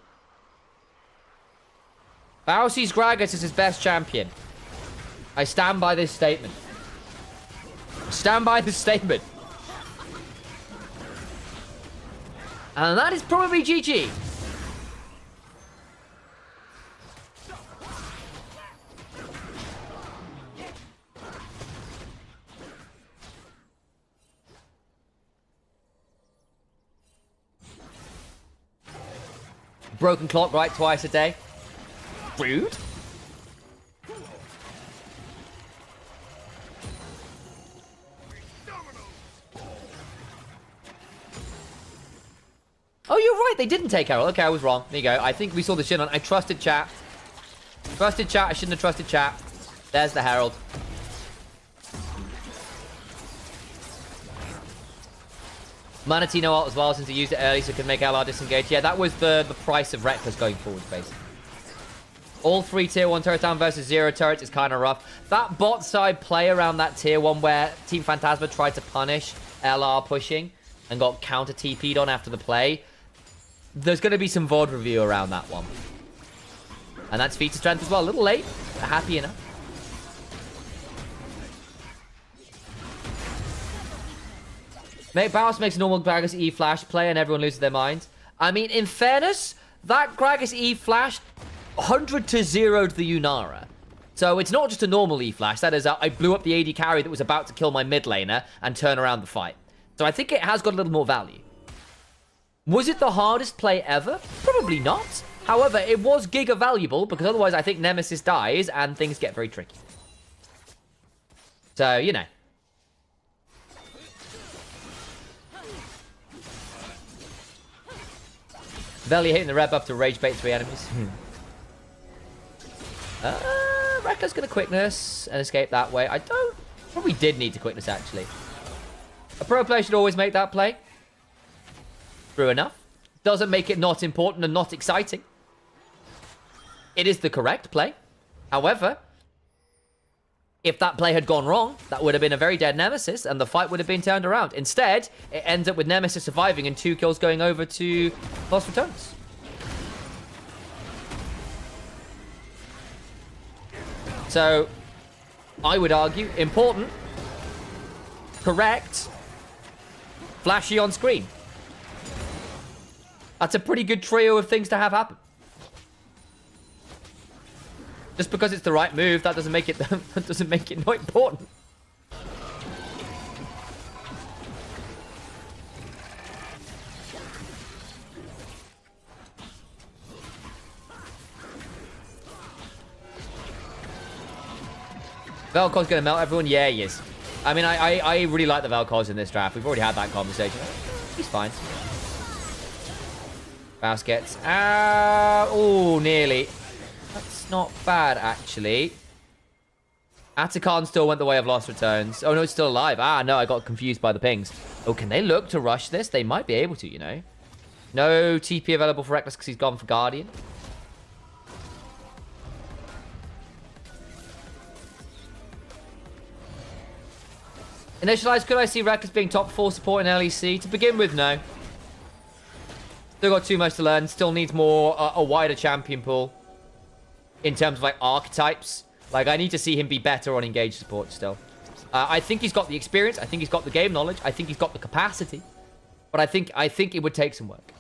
Bausy's Gragas is his best champion. I stand by this statement. Stand by this statement. And that is probably GG. Broken clock right twice a day. Rude. Oh, you're right. They didn't take Herald. Okay, I was wrong. There you go. I think we saw the shit on. I trusted chat. Trusted chat. I shouldn't have trusted chat. There's the Herald. Manatee no ult as well, since he used it early, so it could make LR disengage. Yeah, that was the price of Reckless going forward, basically. All 3 tier 1 turrets down versus 0 turrets is kind of rough. That bot side play around that tier 1 where Team Phantasma tried to punish LR pushing and got counter TP'd on after the play. There's going to be some VOD review around that one. And that's feat of strength as well. A little late, but happy enough. Mate, Baus makes a normal Gragas E flash play and everyone loses their minds. I mean, in fairness, that Gragas E flash 100 to 0'd the Yunara. So it's not just a normal E flash. That is, I blew up the AD carry that was about to kill my mid laner and turn around the fight. So I think it has got a little more value. Was it the hardest play ever? Probably not. However, it was giga valuable because otherwise I think Nemesis dies and things get very tricky. So, you know. Veli hitting the red buff to rage bait 3 enemies. Rekka's gonna quickness and escape that way. I don't... Probably did need to quickness, actually. A pro player should always make that play. True enough. Doesn't make it not important and not exciting. It is the correct play. However, if that play had gone wrong, that would have been a very dead Nemesis and the fight would have been turned around. Instead, it ends up with Nemesis surviving and 2 kills going over to Lost Returns. So, I would argue, important, correct, flashy on screen. That's a pretty good trio of things to have happen. Just because it's the right move, that doesn't make it that doesn't make it not important. Vel'Koz's going to melt everyone? Yeah, he is. I mean, I really like the Vel'Koz in this draft. We've already had that conversation. He's fine. Faust gets out. Oh, nearly. That's not bad, actually. Atakan still went the way of lost returns. Oh, no, it's still alive. Ah, no, I got confused by the pings. Oh, can they look to rush this? They might be able to, you know. No TP available for Reckless because he's gone for Guardian. Initialise, could I see Reckless being top 4 support in LEC? To begin with, no. Still got too much to learn. Still needs more, a wider champion pool. In terms of, like, archetypes. Like, I need to see him be better on engaged support still. I think he's got the experience. I think he's got the game knowledge. I think he's got the capacity. But I think it would take some work.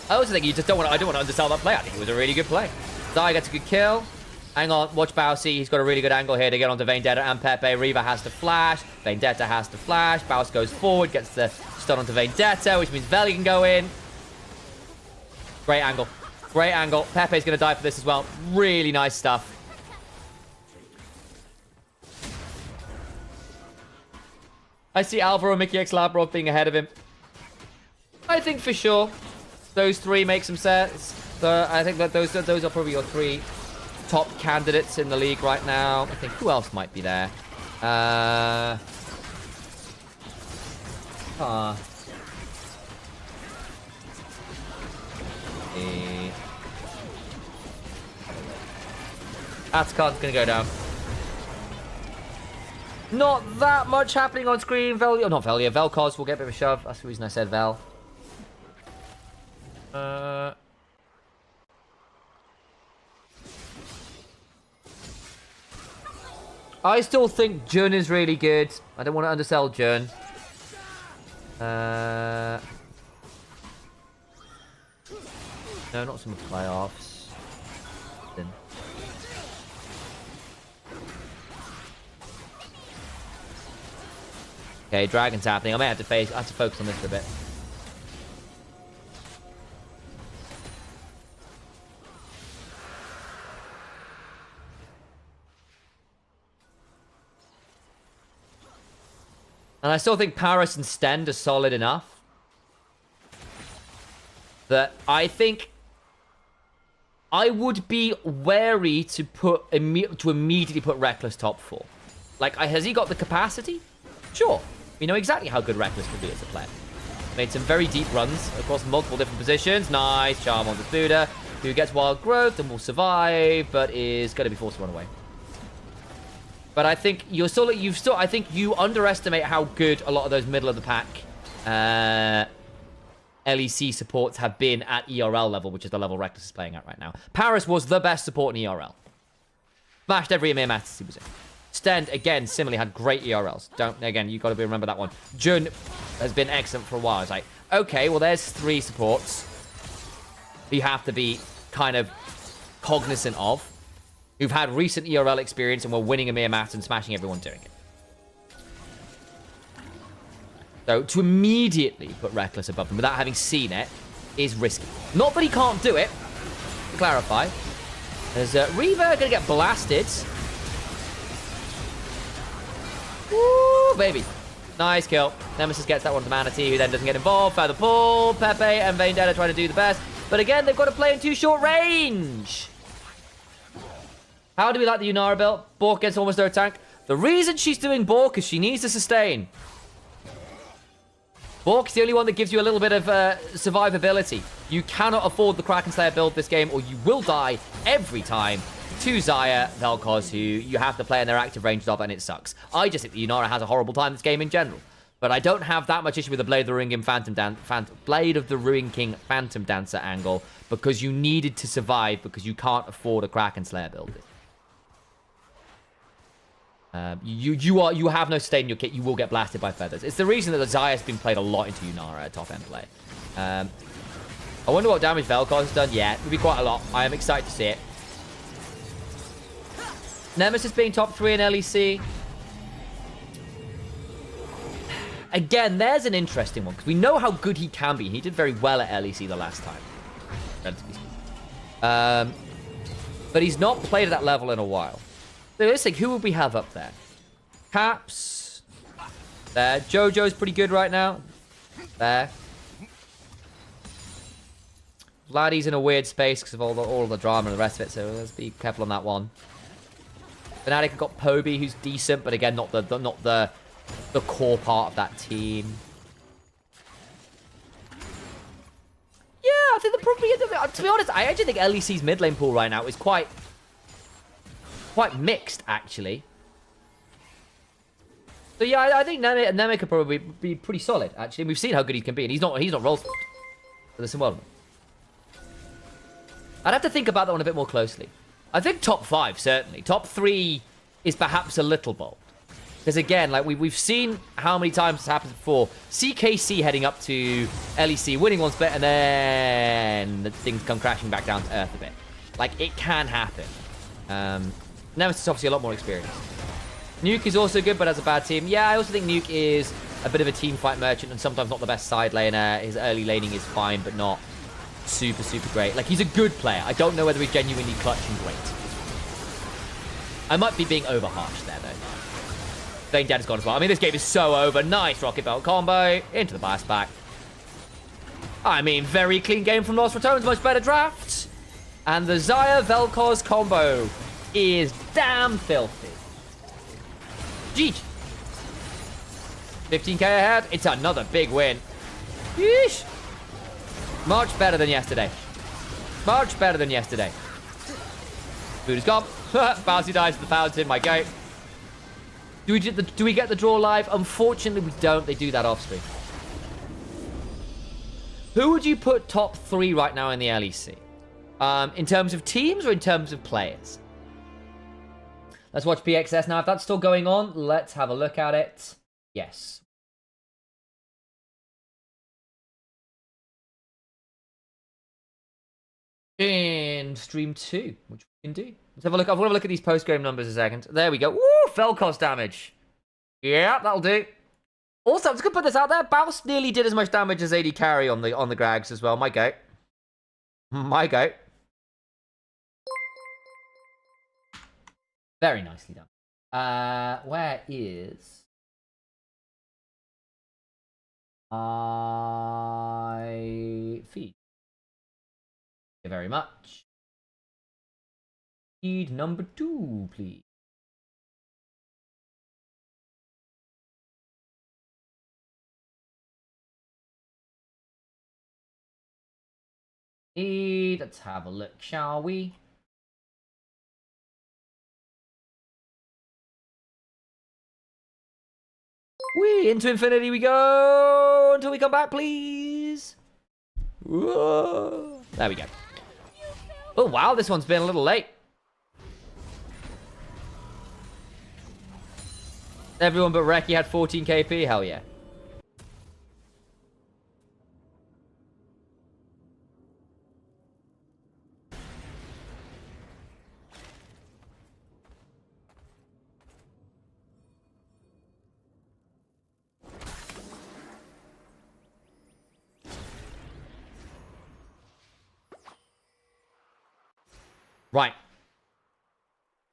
I also think you just don't want to, I don't want to undersell that play. I think it was a really good play. Zaya gets a good kill. Hang on, watch Bowsy. He's got a really good angle here to get onto Vendetta and Pepe. Riva has to flash. Vendetta has to flash. Baus goes forward, gets the stun onto Vendetta, which means Veli can go in. Great angle. Great angle. Pepe's going to die for this as well. Really nice stuff. I see Alvaro, Mickey X Labrov being ahead of him. I think for sure those three make some sense. So I think that those are probably your three top candidates in the league right now. I think who else might be there? Atakan's gonna go down. Not that much happening on screen. Vel'Koz will get a bit of a shove. That's the reason I said Vel. I still think Jun is really good. I don't want to undersell Jun. No, not some playoffs. Okay, Dragon's happening. I may have to focus on this for a bit. And I still think Paris and Stend are solid enough that I think I would be wary to immediately put Reckless top 4. Like, has he got the capacity? Sure. We know exactly how good Reckless can be as a player. Made some very deep runs across multiple different positions. Nice charm on the Buddha, who gets wild growth and will survive, but is going to be forced to run away. But I think I think you underestimate how good a lot of those middle of the pack LEC supports have been at ERL level, which is the level Reckless is playing at right now. Paris was the best support in ERL. Smashed every EMEA match he was in. Stend, again, similarly had great ERLs. Again, you've got to remember that one. Jun has been excellent for a while. It's like, okay, well, there's 3 supports you have to be kind of cognizant of, who've had recent ERL experience and were winning EMEA match and smashing everyone doing it. So to immediately put Reckless above them without having seen it is risky. Not that he can't do it. To clarify. There's Reaver going to get blasted. Woo, baby. Nice kill. Nemesis gets that one to Manatee, who then doesn't get involved. Further pull. Pepe and Vendetta trying to do the best. But again, they've got to play in too short range. How do we like the Yunara build? Bork gets almost no tank. The reason she's doing Bork is she needs to sustain. Bork's the only one that gives you a little bit of survivability. You cannot afford the Kraken Slayer build this game, or you will die every time. To Zaya, Vel'Koz, who you have to play in their active range of, and it sucks. I just think the Yunara has a horrible time this game in general. But I don't have that much issue with the Blade of the Ruin King Phantom Dancer angle, because you needed to survive, because you can't afford a Kraken Slayer build. You have no sustain in your kit. You will get blasted by feathers. It's the reason that the Zaya has been played a lot into Yunara at top end play. I wonder what damage Vel'Koz has done. Yeah, it would be quite a lot. I am excited to see it. Nemesis being top 3 in LEC. again, there's an interesting one, because we know how good he can be. He did very well at LEC the last time, relatively speaking. But he's not played at that level in a while. So let's think, who would we have up there? Caps. There. Jojo's pretty good right now. There. Vladdy's in a weird space because of all the drama and the rest of it, so let's be careful on that one. Fnatic have got Poby, who's decent, but again, not the core part of that team. Yeah, I think they're probably... To be honest, I actually think LEC's mid lane pool right now is quite mixed, actually. So yeah, I think Nemec could probably be pretty solid, actually. We've seen how good he can be, and he's not rolled. So there's some well. I'd have to think about that one a bit more closely. I think top 5, certainly. Top 3 is perhaps a little bold. Because again, like we've seen how many times this happened before. CKC heading up to LEC, winning one split, and then things come crashing back down to earth a bit. Like, it can happen. Nemesis is obviously a lot more experienced. Nuke is also good, but has a bad team. Yeah, I also think Nuke is a bit of a team fight merchant and sometimes not the best side laner. His early laning is fine, but not super, super great. Like, he's a good player. I don't know whether he's genuinely clutch and great. I might be being over harsh there, though. Vayne Dead has gone as well. I mean, this game is so over. Nice Rocket Belt combo. Into the blast back. I mean, very clean game from Lost Returns. Much better draft. And the Xayah Vel'Koz combo is damn filthy. GG. 15k ahead. It's another big win. Yeesh. Much better than yesterday. Much better than yesterday. Food is gone. Bouncy dies to the fountain. My goat. Do we get the draw live? Unfortunately, we don't. They do that off screen. Who would you put top 3 right now in the LEC? In terms of teams or in terms of players? Let's watch PXS now. If that's still going on, let's have a look at it. Yes. In stream 2, which we can do. Let's have a look. I want to look at these post-game numbers a second. There we go. Woo! Vel'Koz damage. Yeah, that'll do. Also, I'm just gonna put this out there. Baus nearly did as much damage as AD carry on the Grags as well. My goat. My goat. Very nicely done. Where is my feed? Thank you very much. Feed number 2, please. Let's have a look, shall we? Into infinity we go until we come back, please. Whoa. There we go. Oh, wow, this one's been a little late. Everyone but Reki had 14 KP, hell yeah. Right.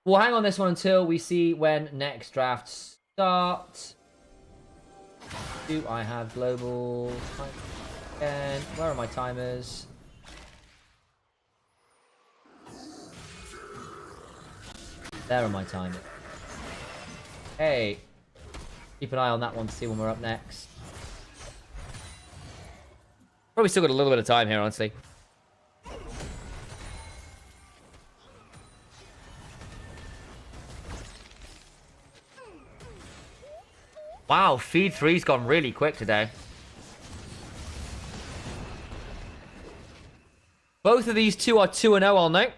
We'll hang on this one until we see when next drafts start. Do I have global time again? Where are my timers? There are my timers. Hey. Keep an eye on that one to see when we're up next. Probably still got a little bit of time here, honestly. Wow, feed 3's gone really quick today. Both of these two are 2-0, I'll note.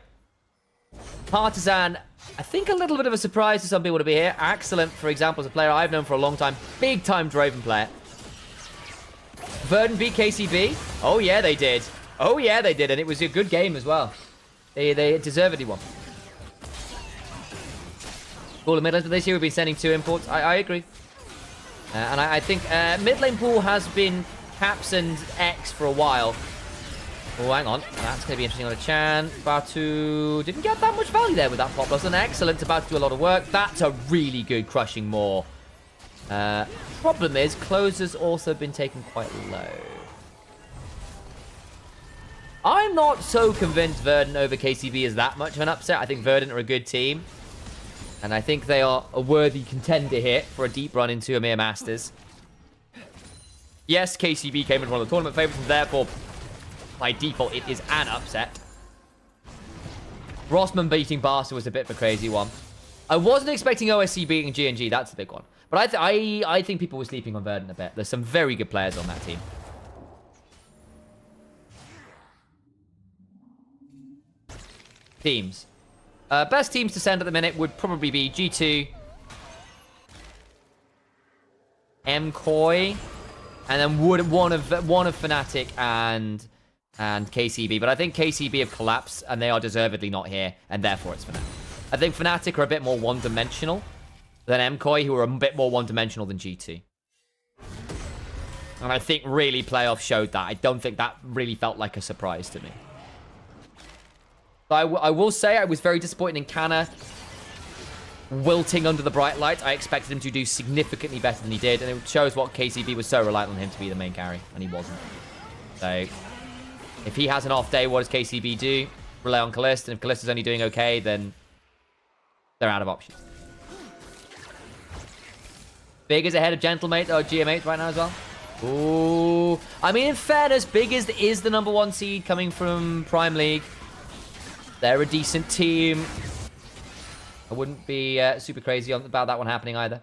Partisan, I think a little bit of a surprise to some people to be here. Excellent, for example, is a player I've known for a long time. Big time Draven player. Verdant beat KCB. Oh yeah, they did. Oh yeah, they did, and it was a good game as well. They deservedly won. All the middle this year we've been sending 2 imports. I agree. And I think mid lane pool has been Caps and X for a while. Oh, hang on. That's going to be interesting on a Chan. Batu didn't get that much value there with that pop. That's an excellent. About to do a lot of work. That's a really good crushing maw. Problem is, Closer's also been taken quite low. I'm not so convinced Verdant over KCB is that much of an upset. I think Verdant are a good team. And I think they are a worthy contender here for a deep run into EMEA Masters. Yes, KCB came in one of the tournament favorites, and therefore, by default, it is an upset. Rossman beating Barca was a bit of a crazy one. I wasn't expecting OSC beating GNG. That's the big one. But I think people were sleeping on Verdant a bit. There's some very good players on that team. Teams. Best teams to send at the minute would probably be G2, MCoy, and then one of Fnatic and KCB. But I think KCB have collapsed, and they are deservedly not here, and therefore it's Fnatic. I think Fnatic are a bit more one-dimensional than MCoy, who are a bit more one-dimensional than G2. And I think really playoffs showed that. I don't think that really felt like a surprise to me. I will say I was very disappointed in Canna wilting under the bright light. I expected him to do significantly better than he did, and it shows what KCB was so reliant on him to be the main carry, and he wasn't. So, if he has an off day, what does KCB do? Rely on Kalist, and if Kalist is only doing okay, then they're out of options. Big is ahead of Gentlemate or GM8 right now as well. Ooh. I mean, in fairness, Big is the #1 seed coming from Prime League. They're a decent team. I wouldn't be super crazy about that one happening either.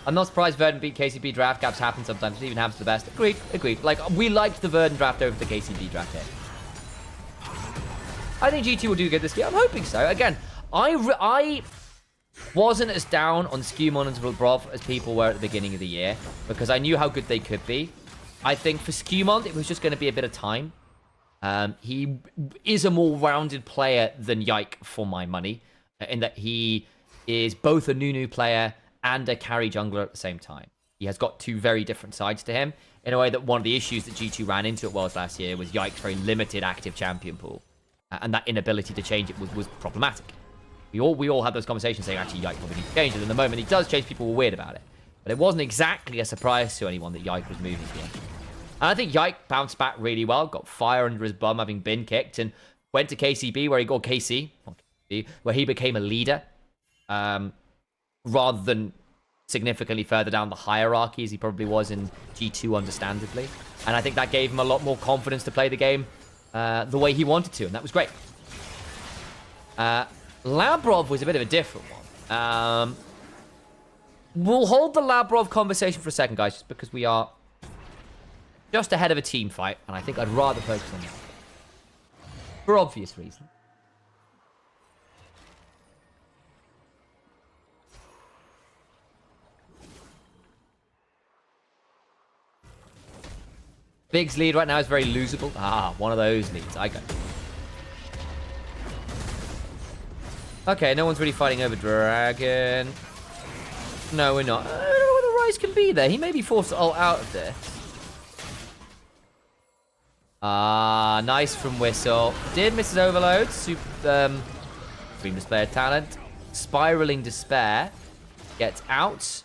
I'm not surprised Verdant beat KCB draft. Gaps happen sometimes. It even happens to the best. Agreed. Agreed. Like, we liked the Verdant draft over the KCB draft here. I think GT will do good this year. I'm hoping so. Again, I wasn't as down on Skewmon and Brov as people were at the beginning of the year, because I knew how good they could be. I think for Skewmon, it was just going to be a bit of time. He is a more rounded player than Yike for my money, in that he is both a Nunu player and a carry jungler at the same time. He has got two very different sides to him, in a way that one of the issues that G2 ran into at Worlds last year was Yike's very limited active champion pool, and that inability to change it was problematic. We all had those conversations saying, actually, Yike probably needs to change it, and the moment he does change, people were weird about it. But it wasn't exactly a surprise to anyone that Yike was moving here. And I think Yike bounced back really well, got fire under his bum having been kicked, and went to KCB where he got where he became a leader, rather than significantly further down the hierarchy as he probably was in G2, understandably. And I think that gave him a lot more confidence to play the game the way he wanted to, and that was great. Labrov was a bit of a different one. We'll hold the Labrov conversation for a second, guys, just because we are just ahead of a team fight, and I think I'd rather focus on that. For obvious reasons. Big's lead right now is very losable. Ah, one of those leads. I got it. Okay, no one's really fighting over Dragon. No, we're not. I don't know whether Ryze can be there. He may be forced to ult out of this. Ah, nice from Whistle. Did miss his overload. Supreme Display of Talent. Spiraling Despair. Gets out.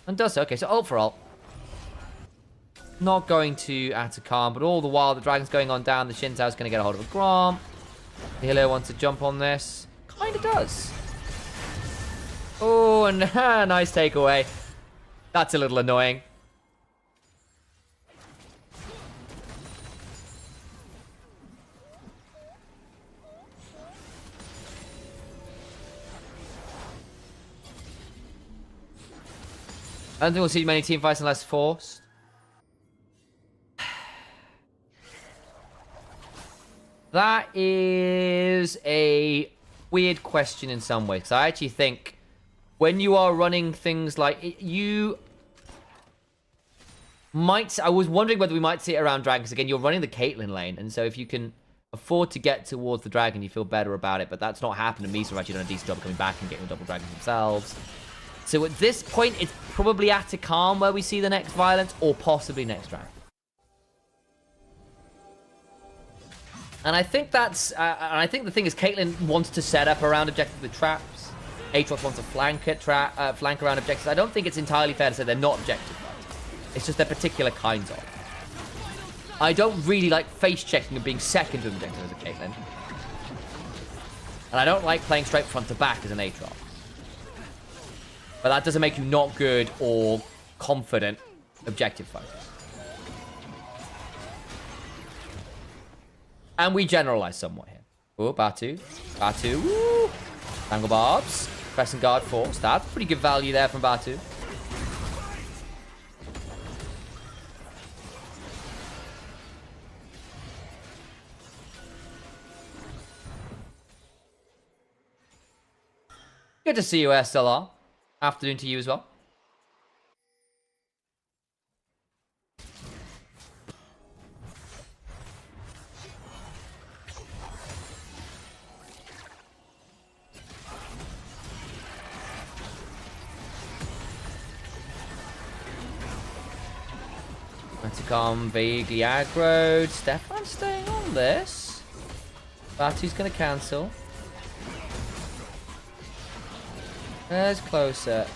And does so. Okay, so ult for ult. Not going to Atacam, but all the while the Dragon's going on down. The Xin Zhao's going to get a hold of a Grom. The Healer wants to jump on this. Kind of does. Oh, and nice takeaway. That's a little annoying. I don't think we'll see many team fights unless forced. That is a weird question in some ways. Because I actually think when you are running things like you might... I was wondering whether we might see it around Dragon. Because again, you're running the Caitlyn lane. And so if you can afford to get towards the Dragon, you feel better about it. But that's not happened. And Misa have actually done a decent job of coming back and getting double Dragons themselves. So at this point, it's probably Atacama where we see the next violence, or possibly next dragon. And I think that's... I think the thing is, Caitlyn wants to set up around objectives with traps. Aatrox wants to flank around objectives. I don't think it's entirely fair to say they're not objective. It's just they're particular kinds of. I don't really like face-checking and being second to an objective as a Caitlyn. And I don't like playing straight front to back as an Aatrox. But that doesn't make you not good or confident objective focus. And we generalize somewhat here. Oh, Batu. Batu. Woo. Tangle Barbs. Pressing guard force. That's pretty good value there from Batu. Good to see you, SLR. Afternoon to you as well. Atacom vaguely aggroed. Stefan staying on this. Batu's going to cancel. There's closer.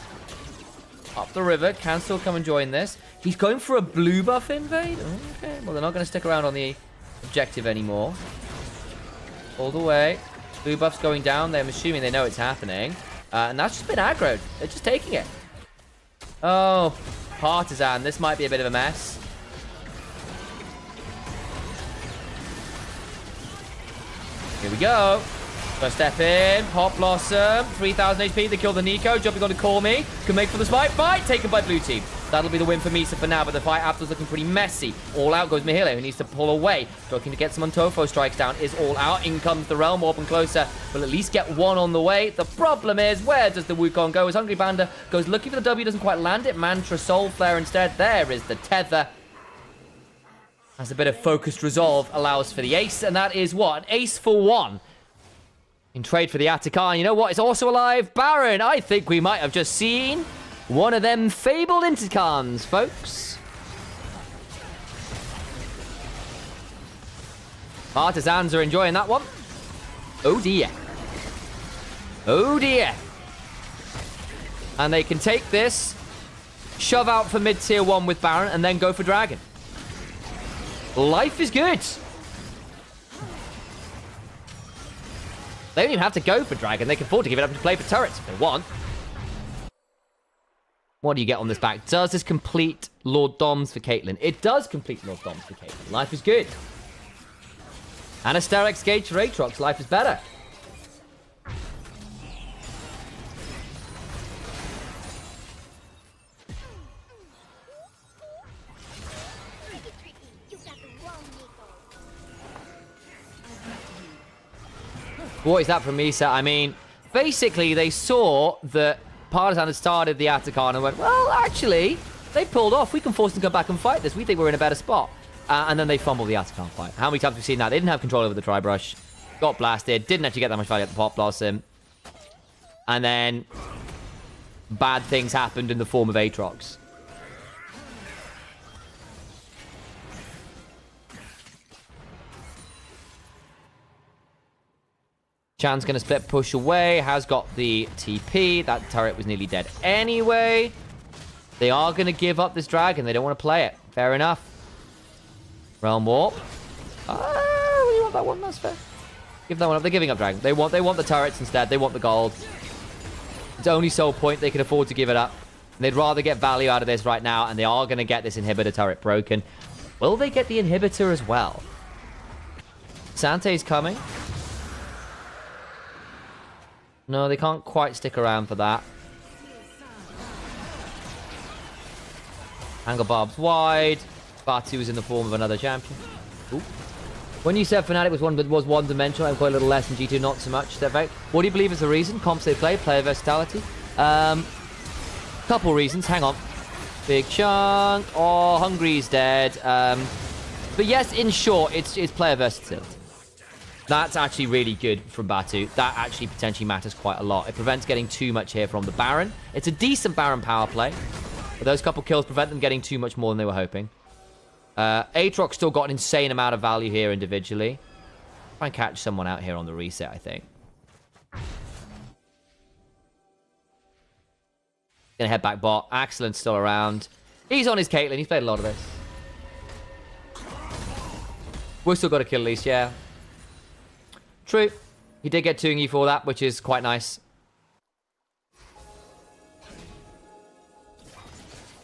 Up the river. Cancel, come and join this. He's going for a blue buff invade? Okay, well, they're not going to stick around on the objective anymore. All the way. Blue buff's going down. They're assuming they know it's happening. And that's just been aggroed. They're just taking it. Oh, Partisan. This might be a bit of a mess. Here we go. First step in. Pop Blossom. 3,000 HP. They kill the Nico. Jumping on to call me. Can make for the fight. Fight taken by blue team. That'll be the win for Misa for now, but the fight afterwards looking pretty messy. All out goes Mihile, who needs to pull away. Looking to get some Untofo strikes down is all out. In comes the Realm Orb and closer. Will at least get one on the way. The problem is, where does the Wukong go? As Hungry Panda goes looking for the W, doesn't quite land it. Mantra Soul Flare instead. There is the tether. As a bit of focused resolve allows for the ace, and that is what? An ace for one. In trade for the Atacama. You know what? It's also alive. Baron. I think we might have just seen one of them fabled Intercons, folks. Partisans are enjoying that one. Oh dear. Oh dear. And they can take this, shove out for mid-tier 1 with Baron, and then go for Dragon. Life is good. They don't even have to go for Dragon. They can afford to give it up to play for turrets if they want. What do you get on this back? Does this complete Lord Doms for Caitlyn? It does complete Lord Doms for Caitlyn. Life is good. And a Sterex Gauge for Aatrox. Life is better. What is that from Misa? I mean, basically, they saw that Partisan had started the Atacama and went, well, actually, they pulled off. We can force them to come back and fight this. We think we're in a better spot. And then they fumbled the Atacama fight. How many times have we seen that? They didn't have control over the Tri-Brush. Got blasted. Didn't actually get that much value at the Pop Blossom. And then bad things happened in the form of Aatrox. Chan's going to split push away. Has got the TP. That turret was nearly dead anyway. They are going to give up this dragon. They don't want to play it. Fair enough. Realm Warp. Oh, you want that one? That's fair. Give that one up. They're giving up dragon. They want the turrets instead. They want the gold. It's only sole point. They can afford to give it up. They'd rather get value out of this right now, and they are going to get this inhibitor turret broken. Will they get the inhibitor as well? Sante's coming. No, they can't quite stick around for that. Angle Barb's wide. Batu is in the form of another champion. Ooh. When you said Fnatic was one-dimensional, I'm quite a little less than G2, not so much. Step back. What do you believe is the reason? Comps they play, player versatility. Couple reasons. Hang on. Big chunk. Oh, Hungry's dead. But yes, in short, it's player versatility. That's actually really good from Batu. That actually potentially matters quite a lot. It prevents getting too much here from the Baron. It's a decent Baron power play. But those couple kills prevent them getting too much more than they were hoping. Aatrox still got an insane amount of value here individually. Try and catch someone out here on the reset, I think. Gonna head back bot. Axelan's still around. He's on his Caitlyn. He's played a lot of this. We've still got to kill at least, yeah. True. He did get 2 for that, which is quite nice.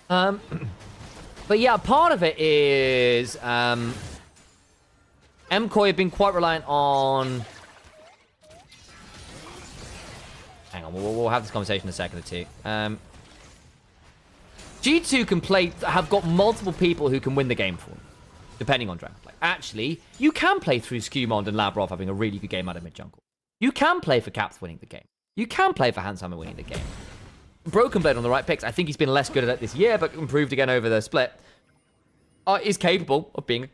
But yeah, part of it is MCoy have been quite reliant on... Hang on, we'll have this conversation in a second or two. G2 can play, have got multiple people who can win the game for them, depending on draft play. Actually, you can play through Skumond and Labrov having a really good game out of mid-jungle. You can play for Caps winning the game. You can play for Hanshammer winning the game. Broken Blade on the right picks. I think he's been less good at it this year, but improved again over the split. Is capable of being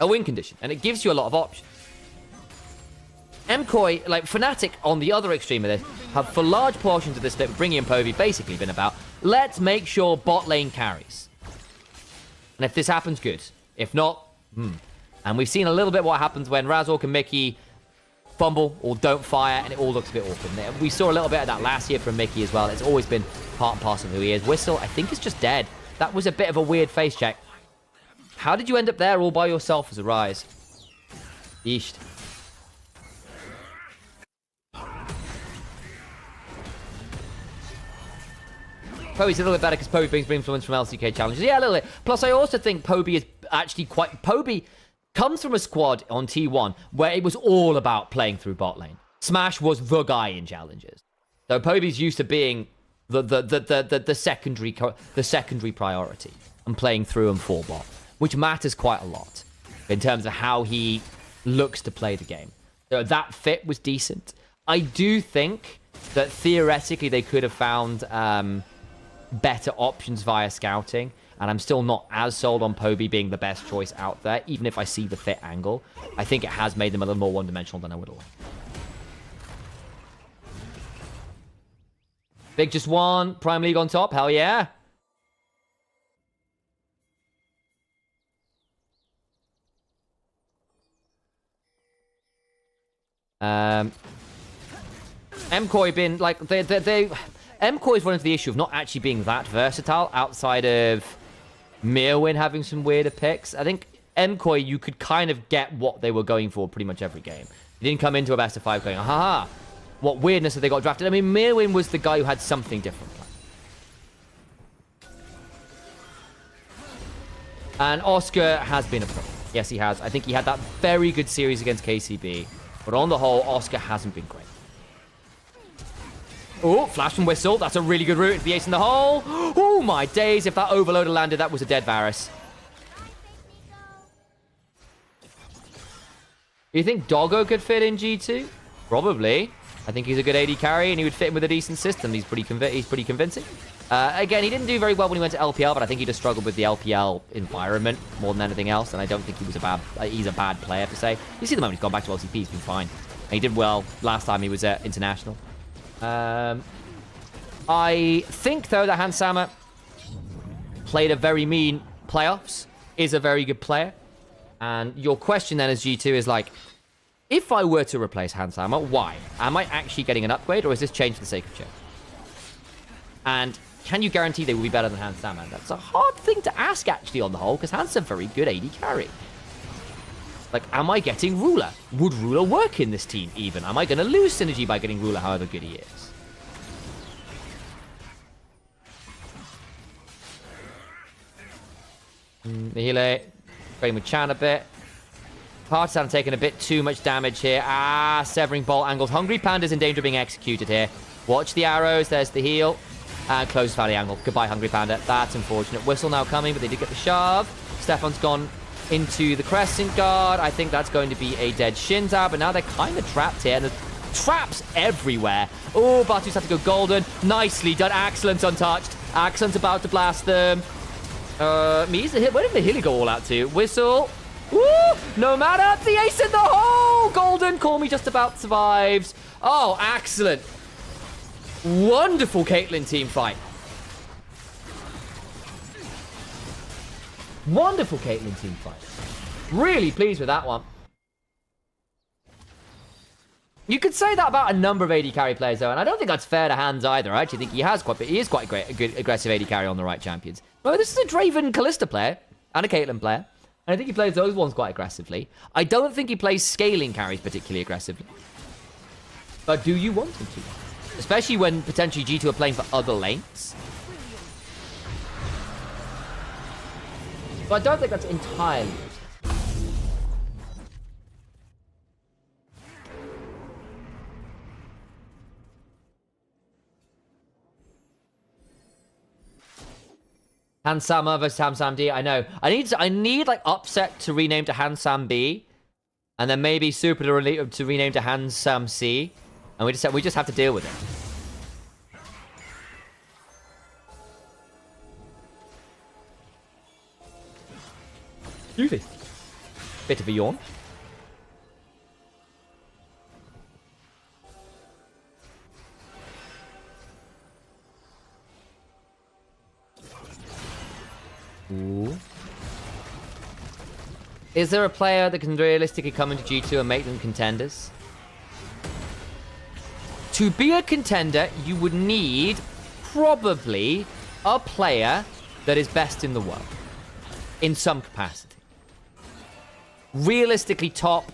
a win condition, and it gives you a lot of options. MCoy, like Fnatic on the other extreme of this, have for large portions of this split, bringing in Povey, basically been about, let's make sure bot lane carries. And if this happens, good. If not, And we've seen a little bit what happens when Razork and Mickey fumble or don't fire, and it all looks a bit awkward. We saw a little bit of that last year from Mickey as well. It's always been part and parcel of who he is. Whistle, I think, is just dead. That was a bit of a weird face check. How did you end up there all by yourself as a Rise? Yeesh. Poby's a little bit better because Poby brings influence from LCK challenges. Yeah, a little bit. Plus, I also think Poby is actually quite... Poby comes from a squad on T1 where it was all about playing through bot lane. Smash was the guy in challenges. So Poby's used to being the secondary priority and playing through and for bot, which matters quite a lot in terms of how he looks to play the game. So that fit was decent. I do think that theoretically they could have found better options via scouting, and I'm still not as sold on Poby being the best choice out there, even if I see the fit angle. I think it has made them a little more one-dimensional than I would have liked. Big just won. Prime League on top. Hell yeah. MCoy been like MCoy's run into the issue of not actually being that versatile outside of Mirwin having some weirder picks. I think MCoy, you could kind of get what they were going for pretty much every game. You didn't come into a best of 5 going, haha, what weirdness have they got drafted? I mean, Mirwin was the guy who had something different. And Oscar has been a pro. Yes, he has. I think he had that very good series against KCB. But on the whole, Oscar hasn't been great. Oh, flash and whistle. That's a really good route into the ace in the hole. Oh, my days. If that overload had landed, that was a dead Varus. Do you think Doggo could fit in G2? Probably. I think he's a good AD carry, and he would fit in with a decent system. He's pretty convincing. Again, he didn't do very well when he went to LPL, but I think he just struggled with the LPL environment more than anything else, and I don't think he was he's a bad player, per se. You see the moment he's gone back to LCP, he's been fine. And he did well last time he was at International. I think, though, that Hanshammer played a very mean playoffs, is a very good player. And your question then as G2 is like, if I were to replace Hanshammer, why? Am I actually getting an upgrade, or is this change for the sake of change? And can you guarantee they will be better than Hanshammer? That's a hard thing to ask, actually, on the whole, because Hans a very good AD carry. Like, am I getting Ruler? Would Ruler work in this team, even? Am I going to lose synergy by getting Ruler, however good he is? Nihile, trading with Chan a bit. Partisan taking a bit too much damage here. Severing bolt angles. Hungry Panda's in danger of being executed here. Watch the arrows. There's the heal. And close valley angle. Goodbye, Hungry Panda. That's unfortunate. Whistle now coming, but they did get the shove. Stefan's gone into the Crescent Guard. I think that's going to be a dead Shinzao, but now they're kind of trapped here. And there's traps everywhere. Oh, Batu's had to go golden. Nicely done. Axelant's untouched. Axelant's about to blast them. Where did the Hilly go all out to? Whistle. Woo! No matter, the ace in the hole! Golden, call me just about survives. Oh, excellent. Wonderful Caitlyn team fight. Wonderful Caitlyn team fight. Really pleased with that one. You could say that about a number of AD carry players, though, and I don't think that's fair to Hans either. I actually think he is quite a good aggressive AD carry on the right champions. Well, this is a Draven Kalista player and a Caitlyn player, and I think he plays those ones quite aggressively. I don't think he plays scaling carries particularly aggressively. But do you want him to? Especially when potentially G2 are playing for other lanes. So I don't think that's entirely useless. Hansama versus Hamsam D. I know. I need like Upset to rename to Hansam B, and then maybe Super to rename to Hansam C, and we just have to deal with it. Yuffie. Bit of a yawn. Ooh. Is there a player that can realistically come into G2 and make them contenders? To be a contender, you would need probably a player that is best in the world. In some capacity. Realistically top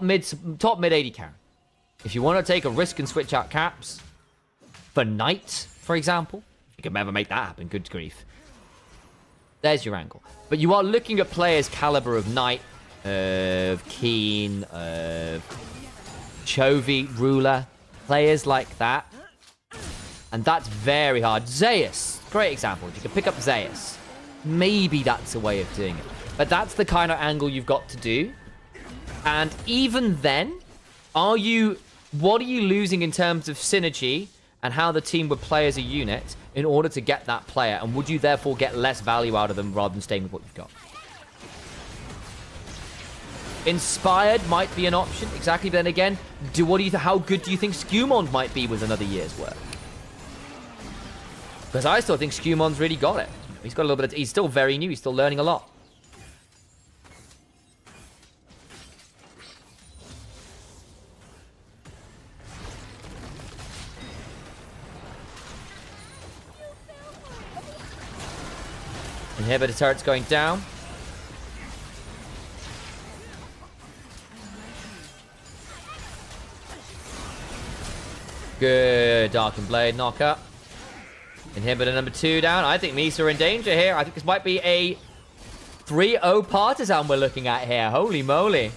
mid AD carry. If you want to take a risk and switch out caps for Knight, for example, you can never make that happen, good grief. There's your angle. But you are looking at players caliber of Knight, of Keen, of Chovy, Ruler, players like that. And that's very hard. Zeus, great example. You can pick up Zeus. Maybe that's a way of doing it. But that's the kind of angle you've got to do. And even then, what are you losing in terms of synergy and how the team would play as a unit in order to get that player? And would you therefore get less value out of them rather than staying with what you've got? Inspired might be an option, exactly. But then again, how good do you think Skumond might be with another year's work? Because I still think Skumond's really got it. He's got a little bit he's still very new, he's still learning a lot. Inhibitor turret's going down. Good Darkened Blade knock up. Inhibitor number 2 down. I think Misa are in danger here. I think this might be a 3-0 Partisan we're looking at here. Holy moly.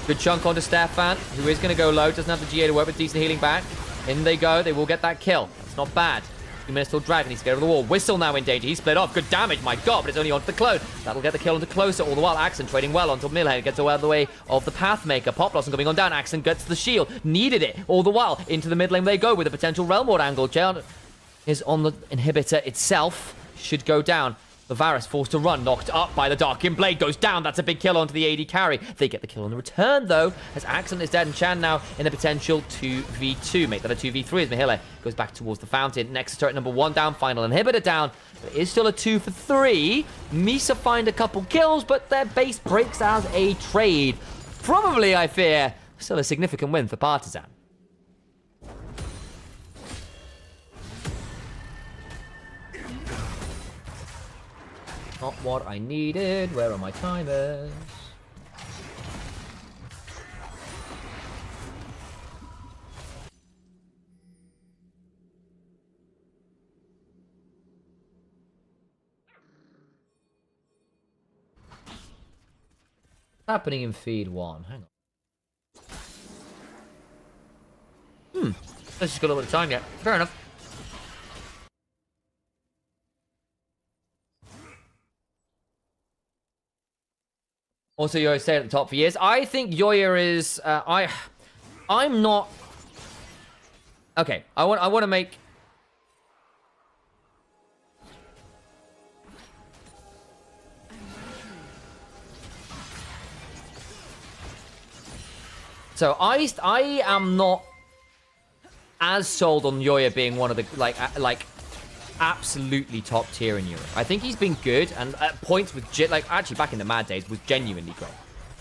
Good chunk onto Stefan, who is going to go low. Doesn't have the GA to work with decent healing back. In they go. They will get that kill. That's not bad. 2 minutes till Dragon. Needs to get over the wall. Whistle now in danger. He's split off. Good damage. My god, but it's only onto the clone. That'll get the kill onto Closer. All the while, Axon trading well until Milhead gets out of the way of the Pathmaker. Pop Blossom coming on down. Axon gets the shield. Needed it. All the while, into the mid lane they go with a potential Realm Ward angle. Jail is on the inhibitor itself. Should go down. The Varus forced to run, knocked up by the Darkened Blade, goes down. That's a big kill onto the AD carry. They get the kill on the return, though, as Axon is dead and Chan now in a potential 2v2. Make that a 2v3 as Mihile goes back towards the fountain. Nexus turret number 1 down, final inhibitor down. It is still a 2 for 3. Misa find a couple kills, but their base breaks as a trade. Probably, I fear, still a significant win for Partisan. Not what I needed. Where are my timers? What's happening in feed 1? Hang on. This has got a little bit of time yet. Fair enough. Also, Yoya stayed at the top for years. I think Yoya is... I'm not Okay, I want to make... So I am not as sold on Yoya being one of the like absolutely top tier in Europe. I think he's been good and at points with actually back in the Mad days was genuinely great.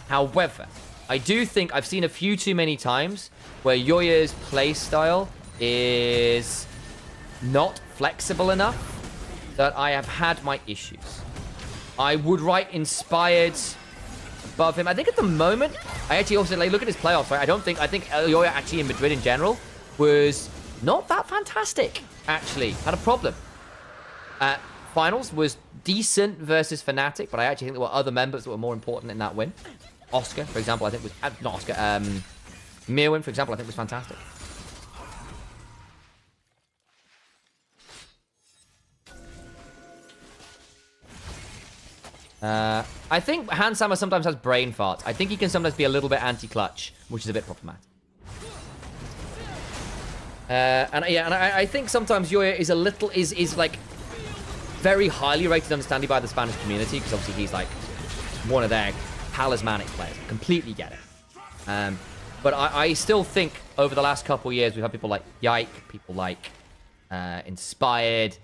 However, I do think I've seen a few too many times where Yoya's play style is not flexible enough that I have had my issues. I would write Inspired above him. I think at the moment, I actually also look at his playoffs, right? I think Yoya actually in Madrid in general was not that fantastic, actually. Had a problem. Finals was decent versus Fnatic, but I actually think there were other members that were more important in that win. Oscar, for example, I think was... not Oscar. Mirwin, for example, I think was fantastic. I think Handsammer sometimes has brain farts. I think he can sometimes be a little bit anti-clutch, which is a bit problematic. And I think sometimes Yoya is a little... is like very highly rated understanding by the Spanish community, because obviously he's like one of their talismanic players. I completely get it. But I still think over the last couple of years, we've had people like Yike, people like Inspired,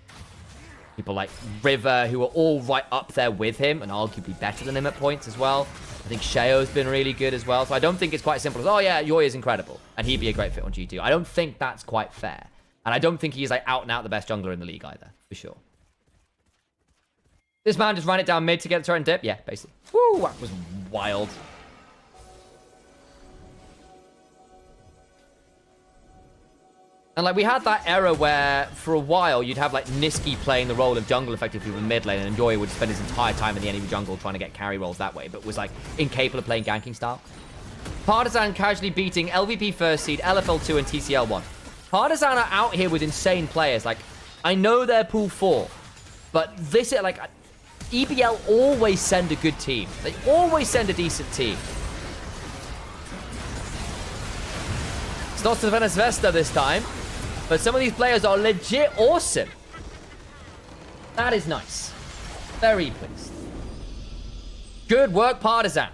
people like River, who are all right up there with him and arguably better than him at points as well. I think Sheo's been really good as well. So I don't think it's quite as simple as, oh yeah, Yoya's incredible and he'd be a great fit on G2. I don't think that's quite fair. And I don't think he's like out and out the best jungler in the league either, for sure. This man just ran it down mid to get the turret and dip. Yeah, basically. Woo, that was wild. And like we had that era where for a while you'd have like Niski playing the role of jungle effectively from mid lane, and Yoya would spend his entire time in the enemy jungle trying to get carry rolls that way, but was like incapable of playing ganking style. Partisan casually beating LVP first seed, LFL 2 and TCL 1. Partisan are out here with insane players. Like I know they're pool 4, but this is like EBL always send a good team. They always send a decent team. It's not Sylvanas Vesta this time. But some of these players are legit awesome. That is nice. Very pleased. Good work, Partisan.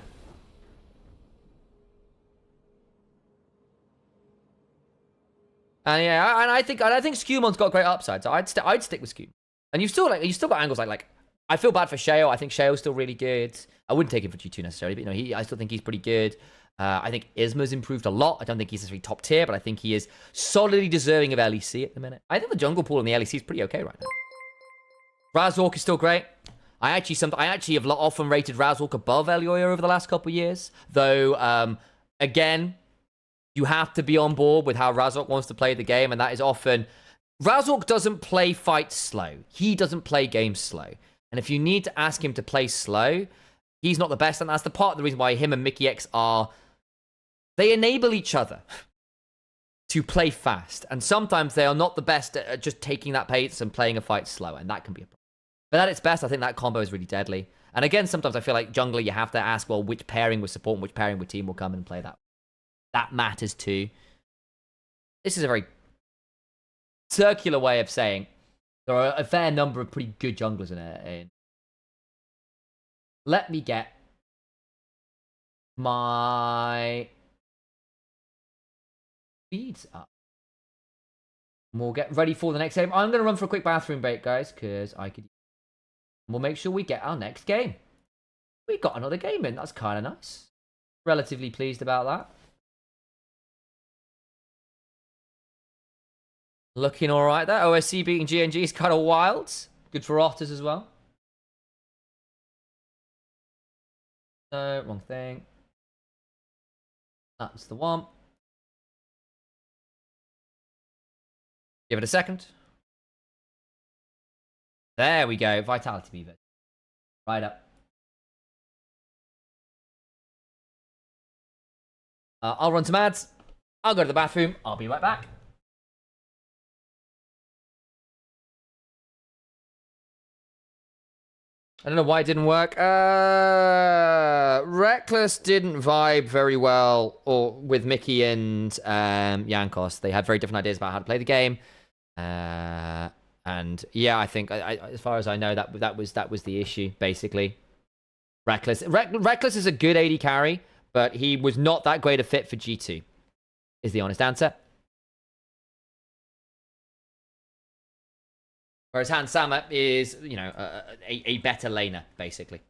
And yeah, and I think Skumon's got great upside. So I'd stick with Skum. And you've still got angles like I feel bad for Sheo. I think Sheo's still really good. I wouldn't take him for G2 necessarily, but I still think he's pretty good. I think Isma's improved a lot. I don't think he's necessarily top tier, but I think he is solidly deserving of LEC at the minute. I think the jungle pool in the LEC is pretty okay right now. Razork is still great. I actually have often rated Razork above Elioya over the last couple of years. Though, again, you have to be on board with how Razork wants to play the game, and that is often... Razork doesn't play fights slow. He doesn't play games slow. And if you need to ask him to play slow, he's not the best, and that's the part of the reason why him and Mickey X are... They enable each other to play fast. And sometimes they are not the best at just taking that pace and playing a fight slow. And that can be a problem. But at its best, I think that combo is really deadly. And again, sometimes I feel like jungler, you have to ask, well, which pairing with support and which pairing with team will come and play that. That matters too. This is a very circular way of saying there are a fair number of pretty good junglers in. Let me get my... feeds up. We'll get ready for the next game. I'm going to run for a quick bathroom break, guys, because I could... We'll make sure we get our next game. We got another game in. That's kind of nice. Relatively pleased about that. Looking all right there. OSC beating GNG is kind of wild. Good for Otters as well. No, wrong thing. That's the one. Give it a second. There we go. Vitality Beaver. Right up. I'll run some ads. I'll go to the bathroom. I'll be right back. I don't know why it didn't work. Reckless didn't vibe very well or with Mickey and Yankos. They had very different ideas about how to play the game. And yeah, I think as far as I know, that was the issue basically. Reckless is a good AD carry, but he was not that great a fit for G2. Is the honest answer. Whereas Hans Sama is, you know, a better laner, basically.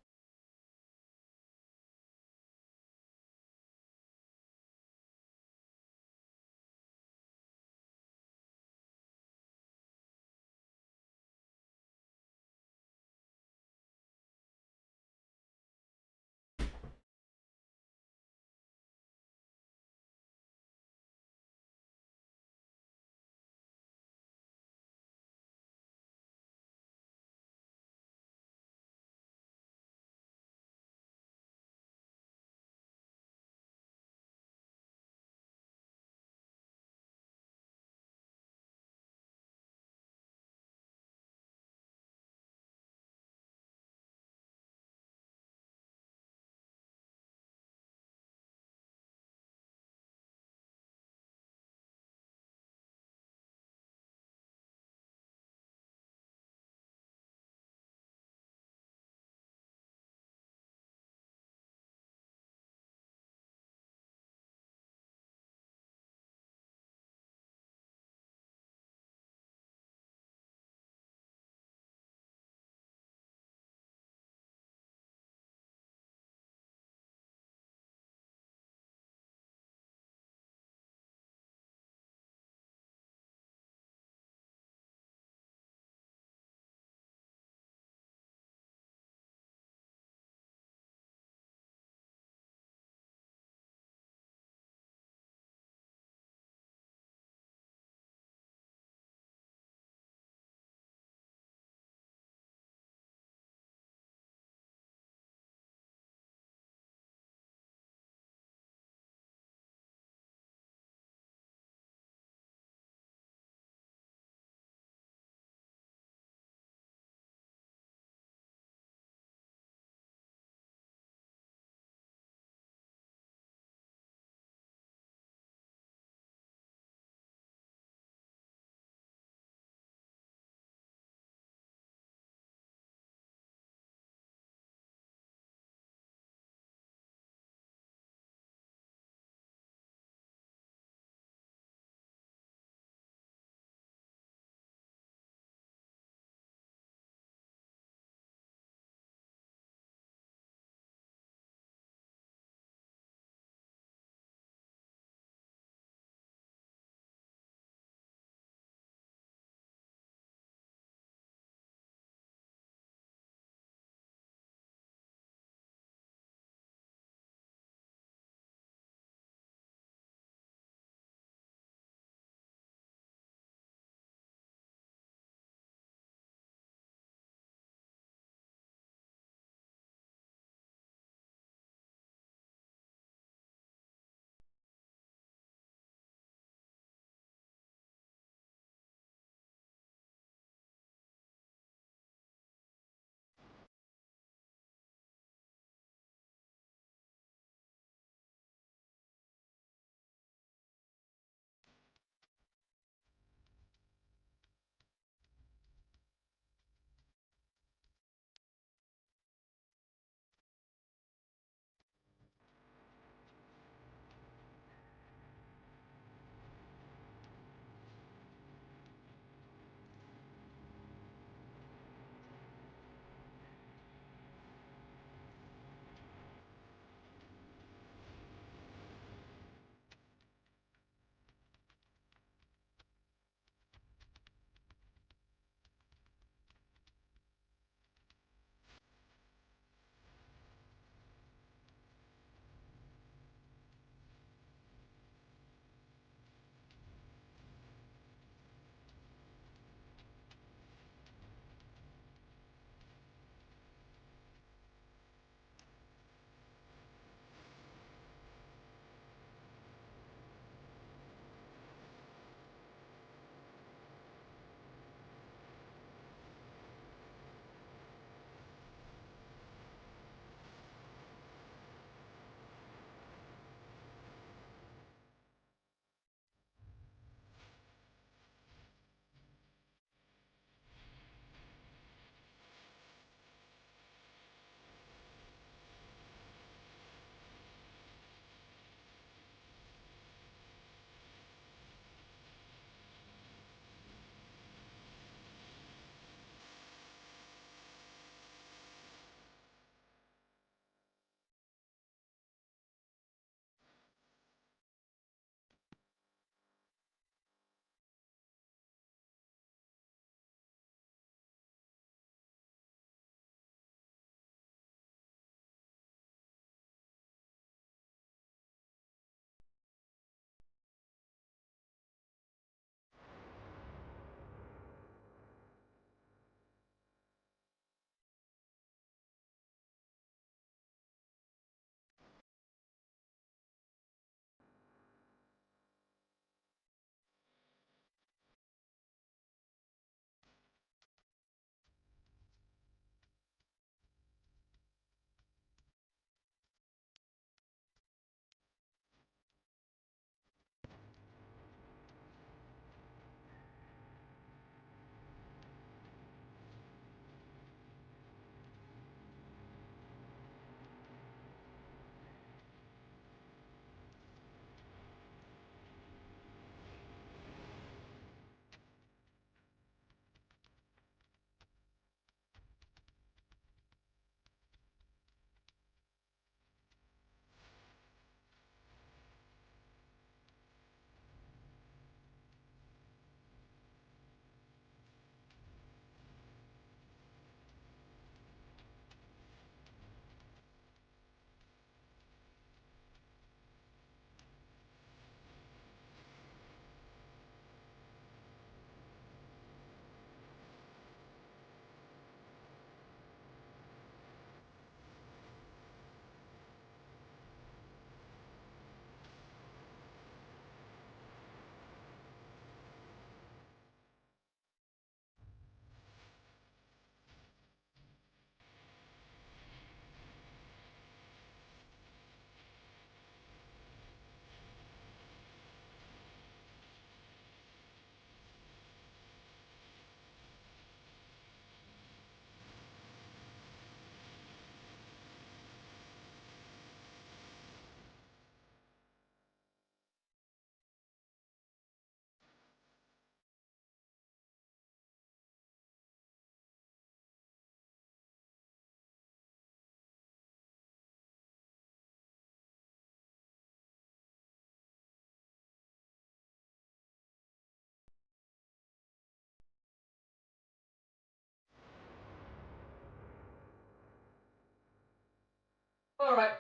All right.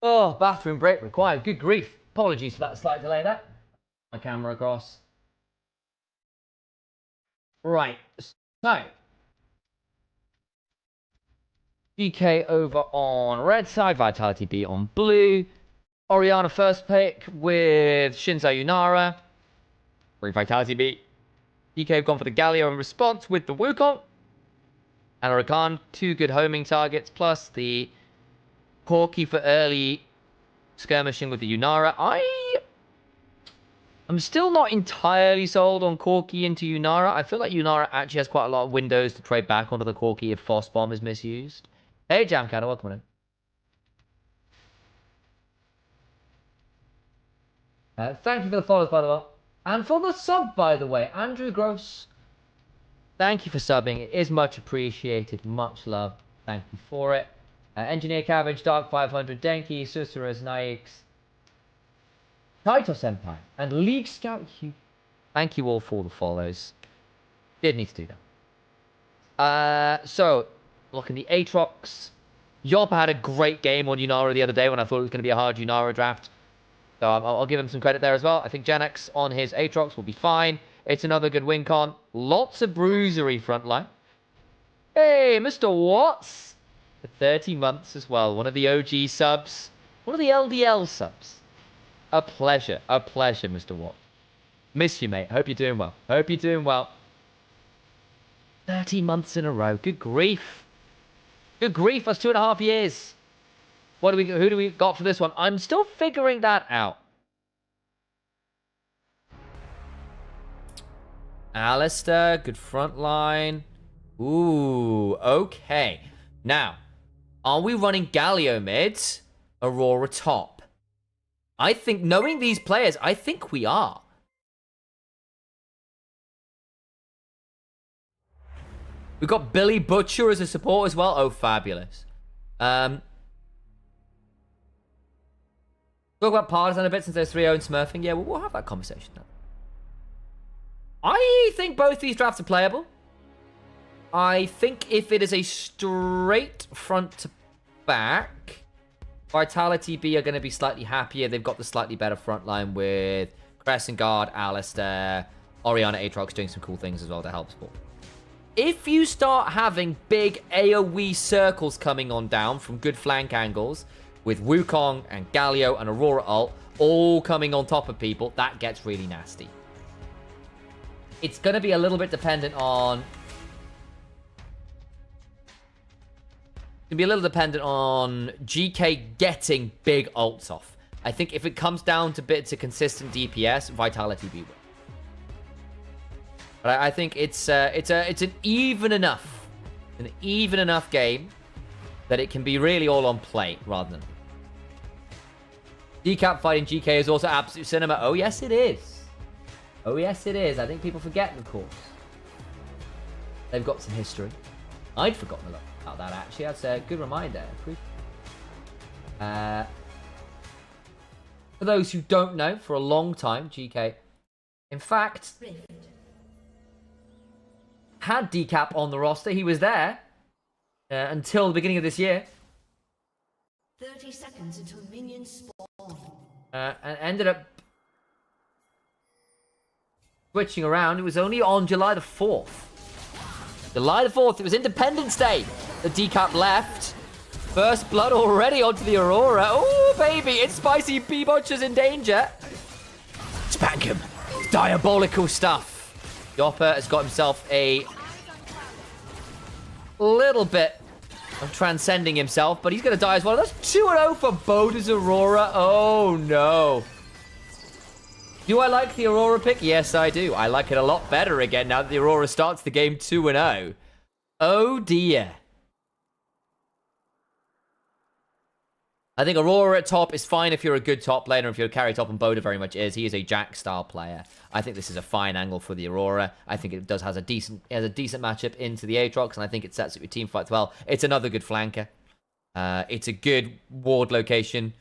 Oh, bathroom break required. Good grief. Apologies for that slight delay there. My camera across. Right. So. GK over on red side. Vitality B on blue. Orianna first pick with Shinzo Yunara. Free Vitality B. DK have gone for the Galio in response with the Wukong. And Rakan, 2 good homing targets, plus the Corki for early skirmishing with the Yunara. I'm still not entirely sold on Corki into Yunara. I feel like Yunara actually has quite a lot of windows to trade back onto the Corki if Foss Bomb is misused. Hey, Jamcanner, welcome in. Thank you for the follows, by the way. And for the sub, by the way. Andrew Gross. Thank you for subbing. It is much appreciated. Much love. Thank you for it. Engineer Cabbage, Dark 500, Denki, Susurus, Naix, Taito Senpai, and League Scout Hugh. Thank you all for the follows. Did need to do that. So, looking the Aatrox. Yop had a great game on Yunara the other day when I thought it was going to be a hard Yunara draft. So I'll give him some credit there as well. I think Janex on his Aatrox will be fine. It's another good win con. Lots of bruisery frontline. Hey, Mr. Watts. For 30 months as well. One of the OG subs. One of the LDL subs. A pleasure, Mr. Watts. Miss you, mate. Hope you're doing well. 30 months in a row. Good grief. Good grief, that's 2.5 years. Who do we got for this one? I'm still figuring that out. Alistair, good front line. Ooh, okay. Now, are we running Galio mid, Aurora top? I think, knowing these players, I think we are. We've got Billy Butcher as a support as well. Oh, fabulous. Talk about Partisan a bit since there's 3-0 and smurfing. Yeah, we'll have that conversation now. I think both these drafts are playable. I think if it is a straight front to back, Vitality B are going to be slightly happier. They've got the slightly better front line with Crescent Guard, Alistair, Orianna Aatrox doing some cool things as well to help support. If you start having big AoE circles coming on down from good flank angles, with Wukong and Galio and Aurora ult all coming on top of people, that gets really nasty. It's going to be a little bit dependent on... GK getting big ults off. I think if it comes down to bits of consistent DPS, Vitality B will. But I think it's an even enough game that it can be really all on play rather than... Decap fighting GK is also absolute cinema. Oh, yes, it is. Oh, yes, it is. I think people forget, of course. They've got some history. I'd forgotten a lot about that, actually. That's a good reminder. For those who don't know, for a long time, GK, in fact, had Decap on the roster. He was there until the beginning of this year. 30 seconds until minions spawn. And ended up switching around. It was only on July the 4th. July the 4th, it was Independence Day. The Decap left. First blood already onto the Aurora. Oh, baby, it's spicy. B-Butcher's in danger. Spank him. Diabolical stuff. Yopper has got himself a little bit of transcending himself, but he's going to die as well. That's 2-0 for Boda's Aurora. Oh, no. Do I like the Aurora pick? Yes, I do. I like it a lot better again now that the Aurora starts the game 2-0. Oh, dear. I think Aurora at top is fine if you're a good top laner. If you're a carry top, and Boda very much is. He is a Jack-style player. I think this is a fine angle for the Aurora. I think it has a decent matchup into the Aatrox, and I think it sets up your team fights well. It's another good flanker. It's a good ward location.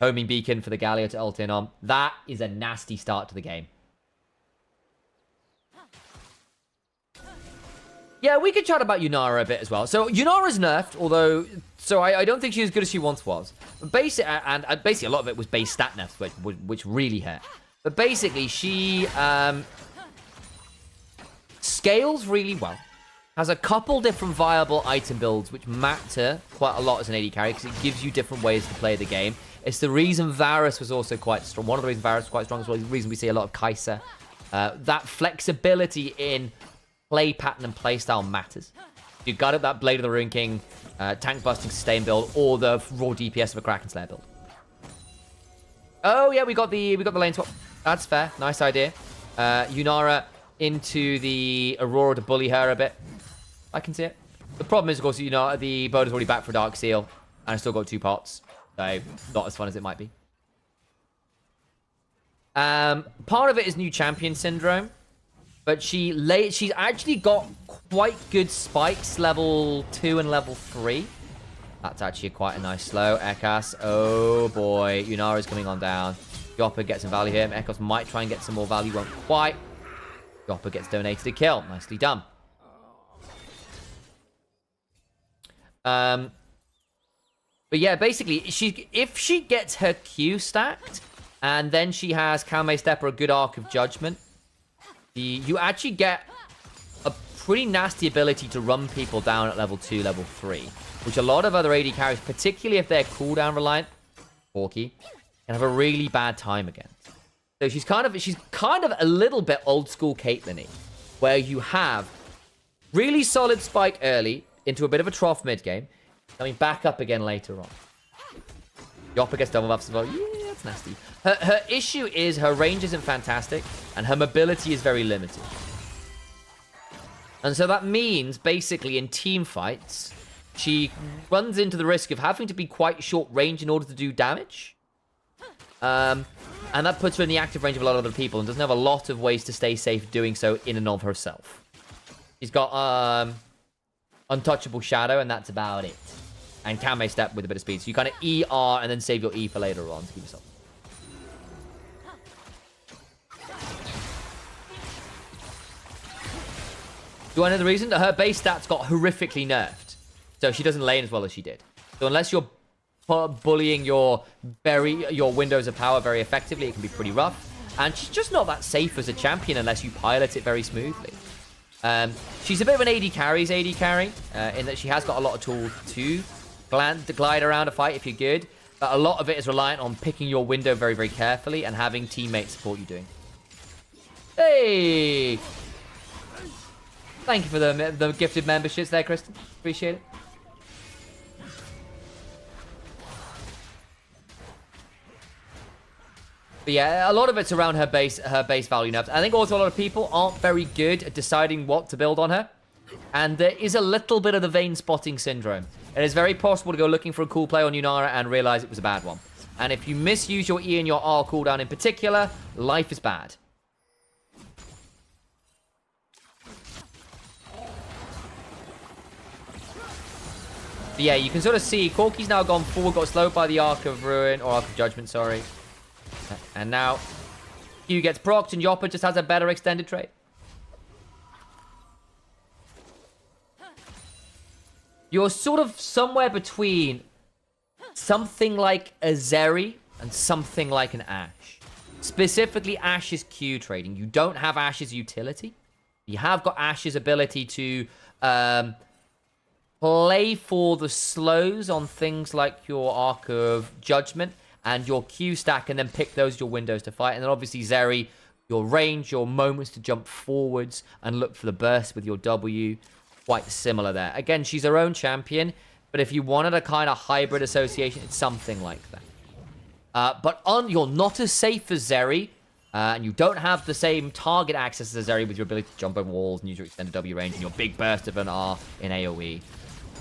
Homing beacon for the Galio to ult in on. That is a nasty start to the game. Yeah, we could chat about Yunara a bit as well. So Yunara's nerfed, although... So I don't think she's as good as she once was. Basically, and basically a lot of it was base stat nerfs, which really hurt. But basically, she scales really well. Has a couple different viable item builds, which matter quite a lot as an AD carry, because it gives you different ways to play the game. It's the reason Varus was also quite strong. One of the reasons Varus was quite strong as well. The reason we see a lot of Kai'Sa. That flexibility in play pattern and play style matters. You got it, that Blade of the Rune King, tank busting sustain build, or the raw DPS of a Kraken Slayer build. Oh yeah, we got the lane swap. That's fair. Nice idea. Yunara into the Aurora to bully her a bit. I can see it. The problem is, of course, the boat is already back for Dark Seal, and I still got 2 pots, so not as fun as it might be. Part of it is new champion syndrome, but she's actually got quite good spikes, level 2 and level 3. That's actually quite a nice slow. Ekkas, oh boy, Yunara's coming on down. Yoppa gets some value here. Ekkas might try and get some more value, won't quite. Yoppa gets donated a kill. Nicely done. But yeah, basically, if she gets her Q stacked, and then she has Kalme Step or a good Arc of Judgment, you actually get a pretty nasty ability to run people down at level 2, level 3, which a lot of other AD carries, particularly if they're cooldown reliant, Porky, can have a really bad time against. So she's kind of a little bit old school Caitlyn-y, where you have really solid spike early into a bit of a trough mid game, coming back up again later on. Yoppa gets double buffs as well. Yeah, that's nasty. Her issue is her range isn't fantastic, and her mobility is very limited. And so that means, basically, in team fights, she runs into the risk of having to be quite short range in order to do damage. And that puts her in the active range of a lot of other people, and doesn't have a lot of ways to stay safe doing so in and of herself. She's got Untouchable Shadow, and that's about it. And Kalme Step with a bit of speed. So you kind of ER and then save your E for later on to keep yourself. Do I know the reason? Her base stats got horrifically nerfed. So she doesn't lane as well as she did. So unless you're bullying your windows of power very effectively, it can be pretty rough. And she's just not that safe as a champion unless you pilot it very smoothly. She's a bit of an AD carry's AD carry, in that she has got a lot of tools to glide around a fight if you're good. But a lot of it is reliant on picking your window very, very carefully and having teammates support you doing. Hey! Thank you for the gifted memberships there, Kristen. Appreciate it. But yeah, a lot of it's around her base value nerfs. I think also a lot of people aren't very good at deciding what to build on her. And there is a little bit of the vein spotting syndrome. It is very possible to go looking for a cool play on Yunara and realize it was a bad one. And if you misuse your E and your R cooldown in particular, life is bad. But yeah, you can sort of see Corky's now gone forward, got slowed by the Arc of Ruin, or Arc of Judgment, sorry. And now Q gets procced and Yoppa just has a better extended trade. You're sort of somewhere between something like a Zeri and something like an Ashe. Specifically, Ashe's Q trading. You don't have Ashe's utility. You have got Ashe's ability to play for the slows on things like your Arc of Judgment and your Q stack, and then pick those as your windows to fight. And then obviously Zeri, your range, your moments to jump forwards and look for the burst with your W. Quite similar there. Again, she's her own champion, but if you wanted a kind of hybrid association, it's something like that. But you're not as safe as Zeri, and you don't have the same target access as Zeri with your ability to jump over walls and use your extended W range and your big burst of an R in AoE.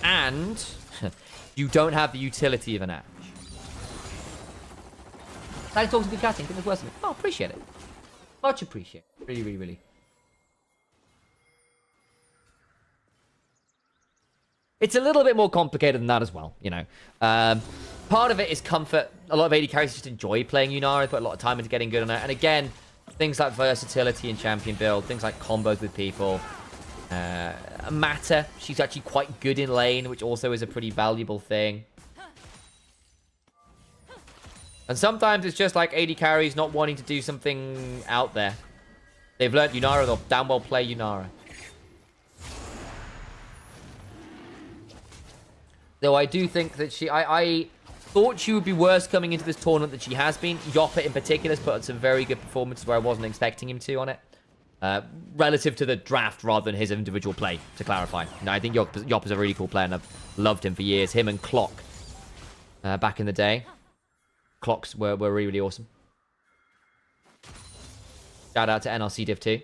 And you don't have the utility of an Ashe. Thanks for talking to good casting. Think it's worth it. Oh, appreciate it. Much appreciate it. Really, really, really. It's a little bit more complicated than that as well, you know. Part of it is comfort. A lot of AD carries just enjoy playing Yunara, put a lot of time into getting good on it. And again, things like versatility and champion build, things like combos with people. Matter, she's actually quite good in lane, which also is a pretty valuable thing. And sometimes it's just like AD carries not wanting to do something out there. They've learnt Yunara, they'll damn well play Yunara. Though I do think that I thought she would be worse coming into this tournament than she has been. Yoppa in particular has put on some very good performances where I wasn't expecting him to on it. Relative to the draft rather than his individual play, to clarify. No, I think Yoppa's a really cool player and I've loved him for years. Him and Clock back in the day. Clocks were really, really awesome. Shout out to NRC Div 2.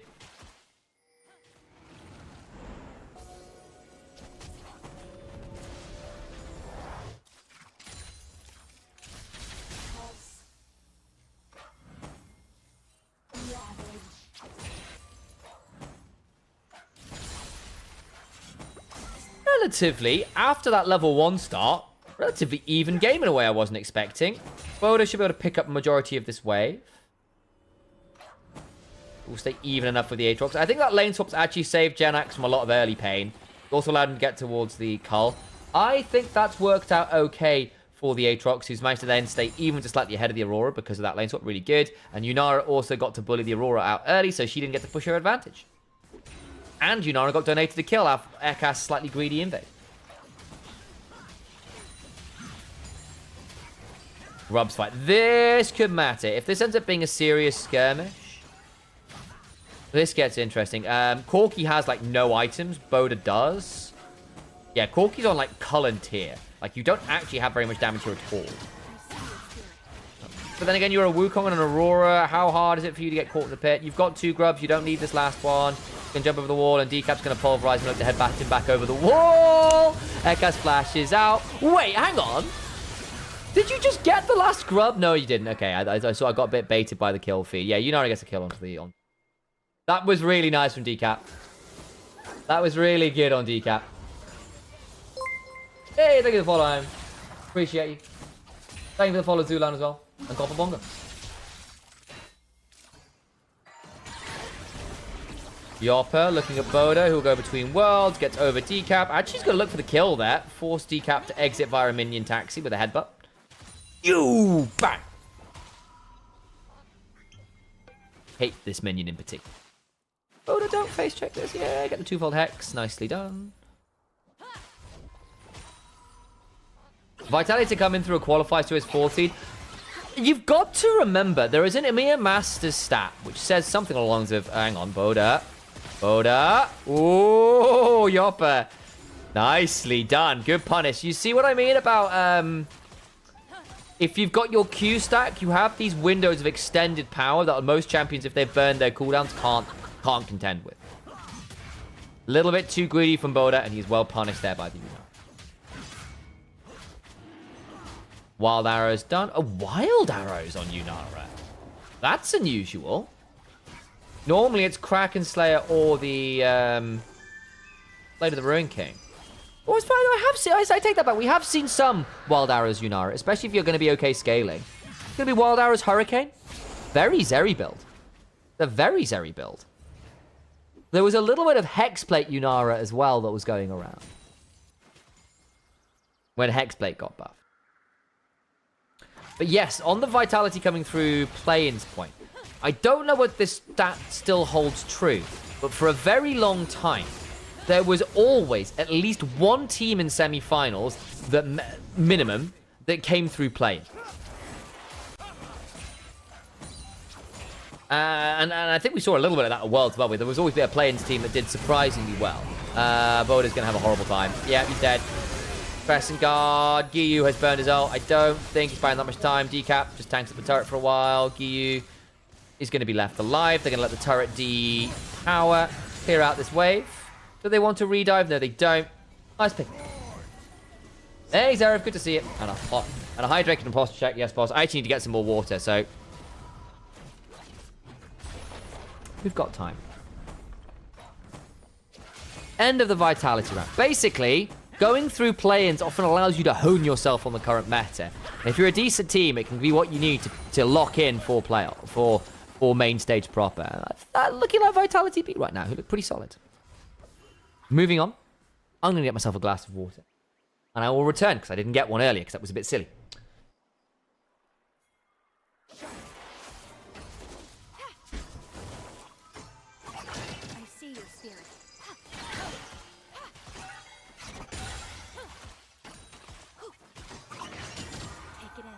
Relatively, after that level 1 start, relatively even game in a way I wasn't expecting. Boda should be able to pick up a majority of this wave. We'll stay even enough with the Aatrox. I think that lane swap's actually saved Genax from a lot of early pain. It also allowed him to get towards the Cull. I think that's worked out okay for the Aatrox, who's managed to then stay even just slightly ahead of the Aurora because of that lane swap. Really good. And Yunara also got to bully the Aurora out early, so she didn't get to push her advantage. And Yunara got donated to kill after Ekka's slightly greedy invade. Grubs fight. This could matter. If this ends up being a serious skirmish, this gets interesting. Corki has, like, no items. Boda does. Yeah, Corki's on, like, Cullen tier. Like, you don't actually have very much damage here at all. But then again, you're a Wukong and an Aurora. How hard is it for you to get caught in the pit? You've got 2 grubs. You don't need this last one. You can jump over the wall, and Decap's going to pulverize and look to head back over the wall. Ekka splashes out. Wait, hang on. Did you just get the last grub? No, you didn't. Okay, I saw I got a bit baited by the kill feed. Yeah, Yunara gets a kill onto the... That was really nice from Decap. That was really good on Decap. Hey, thank you for the follow, home. Appreciate you. Thank you for the follow, Zulan, as well. And Copper Bongo. Yoppa looking at Boda, who'll go between worlds, gets over Decap. Actually, he's going to look for the kill there. Force Decap to exit via a minion taxi with a headbutt. You bang! Hate this minion in particular. Boda, don't face check this. Yeah, get the 2-fold hex. Nicely done. Vitality to come in through a qualifies to his 4th seed. You've got to remember, there is an EMEA Masters stat, which says something along the... Hang on, Boda. Boda. Ooh, Yoppa. Nicely done. Good punish. You see what I mean about... if you've got your Q stack, you have these windows of extended power that most champions, if they've burned their cooldowns, can't contend with. A little bit too greedy from Boda, and he's well punished there by the Yunara. Wild arrows done. Oh, wild arrows on Yunara. That's unusual. Normally it's Kraken Slayer or the Blade of the Ruin King. Oh, it's fine. I take that back. We have seen some wild arrows Yunara, especially if you're going to be okay scaling. It's going to be wild arrows Hurricane. Very Zeri build. The very Zeri build. There was a little bit of Hexplate Yunara as well that was going around when Hexplate got buffed. But yes, on the Vitality coming through play-ins point, I don't know what this stat still holds true, but for a very long time, there was always at least one team in semi-finals that minimum that came through play-in. And I think we saw a little bit of that at Worlds, well. There was always a play-ins team that did surprisingly well. Boda's going to have a horrible time. Yeah, he's dead. Crescent Guard. Giyu has burned his ult. I don't think he's buying that much time. Decap just tanks up the turret for a while. Giyu is going to be left alive. They're going to let the turret de-power. Clear out this wave. Do they want to redive? No, they don't. Nice pick. Hey, Zerif. Good to see you. And a hydrated imposter check. Yes, boss. I actually need to get some more water, so... We've got time. End of the Vitality round. Basically... going through play-ins often allows you to hone yourself on the current meta. And if you're a decent team, it can be what you need to lock in for main stage proper. Looking like Vitality beat right now, who look pretty solid. Moving on. I'm going to get myself a glass of water. And I will return, because I didn't get one earlier, because that was a bit silly. I see your spirit. Take it in.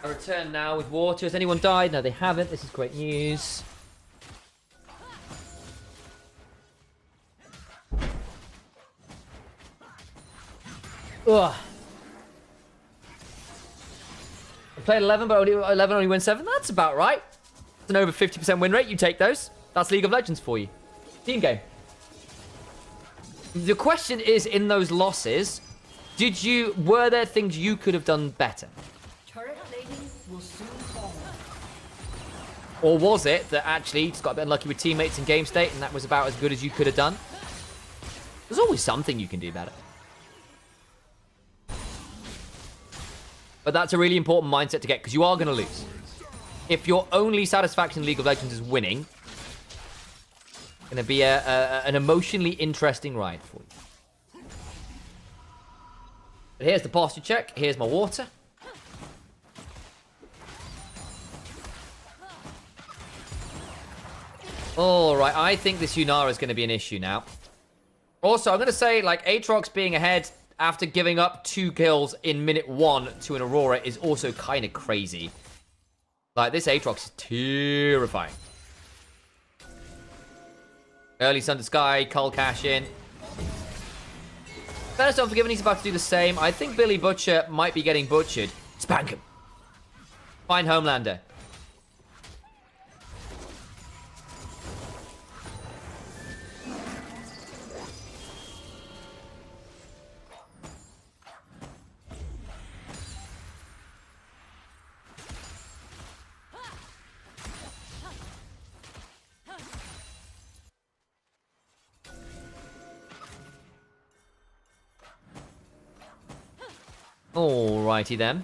I return now with water. Has anyone died? No, they haven't. This is great news. Ugh. I played 11, but 11 only win 7. That's about right. It's an over 50% win rate. You take those. That's League of Legends for you. Team game. The question is, in those losses, were there things you could have done better? Turret plating will soon fall. Or was it that actually you just got a bit unlucky with teammates in game state and that was about as good as you could have done? There's always something you can do better. But that's a really important mindset to get, because you are going to lose. If your only satisfaction in League of Legends is winning, it's going to be an emotionally interesting ride for you. But here's the posture check. Here's my water. Alright, I think this Yunara is going to be an issue now. Also, I'm going to say, like, Aatrox being ahead after giving up 2 kills in minute 1 to an Aurora is also kind of crazy. Like, this Aatrox is terrifying. Early Sun to Sky, Cull cash in. First Unforgiven, he's about to do the same. I think Billy Butcher might be getting butchered. Spank him. Find Homelander. Alrighty then.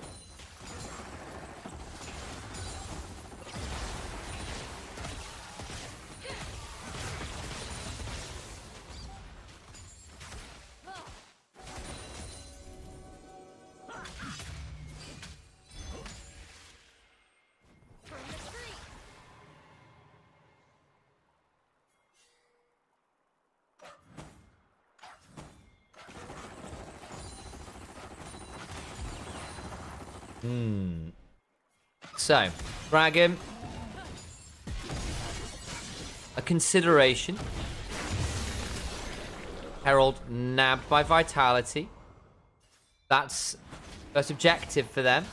So, Dragon. A consideration. Herald nabbed by Vitality. That's objective for them.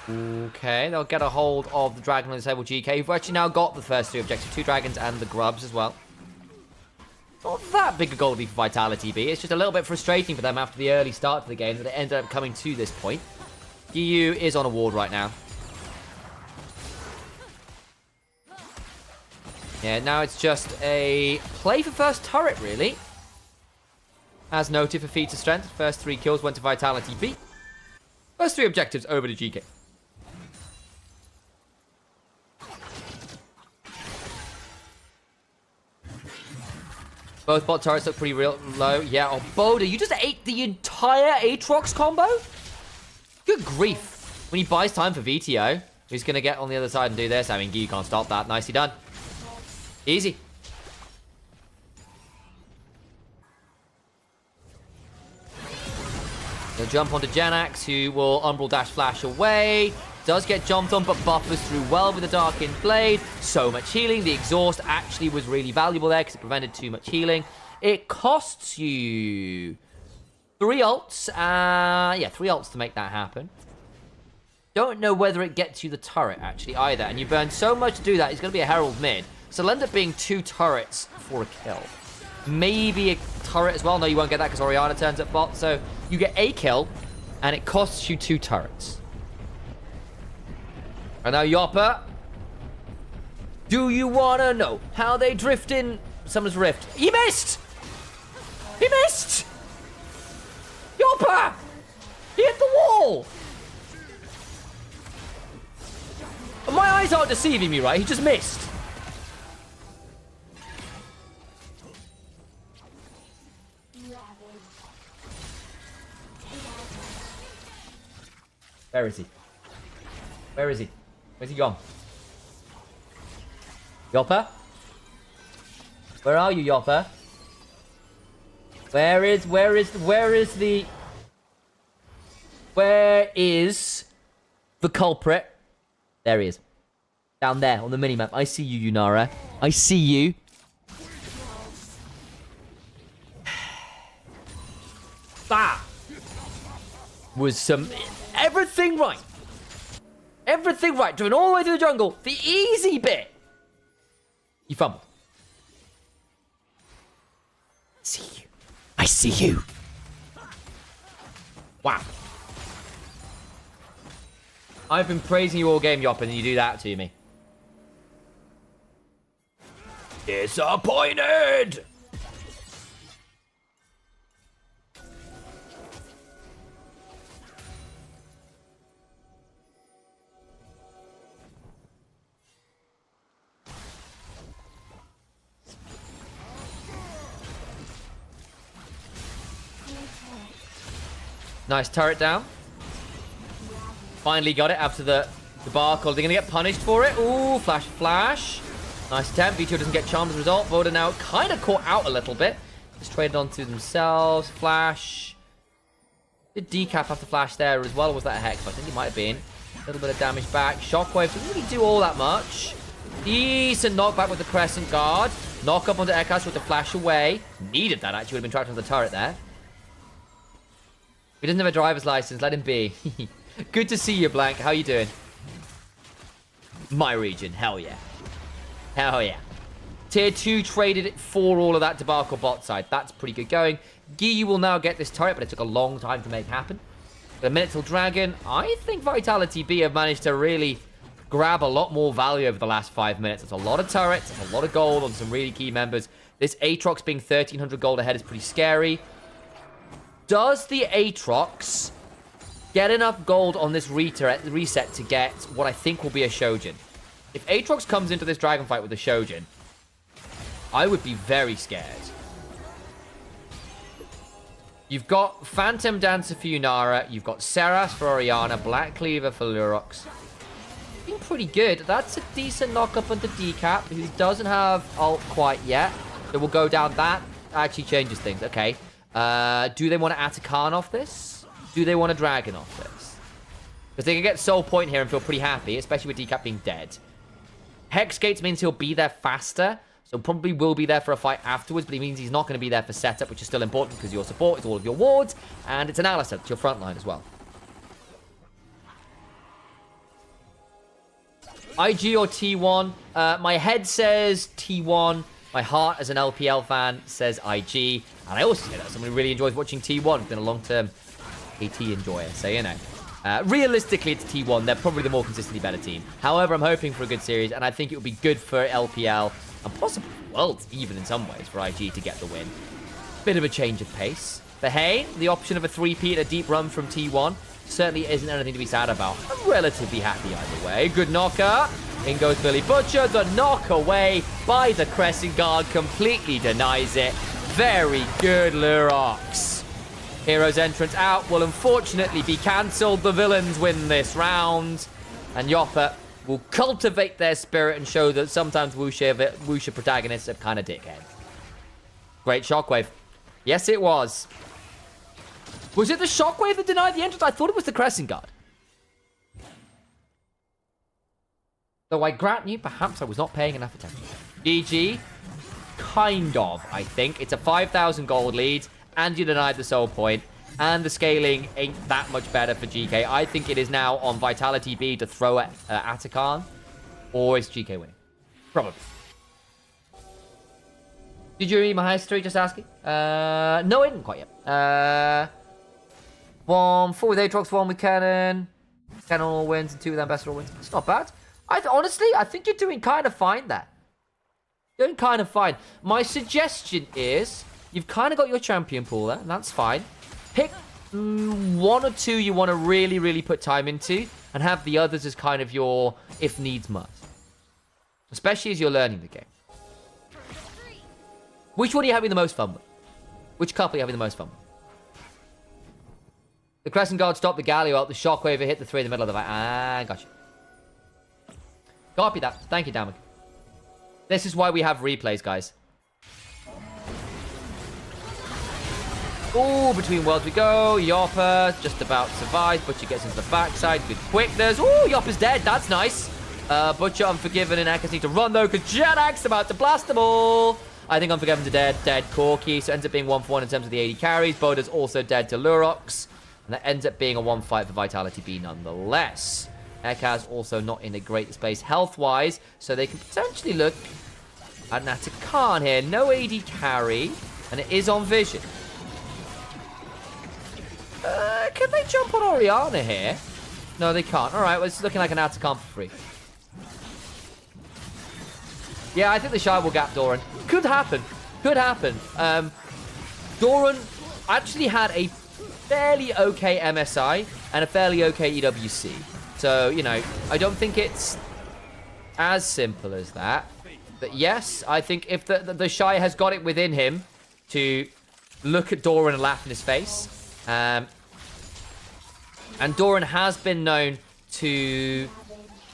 Okay, they'll get a hold of the Dragon on the table GK. We've actually now got the first 3 objectives. 2 Dragons and the Grubs as well. Not that big a goal to be for Vitality B. It's just a little bit frustrating for them after the early start to the game that it ended up coming to this point. EU is on a ward right now. Yeah, now it's just a play for first turret, really. As noted for feats of strength, first 3 kills went to Vitality B. First 3 objectives over to GK. Both bot turrets look pretty real low. Yeah, oh, Boda, you just ate the entire Aatrox combo? Good grief. When he buys time for VTO, he's going to get on the other side and do this. I mean, you can't stop that. Nicely done. Easy. He'll jump onto Janax, who will Umbral Dash Flash away. Does get jumped on, but buffers through well with the Darkened Blade. So much healing. The exhaust actually was really valuable there because it prevented too much healing. It costs you 3 ults. Yeah, 3 ults to make that happen. Don't know whether it gets you the turret, actually, either. And you burn so much to do that, it's going to be a Herald mid. So it'll end up being 2 turrets for a kill. Maybe a turret as well. No, you won't get that because Orianna turns up bot. So you get a kill, and it costs you 2 turrets. And now Yopper. Do you want to know how they drift in Summoner's Rift? He missed! He missed! Yopper! He hit the wall! My eyes aren't deceiving me, right? He just missed. Where is he? Where is he? Where's he gone? Yopper? Where are you, Yopper? Where is the culprit? There he is. Down there on the minimap. I see you, Yunara. I see you. That was some... everything right. Everything right. Driven all the way through the jungle. The easy bit. You fumbled. See you. I see you. Wow. I've been praising you all game, Yop, and you do that to me. Disappointed! Nice turret down. Finally got it after the debacle. They're going to get punished for it. Ooh, flash, flash. Nice attempt. Vito doesn't get charmed as a result. Voda now kind of caught out a little bit. Just traded onto themselves. Flash. Did decap after flash there as well, or was that a hex? I think it might have been. A little bit of damage back. Shockwave doesn't really do all that much. Decent knockback with the Crescent Guard. Knock up onto Ekas with the flash away. Needed that, actually. Would have been trapped on the turret there. He doesn't have a driver's license. Let him be. Good to see you, Blank. How you doing? My region. Hell yeah. Hell yeah. Tier 2 traded it for all of that debacle bot side. That's pretty good going. Giyu will now get this turret, but it took a long time to make happen. The minute till Dragon, I think Vitality B have managed to really grab a lot more value over the last 5 minutes. It's a lot of turrets, it's a lot of gold on some really key members. This Aatrox being 1,300 gold ahead is pretty scary. Does the Aatrox get enough gold on this reset to get what I think will be a Shojin? If Aatrox comes into this dragon fight with a Shojin, I would be very scared. You've got Phantom Dancer for Yunara, you've got Seras for Orianna, Black Cleaver for Lurox. Been pretty good. That's a decent knock-up onto Decap, who doesn't have ult quite yet. So we'll go down. That actually changes things. Okay. Do they want to Atakan off this? Do they want to Dragon off this? Because they can get Soul Point here and feel pretty happy, especially with Decap being dead. Hex Gates means he'll be there faster, so probably will be there for a fight afterwards, but it means he's not going to be there for setup, which is still important because your support is all of your wards, and it's an Alistair, it's your front line as well. IG or T1? My head says T1. My heart, as an LPL fan, says IG. And I also say that someone who really enjoys watching T1. It's been a long-term AT enjoyer, so you know. Realistically, it's T1. They're probably the more consistently better team. However, I'm hoping for a good series, and I think it would be good for LPL, and possibly Worlds, even in some ways, for IG to get the win. Bit of a change of pace. But hey, the option of a 3P at a deep run from T1 certainly isn't anything to be sad about. I'm relatively happy either way. Good knocker. In goes Billy Butcher. The knock away by the Crescent Guard completely denies it. Very good, Lurox. Hero's entrance out will unfortunately be cancelled. The villains win this round. And Yopper will cultivate their spirit and show that sometimes Wuxia protagonists are kind of dickheads. Great shockwave. Yes, it was. Was it the Shockwave that denied the entrance? I thought it was the Crescent Guard. Though I grant you, perhaps I was not paying enough attention. GG. Kind of, I think. It's a 5,000 gold lead, and you denied the soul point, and the scaling ain't that much better for GK. I think it is now on Vitality B to throw at Atakan, or is GK winning? Probably. Did you read my history? Just asking. No, I didn't quite yet. One, 4 with Aatrox, 1 with Cannon. Cannon all wins, and 2 with Ambassador all wins. It's not bad. Honestly, I think you're doing kind of fine there. Doing kind of fine. My suggestion is, you've kind of got your champion pool there, and that's fine. Pick 1 or 2 you want to really, really put time into, and have the others as kind of your if needs must. Especially as you're learning the game. Which one are you having the most fun with? Which couple are you having the most fun with? The Crescent Guard stopped the Galio up, the Shockwave hit the 3 in the middle of the fight. Ah, gotcha. Copy that. Thank you, Damek. This is why we have replays, guys. Ooh, between worlds we go. Yopper just about survives. Butcher gets into the backside. Good quickness. Ooh, Yopper's dead. That's nice. Butcher, Unforgiven, and Ekkas need to run, though, because Jadax's about to blast them all. I think Unforgiven's dead. Dead Corki. So it ends up being 1-for-1 in terms of the 80 carries. Boda's also dead to Lurox. And that ends up being a 1 fight for Vitality B nonetheless. Ekkas also not in a great space health-wise, so they can potentially look at Natakan here. No AD carry, and it is on vision. Can they jump on Orianna here? No, they can't. All right, well, it's looking like an Natakan for free. Yeah, I think the Shy will gap Doran. Could happen. Could happen. Doran actually had a fairly okay MSI and a fairly okay EWC. So, you know, I don't think it's as simple as that. But yes, I think if the Shy has got it within him to look at Doran and laugh in his face. And Doran has been known to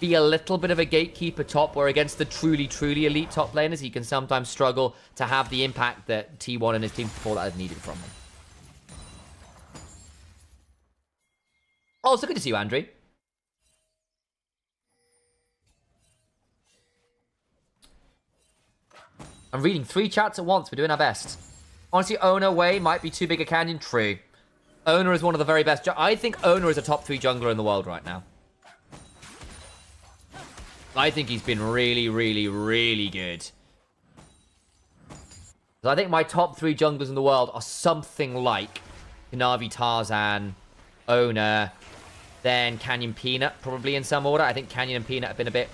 be a little bit of a gatekeeper top, where against the truly, truly elite top laners, he can sometimes struggle to have the impact that T1 and his team before that have needed from him. Oh, so good to see you, Andrew. I'm reading 3 chats at once. We're doing our best. Honestly, Ona Way might be too big a canyon. True. Ona is one of the very best. I think Ona is a top 3 jungler in the world right now. I think he's been really, really, really good. So I think my top 3 junglers in the world are something like Na'Vi, Tarzan, Ona, then Canyon Peanut, probably in some order. I think Canyon and Peanut have been a bit...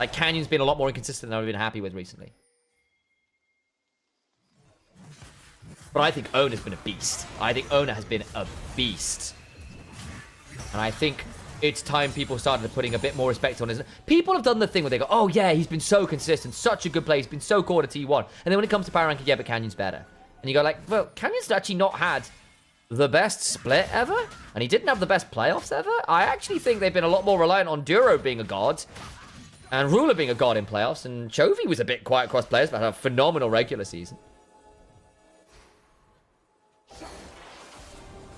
Like, Canyon's been a lot more inconsistent than I've been happy with recently. But I think Ona's been a beast. I think Ona has been a beast. And I think it's time people started putting a bit more respect on his... People have done the thing where they go, oh yeah, he's been so consistent, such a good player, he's been so core to T1. And then when it comes to power ranking, yeah, but Canyon's better. And you go like, well, Canyon's actually not had the best split ever. And he didn't have the best playoffs ever. I actually think they've been a lot more reliant on Duro being a god. And Ruler being a god in playoffs. And Chovy was a bit quiet across players, but had a phenomenal regular season.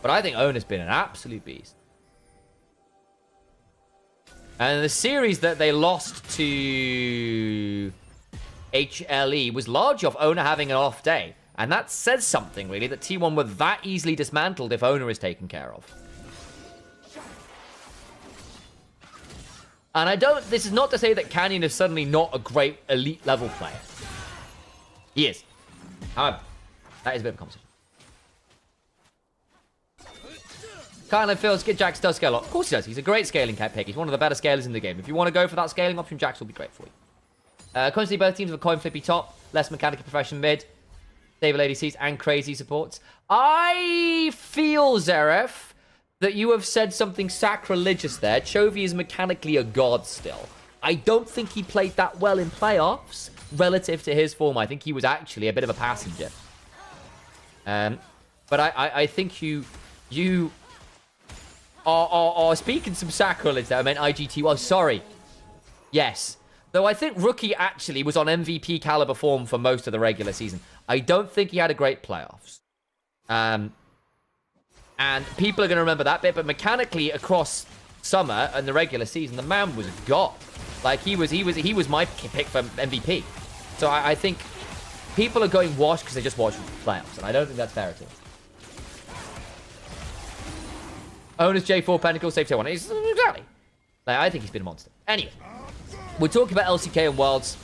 But I think Ona's been an absolute beast. And the series that they lost to HLE was largely off Ona having an off day. And that says something, really, that T1 were that easily dismantled if Ona is taken care of. And I don't... This is not to say that Canyon is suddenly not a great elite level player. He is. However, that is a bit of a conversation. Kind feels good. Jax does scale a lot. Of course he does. He's a great scaling pick. He's one of the better scalers in the game. If you want to go for that scaling option, Jax will be great for you. Constantly both teams have a coin flippy top, less mechanical progression mid, stable ADCs, and crazy supports. I feel, Zeref, that you have said something sacrilegious there. Chovy is mechanically a god still. I don't think he played that well in playoffs relative to his form. I think he was actually a bit of a passenger. But I think you are speaking some sacrilege there. I meant IGT. Well, sorry. Yes. Though I think Rookie actually was on MVP caliber form for most of the regular season. I don't think he had a great playoffs. And people are going to remember that bit, but mechanically across summer and the regular season, the man was god. Like, he was my pick for MVP. So I think people are going wash because they just watched playoffs, and I don't think that's fair at all. Owners J4 Pentacle, safety 1. Exactly. Like, I think he's been a monster. Anyway, we're talking about LCK and Worlds,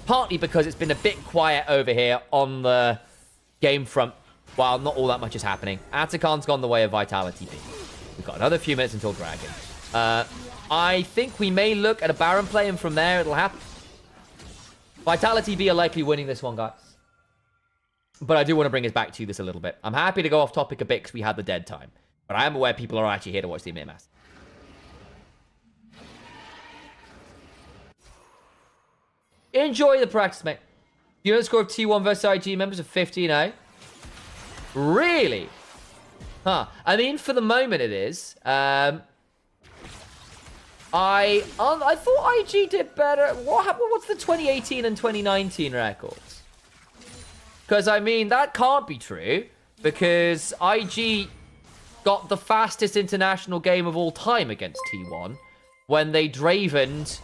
partly because it's been a bit quiet over here on the game front, while not all that much is happening. Atakan's gone the way of Vitality B. We've got another few minutes until Dragon. I think we may look at a Baron play, and from there it'll happen. Vitality B are likely winning this one, guys. But I do want to bring us back to this a little bit. I'm happy to go off topic a bit because we had the dead time. But I am aware people are actually here to watch the EMEA Masters. Enjoy the practice, mate. You know the score of T1 versus IG members of 15-0? Really? Huh. I mean, for the moment it is. I thought IG did better. What's the 2018 and 2019 records? Because, I mean, that can't be true. Because IG got the fastest international game of all time against T1 when they dravened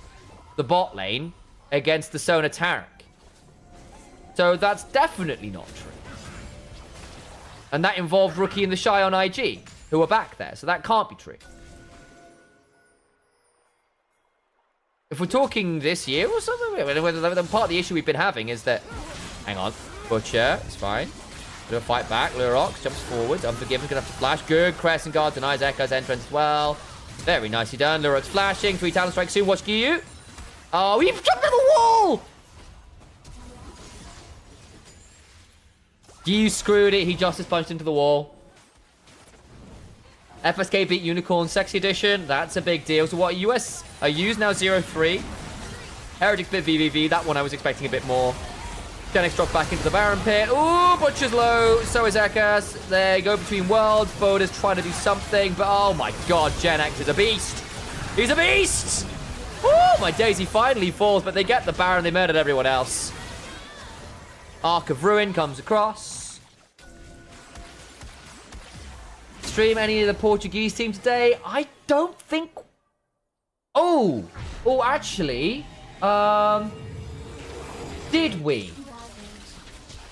the bot lane against the Sona Tarek. So that's definitely not true. And that involved Rookie and the Shy on IG, who were back there. So that can't be true. If we're talking this year or something, part of the issue we've been having is that... Hang on. Butcher, it's fine. Bit of a fight back. Lurox jumps forwards. Unforgiven, gonna have to flash. Good. Crescent Guard denies Echo's entrance as well. Very nicely done. Lurox flashing. 3 talent strikes soon. Watch Gyu. Oh, he jumped on the wall! Gyu screwed it. He justice punched into the wall. FSK beat Unicorn Sexy Edition. That's a big deal. So what, US are used now 0-3. Heretics bit VVV. That one I was expecting a bit more. Genix dropped back into the Baron pit. Ooh, Butcher's low. So is Ekkas. They go between worlds. Boda's trying to do something. But oh my god, Genix is a beast. He's a beast! Oh, my days. He finally falls. But they get the Baron. They murdered everyone else. Arc of Ruin comes across. Stream any of the Portuguese team today? I don't think... Oh, actually, did we?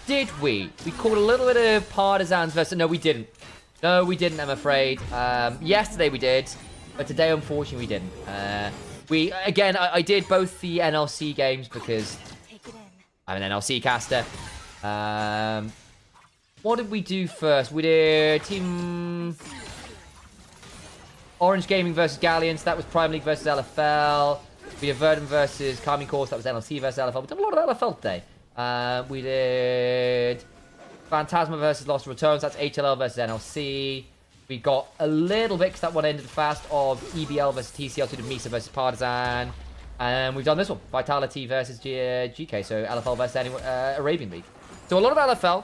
Did we? We called a little bit of Partisans versus... No, we didn't. No, we didn't, I'm afraid. Yesterday we did, but today, unfortunately, we didn't. Again, I did both the NLC games because I'm an NLC caster. What did we do first? We did Team Orange Gaming versus Galleons. That was Prime League versus LFL. We did Verdant versus Carmine Course. That was NLC versus LFL. We did a lot of LFL today. We did Phantasma versus Lost Returns. That's HLL versus NLC. We got a little bit, because that one ended fast, of EBL versus TCL. So we did Misa versus Partisan. And we've done this one. Vitality versus GK. So LFL versus Arabian League. So a lot of LFL.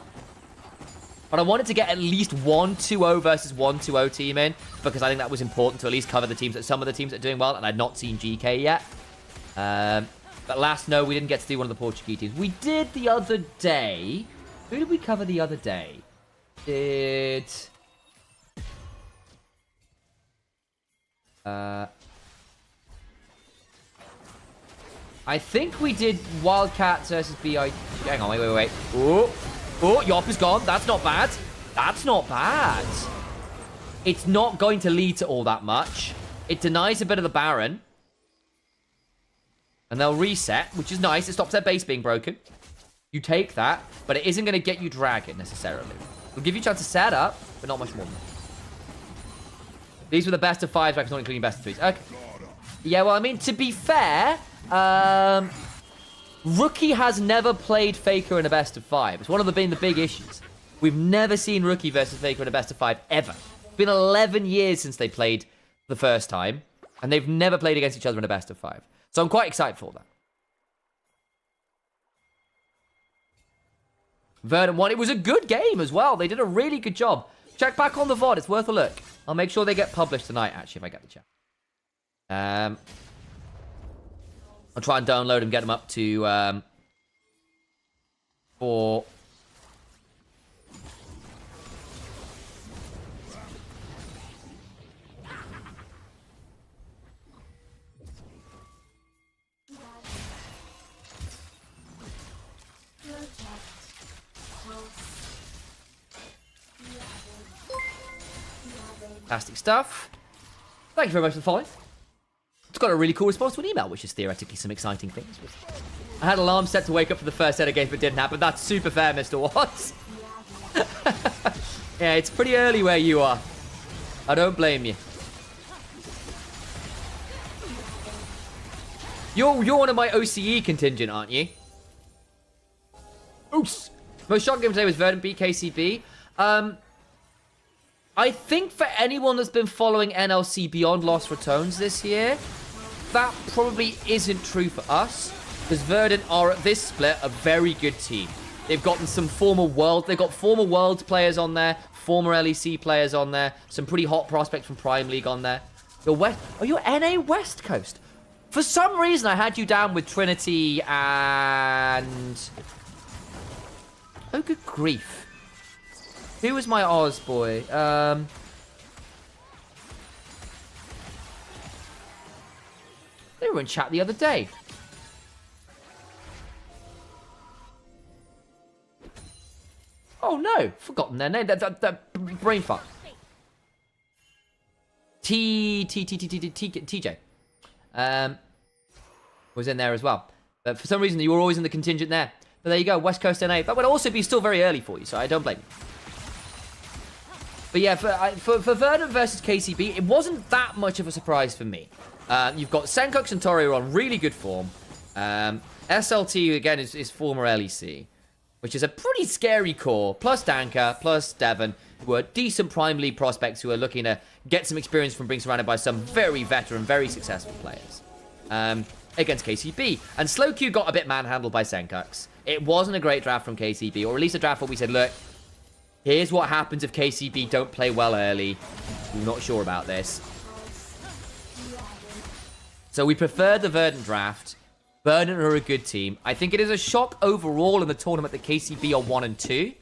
But I wanted to get at least 1-2-0 versus 1-2-0 team in, because I think that was important to at least cover the teams that some of the teams that are doing well, and I'd not seen GK yet. But last, no, we didn't get to do one of the Portuguese teams. We did the other day. Who did we cover the other day? I think we did Wildcats versus BI. Hang on, wait. Oh, Yop is gone. That's not bad. That's not bad. It's not going to lead to all that much. It denies a bit of the Baron. And they'll reset, which is nice. It stops their base being broken. You take that, but it isn't going to get you Dragon, necessarily. It'll give you a chance to set up, but not much more than that. These were the best of 5 records, not including best of 3s. Okay. Yeah, well, I mean, to be fair, Rookie has never played Faker in a best of 5. It's one of the big issues. We've never seen Rookie versus Faker in a best of 5 ever. It's been 11 years since they played the first time, and they've never played against each other in a best of 5. So I'm quite excited for that. Verdant won. It was a good game as well. They did a really good job. Check back on the VOD. It's worth a look. I'll make sure they get published tonight, actually, if I get the chance. I'll try and download and get them up to for Fantastic stuff. Thank you very much for the following. It's got a really cool response to an email, which is theoretically some exciting things. I had alarm set to wake up for the first set of games, but it didn't happen. That's super fair, Mr. Watts. Yeah, it's pretty early where you are. I don't blame you. You're one of my OCE contingent, aren't you? Oops. Most shocking game today was Verdant beat KCB. I think for anyone that's been following NLC beyond Lost Ratones this year, that probably isn't true for us. Because Verdant are, at this split, a very good team. They've gotten some former World players on there, former LEC players on there, some pretty hot prospects from Prime League on there. You're NA West Coast. For some reason, I had you down with Trinity and... Oh, good grief. Who was my Oz boy? They were in chat the other day. Oh no, forgotten their name. That brain fuck. TJ. Was in there as well. But for some reason, you were always in the contingent there. But there you go, West Coast NA. That would also be still very early for you, so I don't blame you. But yeah, for Verdant versus KCB, it wasn't that much of a surprise for me. You've got Senkux and Torio on really good form. SLT, again, is former LEC, which is a pretty scary core. Plus Danka, plus Devon, who are decent Prime League prospects who are looking to get some experience from being surrounded by some very veteran, very successful players. Against KCB. And Slow Q got a bit manhandled by Senkux. It wasn't a great draft from KCB, or at least a draft where we said, look, here's what happens if KCB don't play well early. We're not sure about this. So we prefer the Verdant draft. Verdant are a good team. I think it is a shock overall in the tournament that KCB are 1 and 2.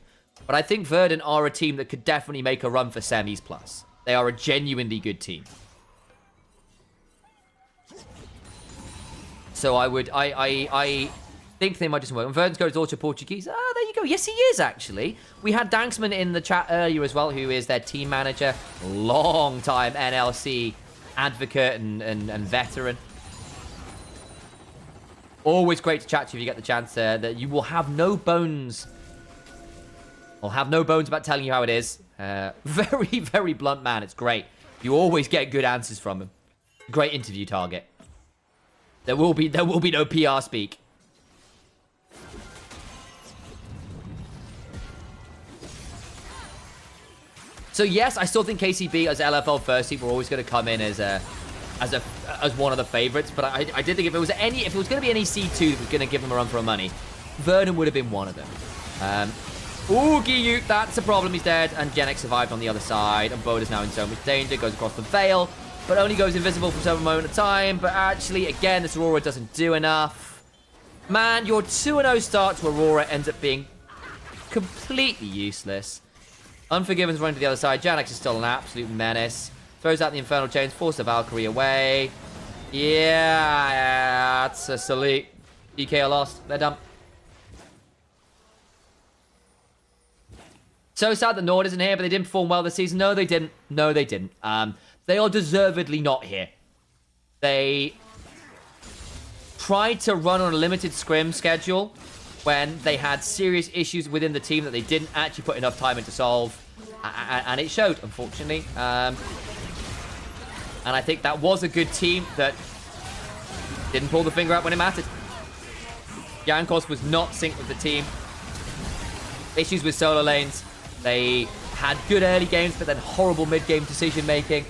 But I think Verdant are a team that could definitely make a run for semis plus. They are a genuinely good team. So I think they might just work. And Verdant's going to Ultra Portuguese. Ah, there you go. Yes, he is, actually. We had Danksman in the chat earlier as well, who is their team manager. Long-time NLC advocate and veteran. Always great to chat to you if you get the chance. That you will have no bones. I'll have no bones about telling you how it is. Very, very blunt man. It's great. You always get good answers from him. Great interview target. There will be no PR speak. So yes, I still think KCB as LFL first team were always going to come in as one of the favorites. But I did think if it was going to be any C2 that was going to give them a run for money, Verdant would have been one of them. Ooh, Giyuk, that's a problem. He's dead, and Genex survived on the other side, and Boda's now in so much danger. Goes across the veil, but only goes invisible for some moment of time. But actually, again, this Aurora doesn't do enough. Man, your 2-0 start to Aurora ends up being completely useless. Unforgiven's running to the other side. Janex is still an absolute menace. Throws out the Infernal Chains, forces the Valkyrie away. Yeah, that's a salute. DK are lost. They're done. So sad that Nord isn't here, but they didn't perform well this season. No, they didn't. No, they didn't. They are deservedly not here. They tried to run on a limited scrim schedule when they had serious issues within the team that they didn't actually put enough time in to solve. And it showed, unfortunately. And I think that was a good team that didn't pull the finger out when it mattered. Jankos was not synced with the team. Issues with solo lanes. They had good early games, but then horrible mid-game decision-making.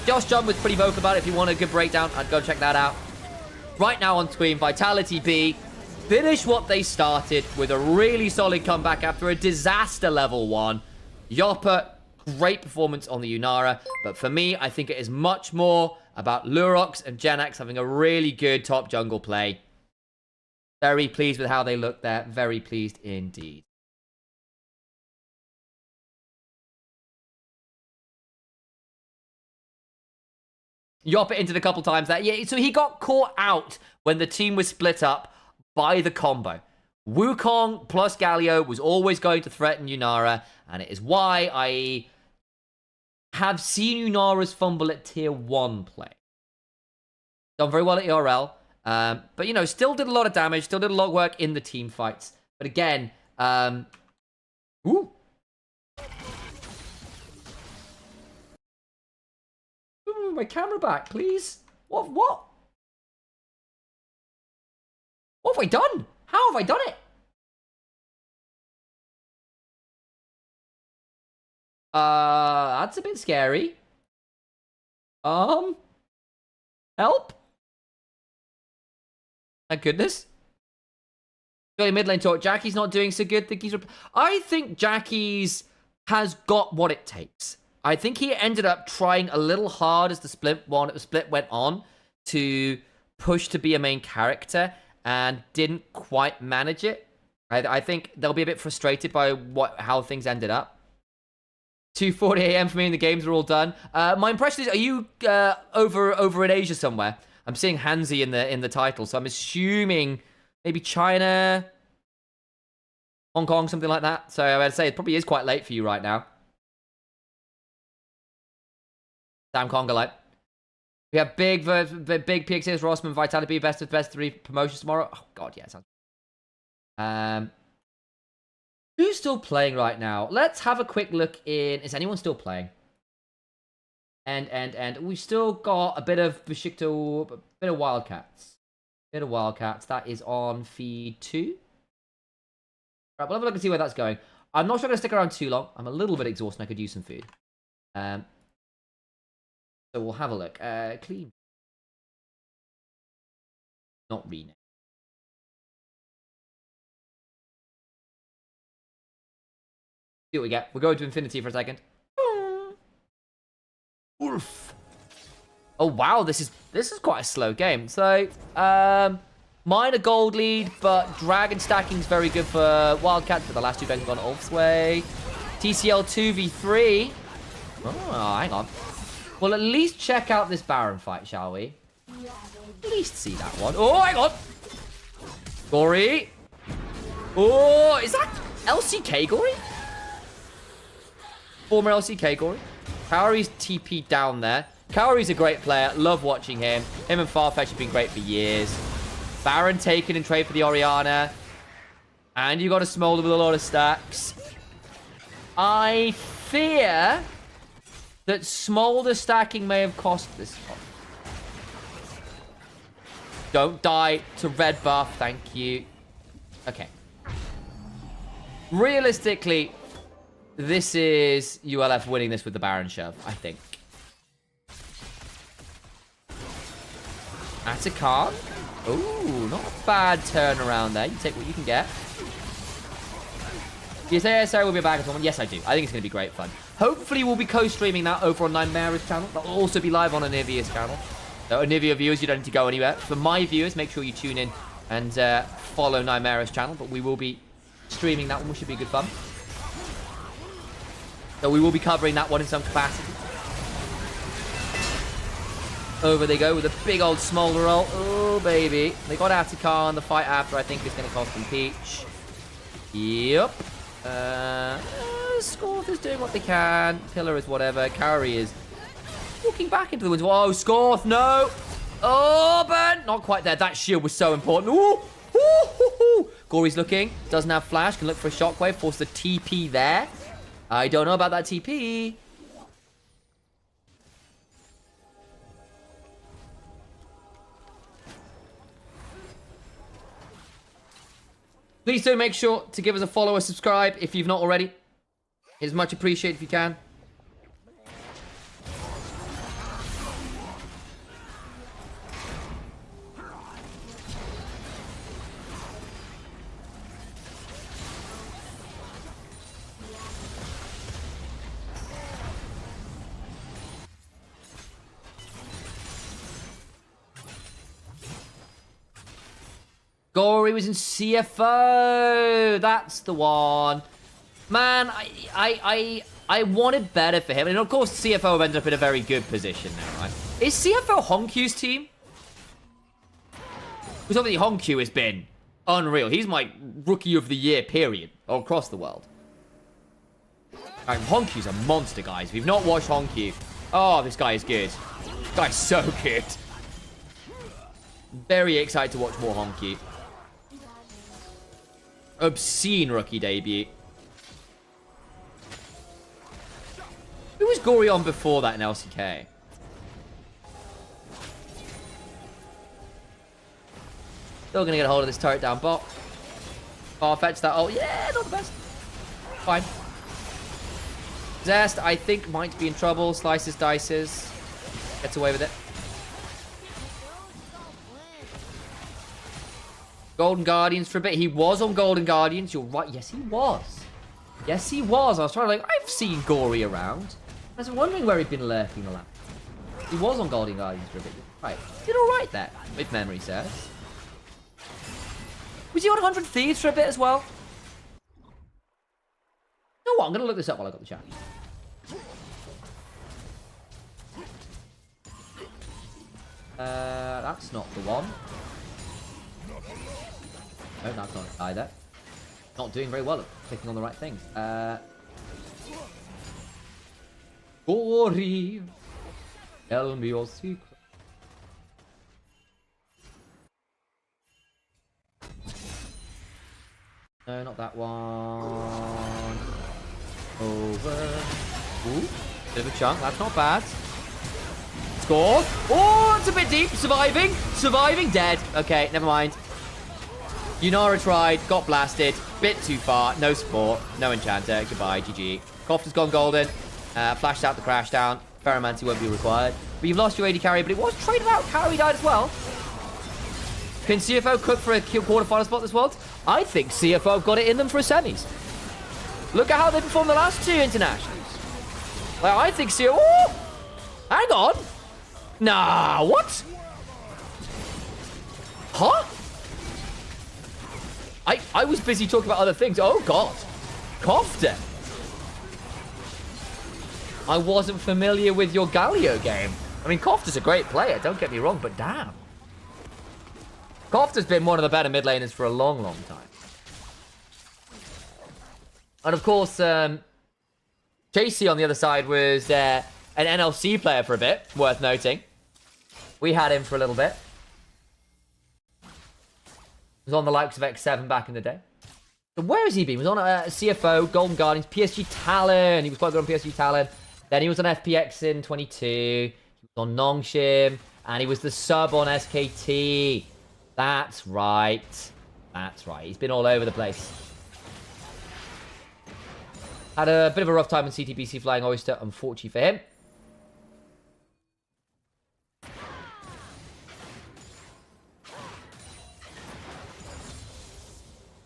Josh John was pretty vocal about it. If you want a good breakdown, I'd go check that out. Right now on Tween, Vitality B finish what they started with a really solid comeback after a disaster level 1. Yoppa, great performance on the Unara. But for me, I think it is much more about Lurox and Genax having a really good top jungle play. Very pleased with how they look there. Very pleased indeed. Yoppa entered a couple times there. Yeah, so he got caught out when the team was split up by the combo. Wukong plus Galio was always going to threaten Unara, and it is why I have seen Unara's fumble at tier 1 play. Done very well at ERL. But, you know, still did a lot of damage. Still did a lot of work in the team fights. But again, ooh. Ooh, my camera back, please. What? What have I done? How have I done it? That's a bit scary. Help? Thank goodness. Early mid lane talk. Jackie's not doing so good. I think Jackie's has got what it takes. I think he ended up trying a little hard as the split went on to push to be a main character and didn't quite manage it. I think they'll be a bit frustrated by how things ended up. 2:40 a.m. for me and the games are all done. My impression is, are you over in Asia somewhere? I'm seeing Hansi in the title, so I'm assuming maybe China, Hong Kong, something like that. So I would say it probably is quite late for you right now. Sam Congolite. We have big PXS, Rossman, Vitality, best of best 3 promotions tomorrow. Oh god, yeah, sounds. Who's still playing right now? Let's have a quick look in. Is anyone still playing? And we've still got a bit of Besiktas, a bit of Wildcats. That is on feed 2. Right, we'll have a look and see where that's going. I'm not sure I'm going to stick around too long. I'm a little bit exhausted and I could use some food. So we'll have a look. Clean. Not rename. See what we get. We'll go to Infinity for a second. Oof. Oh wow, this is quite a slow game. So, minor gold lead, but dragon stacking is very good for Wildcats. But the last 2 games have gone Ulf's way. TCL 2v3. Oh, hang on. Well, at least check out this Baron fight, shall we? At least see that one. Oh, hang on. Gory. Oh, is that LCK Gory? Former LCK Gory. Kaori's TP down there. Kaori's a great player. Love watching him. Him and Farfetch have been great for years. Baron taken in trade for the Orianna. And you got a Smolder with a lot of stacks. I fear that Smolder stacking may have cost this one. Don't die to red buff. Thank you. Okay. Realistically, this is ULF winning this with the Baron shove, I think. Atakan. Ooh, not a bad turnaround there. You take what you can get. You say Sarah will be back at someone? Yes, I do. I think it's going to be great fun. Hopefully, we'll be co-streaming that over on Nymera's channel. That'll also be live on Onivia's channel. So, Onivia viewers, you don't need to go anywhere. For my viewers, make sure you tune in and follow Nymera's channel. But we will be streaming that one, which should be good fun. So we will be covering that one in some capacity. Over they go with a big old Smolder roll. Oh, baby. They got Atakan. The fight after, I think, is going to cost them Peach. Yep. Scorth is doing what they can. Pillar is whatever. Kaori is walking back into the woods. Whoa, Scorth, no. Oh, burn. Not quite there. That shield was so important. Ooh. Ooh. Gory's looking. Doesn't have flash. Can look for a shockwave. Force the TP there. I don't know about that TP. Please do make sure to give us a follow or subscribe if you've not already. It's much appreciated if you can. Gory was in CFO. That's the one. Man, I wanted better for him. And of course, CFO have ended up in a very good position now, right? Is CFO Honkyu's team? Because obviously Honkyu has been unreal. He's my rookie of the year, period, all across the world. And Honkyu's a monster, guys. If you've not watched Honkyu, oh, this guy is good. This guy's so good. Very excited to watch more Honkyu. Obscene rookie debut. Who was Gory on before that in LCK? Still gonna get a hold of this turret down bot. Far-fetched that. Oh, yeah, not the best. Fine. Zest, I think, might be in trouble. Slices, dices. Gets away with it. Golden Guardians for a bit. He was on Golden Guardians. You're right. Yes, he was. Yes, he was. I was trying to I've seen Gory around. I was wondering where he'd been lurking a lot. He was on Golden Guardians for a bit. Right. Did all right there, if memory serves. Was he on 100 Thieves for a bit as well? You know what? I'm going to look this up while I got the chat. That's not the one. No, that's not either. Not doing very well at clicking on the right things. Gory, tell me your secret. No, not that one. Over. Ooh, bit of a chunk. That's not bad. Score. Oh, it's a bit deep. Surviving. Surviving. Dead. Okay, never mind. Yunara tried. Got blasted. Bit too far. No support. No enchanter. Goodbye. GG. Cofter's gone golden. Flashed out the crash down. Ferromancy won't be required. But you've lost your AD carry, but it was traded out. Carry died as well. Can CFO cook for a quarterfinal spot this world? I think CFO have got it in them for a semis. Look at how they performed the last two internationals. Like, I think CFO... Oh! Hang on. Nah, what? Huh? I was busy talking about other things. Oh, God. Kofta. I wasn't familiar with your Galio game. I mean, Kofta's a great player, don't get me wrong, but damn. Kofta's been one of the better mid laners for a long, long time. And of course, JC on the other side was an NLC player for a bit, worth noting. We had him for a little bit. He was on the likes of X7 back in the day. So where has he been? He was on CFO, Golden Guardians, PSG Talon. He was quite good on PSG Talon. Then he was on FPX in 22. He was on Nongshim. And he was the sub on SKT. That's right. That's right. He's been all over the place. Had a bit of a rough time in CTBC Flying Oyster, unfortunately for him.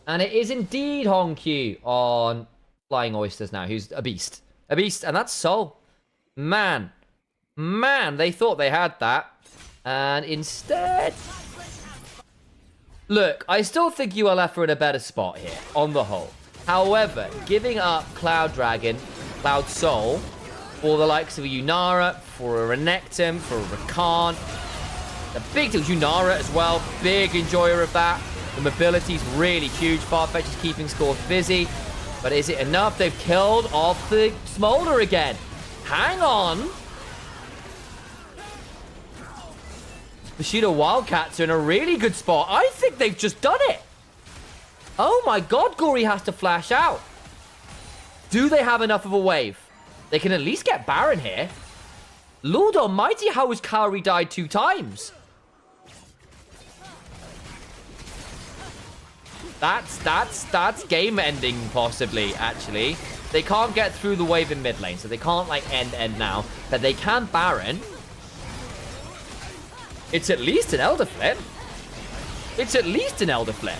And it is indeed Honkyu on Flying Oysters now, who's a beast. A beast, and that's Sol. Man, they thought they had that. And instead... Look, I still think ULF are in a better spot here, on the whole. However, giving up Cloud Dragon, Cloud Soul, for the likes of a Yunara, for a Renekton, for a Rakan. The big deal, Yunara as well, big enjoyer of that. The mobility's really huge. Farfetch is keeping scores busy. But is it enough? They've killed off the Smolder again. Hang on. Bushido Wildcats are in a really good spot. I think they've just done it. Oh my god, Gory has to flash out. Do they have enough of a wave? They can at least get Baron here. Lord almighty, how has Kaori died 2 times? That's game ending, possibly, actually. They can't get through the wave in mid lane, so they can't, like, end now. But they can Baron. It's at least an Elder Flip. It's at least an Elder Flip.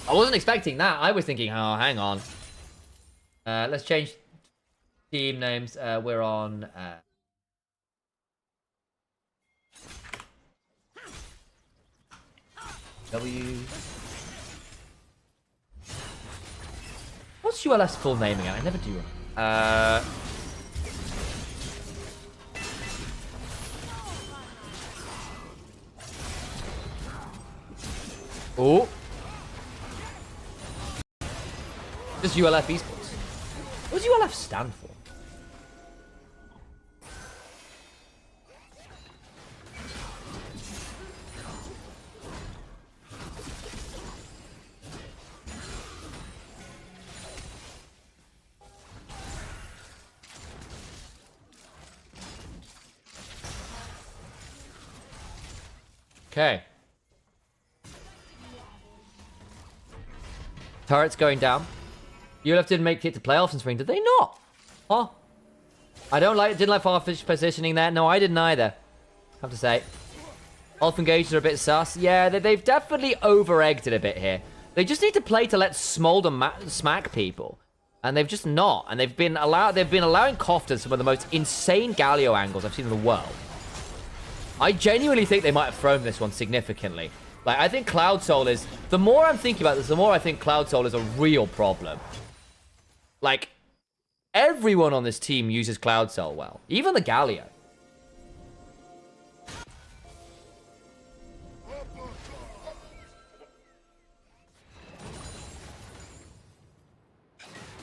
I wasn't expecting that. I was thinking, oh, hang on. Let's change team names. We're on... W... What's ULS full name again? I never do. Oh. Just ULF esports. What does ULF stand for? Okay. Turret's going down. ULF didn't make it to playoffs in spring, did they not? Huh? Didn't like Farfetch'd positioning there. No, I didn't either. Have to say. Ulf engages are a bit sus. Yeah, they've definitely over-egged it a bit here. They just need to play to let Smolder smack people. And they've just not. And they've been allowing Kofta some of the most insane Galio angles I've seen in the world. I genuinely think they might have thrown this one significantly. Like, I think Cloud Soul is... The more I'm thinking about this, the more I think Cloud Soul is a real problem. Like, everyone on this team uses Cloud Soul well. Even the Galio.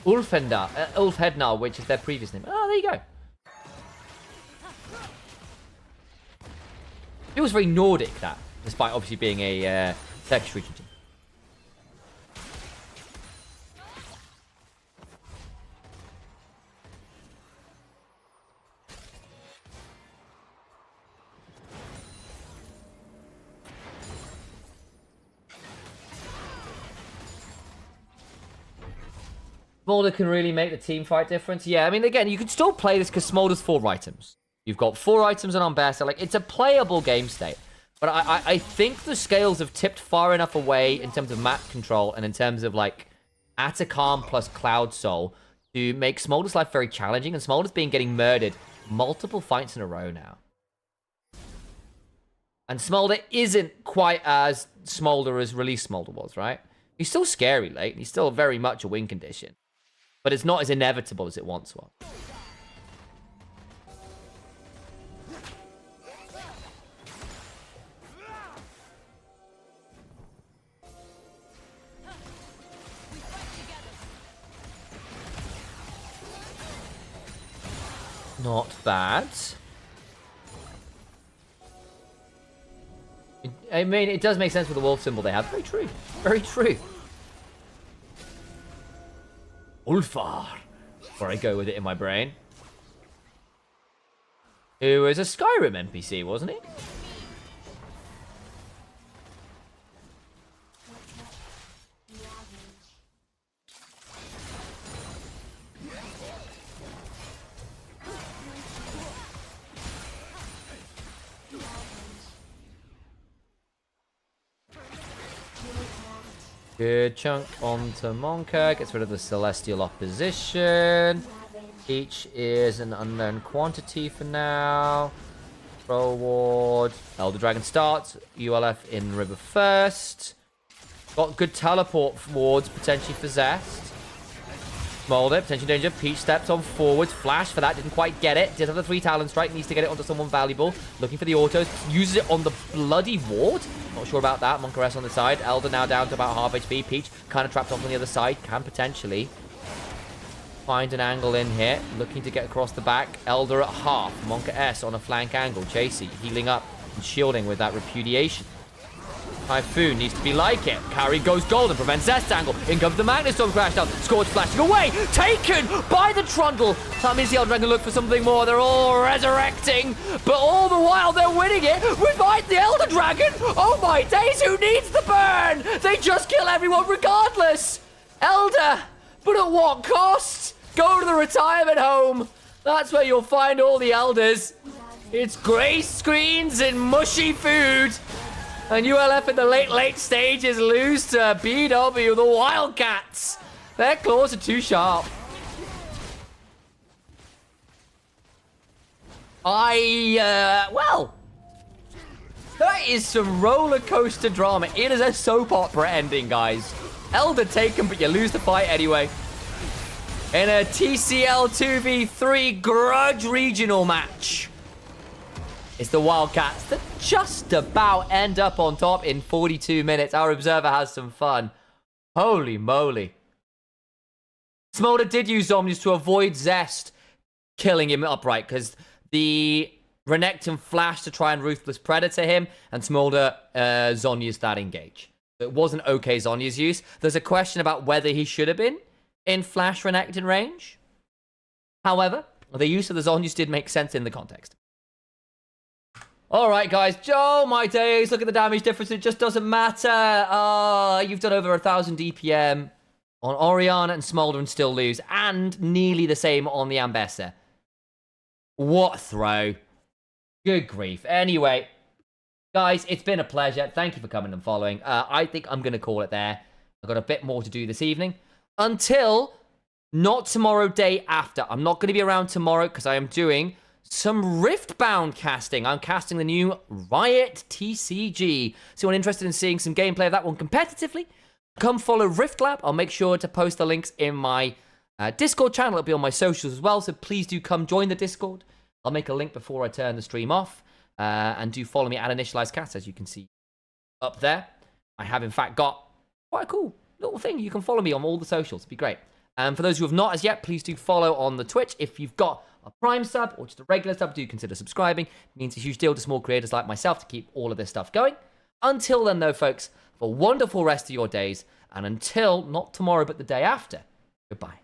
Ulfhednar, which is their previous name. Oh, there you go. It was very Nordic, that, despite obviously being a Turkish region team. Smolder can really make the team fight difference. Yeah, I mean, again, you can still play this because Smolder's 4 items. You've got 4 items and on best. Like, it's a playable game state. But I think the scales have tipped far enough away in terms of map control and in terms of, like, Atacam plus Cloud Soul to make Smolder's life very challenging. And Smolder's been getting murdered multiple fights in a row now. And Smolder isn't quite as Smolder as Release Smolder was, right? He's still scary late. He's still very much a win condition. But it's not as inevitable as it once was. Not bad. I mean, it does make sense with the wolf symbol they have. Very true. Very true. Ulfar. Where I go with it in my brain. Who was a Skyrim NPC, wasn't he? Good chunk onto Monka. Gets rid of the Celestial Opposition. Each is an unknown quantity for now. Throw ward. Elder Dragon starts. ULF in river first. Got good teleport wards potentially for Zest. Smolder, potential danger. Peach steps on forwards. Flash for that. Didn't quite get it. Did have the 3 Talon Strike. Needs to get it onto someone valuable. Looking for the autos. Uses it on the bloody ward. Not sure about that. Monkaress on the side. Elder now down to about half HP. Peach kind of trapped off on the other side. Can potentially find an angle in here. Looking to get across the back. Elder at half. Monka S on a flank angle. Chasey healing up and shielding with that repudiation. Typhoon needs to be like it. Carry goes golden, prevents Zest angle. In comes the Magnus Storm crash down. Scorch flashing away. Taken by the Trundle. That means the Elder Dragon look for something more. They're all resurrecting. But all the while they're winning it. We fight the Elder Dragon. Oh my days, who needs the burn? They just kill everyone regardless. Elder, but at what cost? Go to the retirement home. That's where you'll find all the Elders. It's grey screens and mushy food. And ULF in the late stages lose to BW, the Wildcats. Their claws are too sharp. Well, that is some roller coaster drama. It is a soap opera ending, guys. Elder taken, but you lose the fight anyway. In a TCL 2v3 grudge regional match. It's the Wildcats that just about end up on top in 42 minutes. Our observer has some fun. Holy moly. Smolder did use zombies to avoid Zest killing him upright because the Renekton flashed to try and Ruthless Predator him, and Smolder Zonya's that engage. It wasn't okay Zonya's use. There's a question about whether he should have been in Flash Renekton range. However, the use of the Zonyas did make sense in the context. Alright, guys. Oh, my days. Look at the damage difference. It just doesn't matter. You've done over 1,000 DPM on Orianna and Smolder and still lose. And nearly the same on the Ambessa. What a throw. Good grief. Anyway, guys, it's been a pleasure. Thank you for coming and following. I think I'm going to call it there. I've got a bit more to do this evening. Until not tomorrow, day after. I'm not going to be around tomorrow because I am doing some Riftbound casting. I'm casting the new Riot TCG. So anyone interested in seeing some gameplay of that one competitively, come follow Riftlab. I'll make sure to post the links in my Discord channel. It'll be on my socials as well, so please do come join the Discord. I'll make a link before I turn the stream off. And do follow me at Initialise Cast, as you can see up there. I have, in fact, got quite a cool little thing. You can follow me on all the socials. It'd be great. And for those who have not as yet, please do follow on the Twitch. If you've got a Prime sub or just a regular sub, do consider subscribing. It means a huge deal to small creators like myself to keep all of this stuff going. Until then, though, folks, have a wonderful rest of your days. And until, not tomorrow, but the day after, goodbye.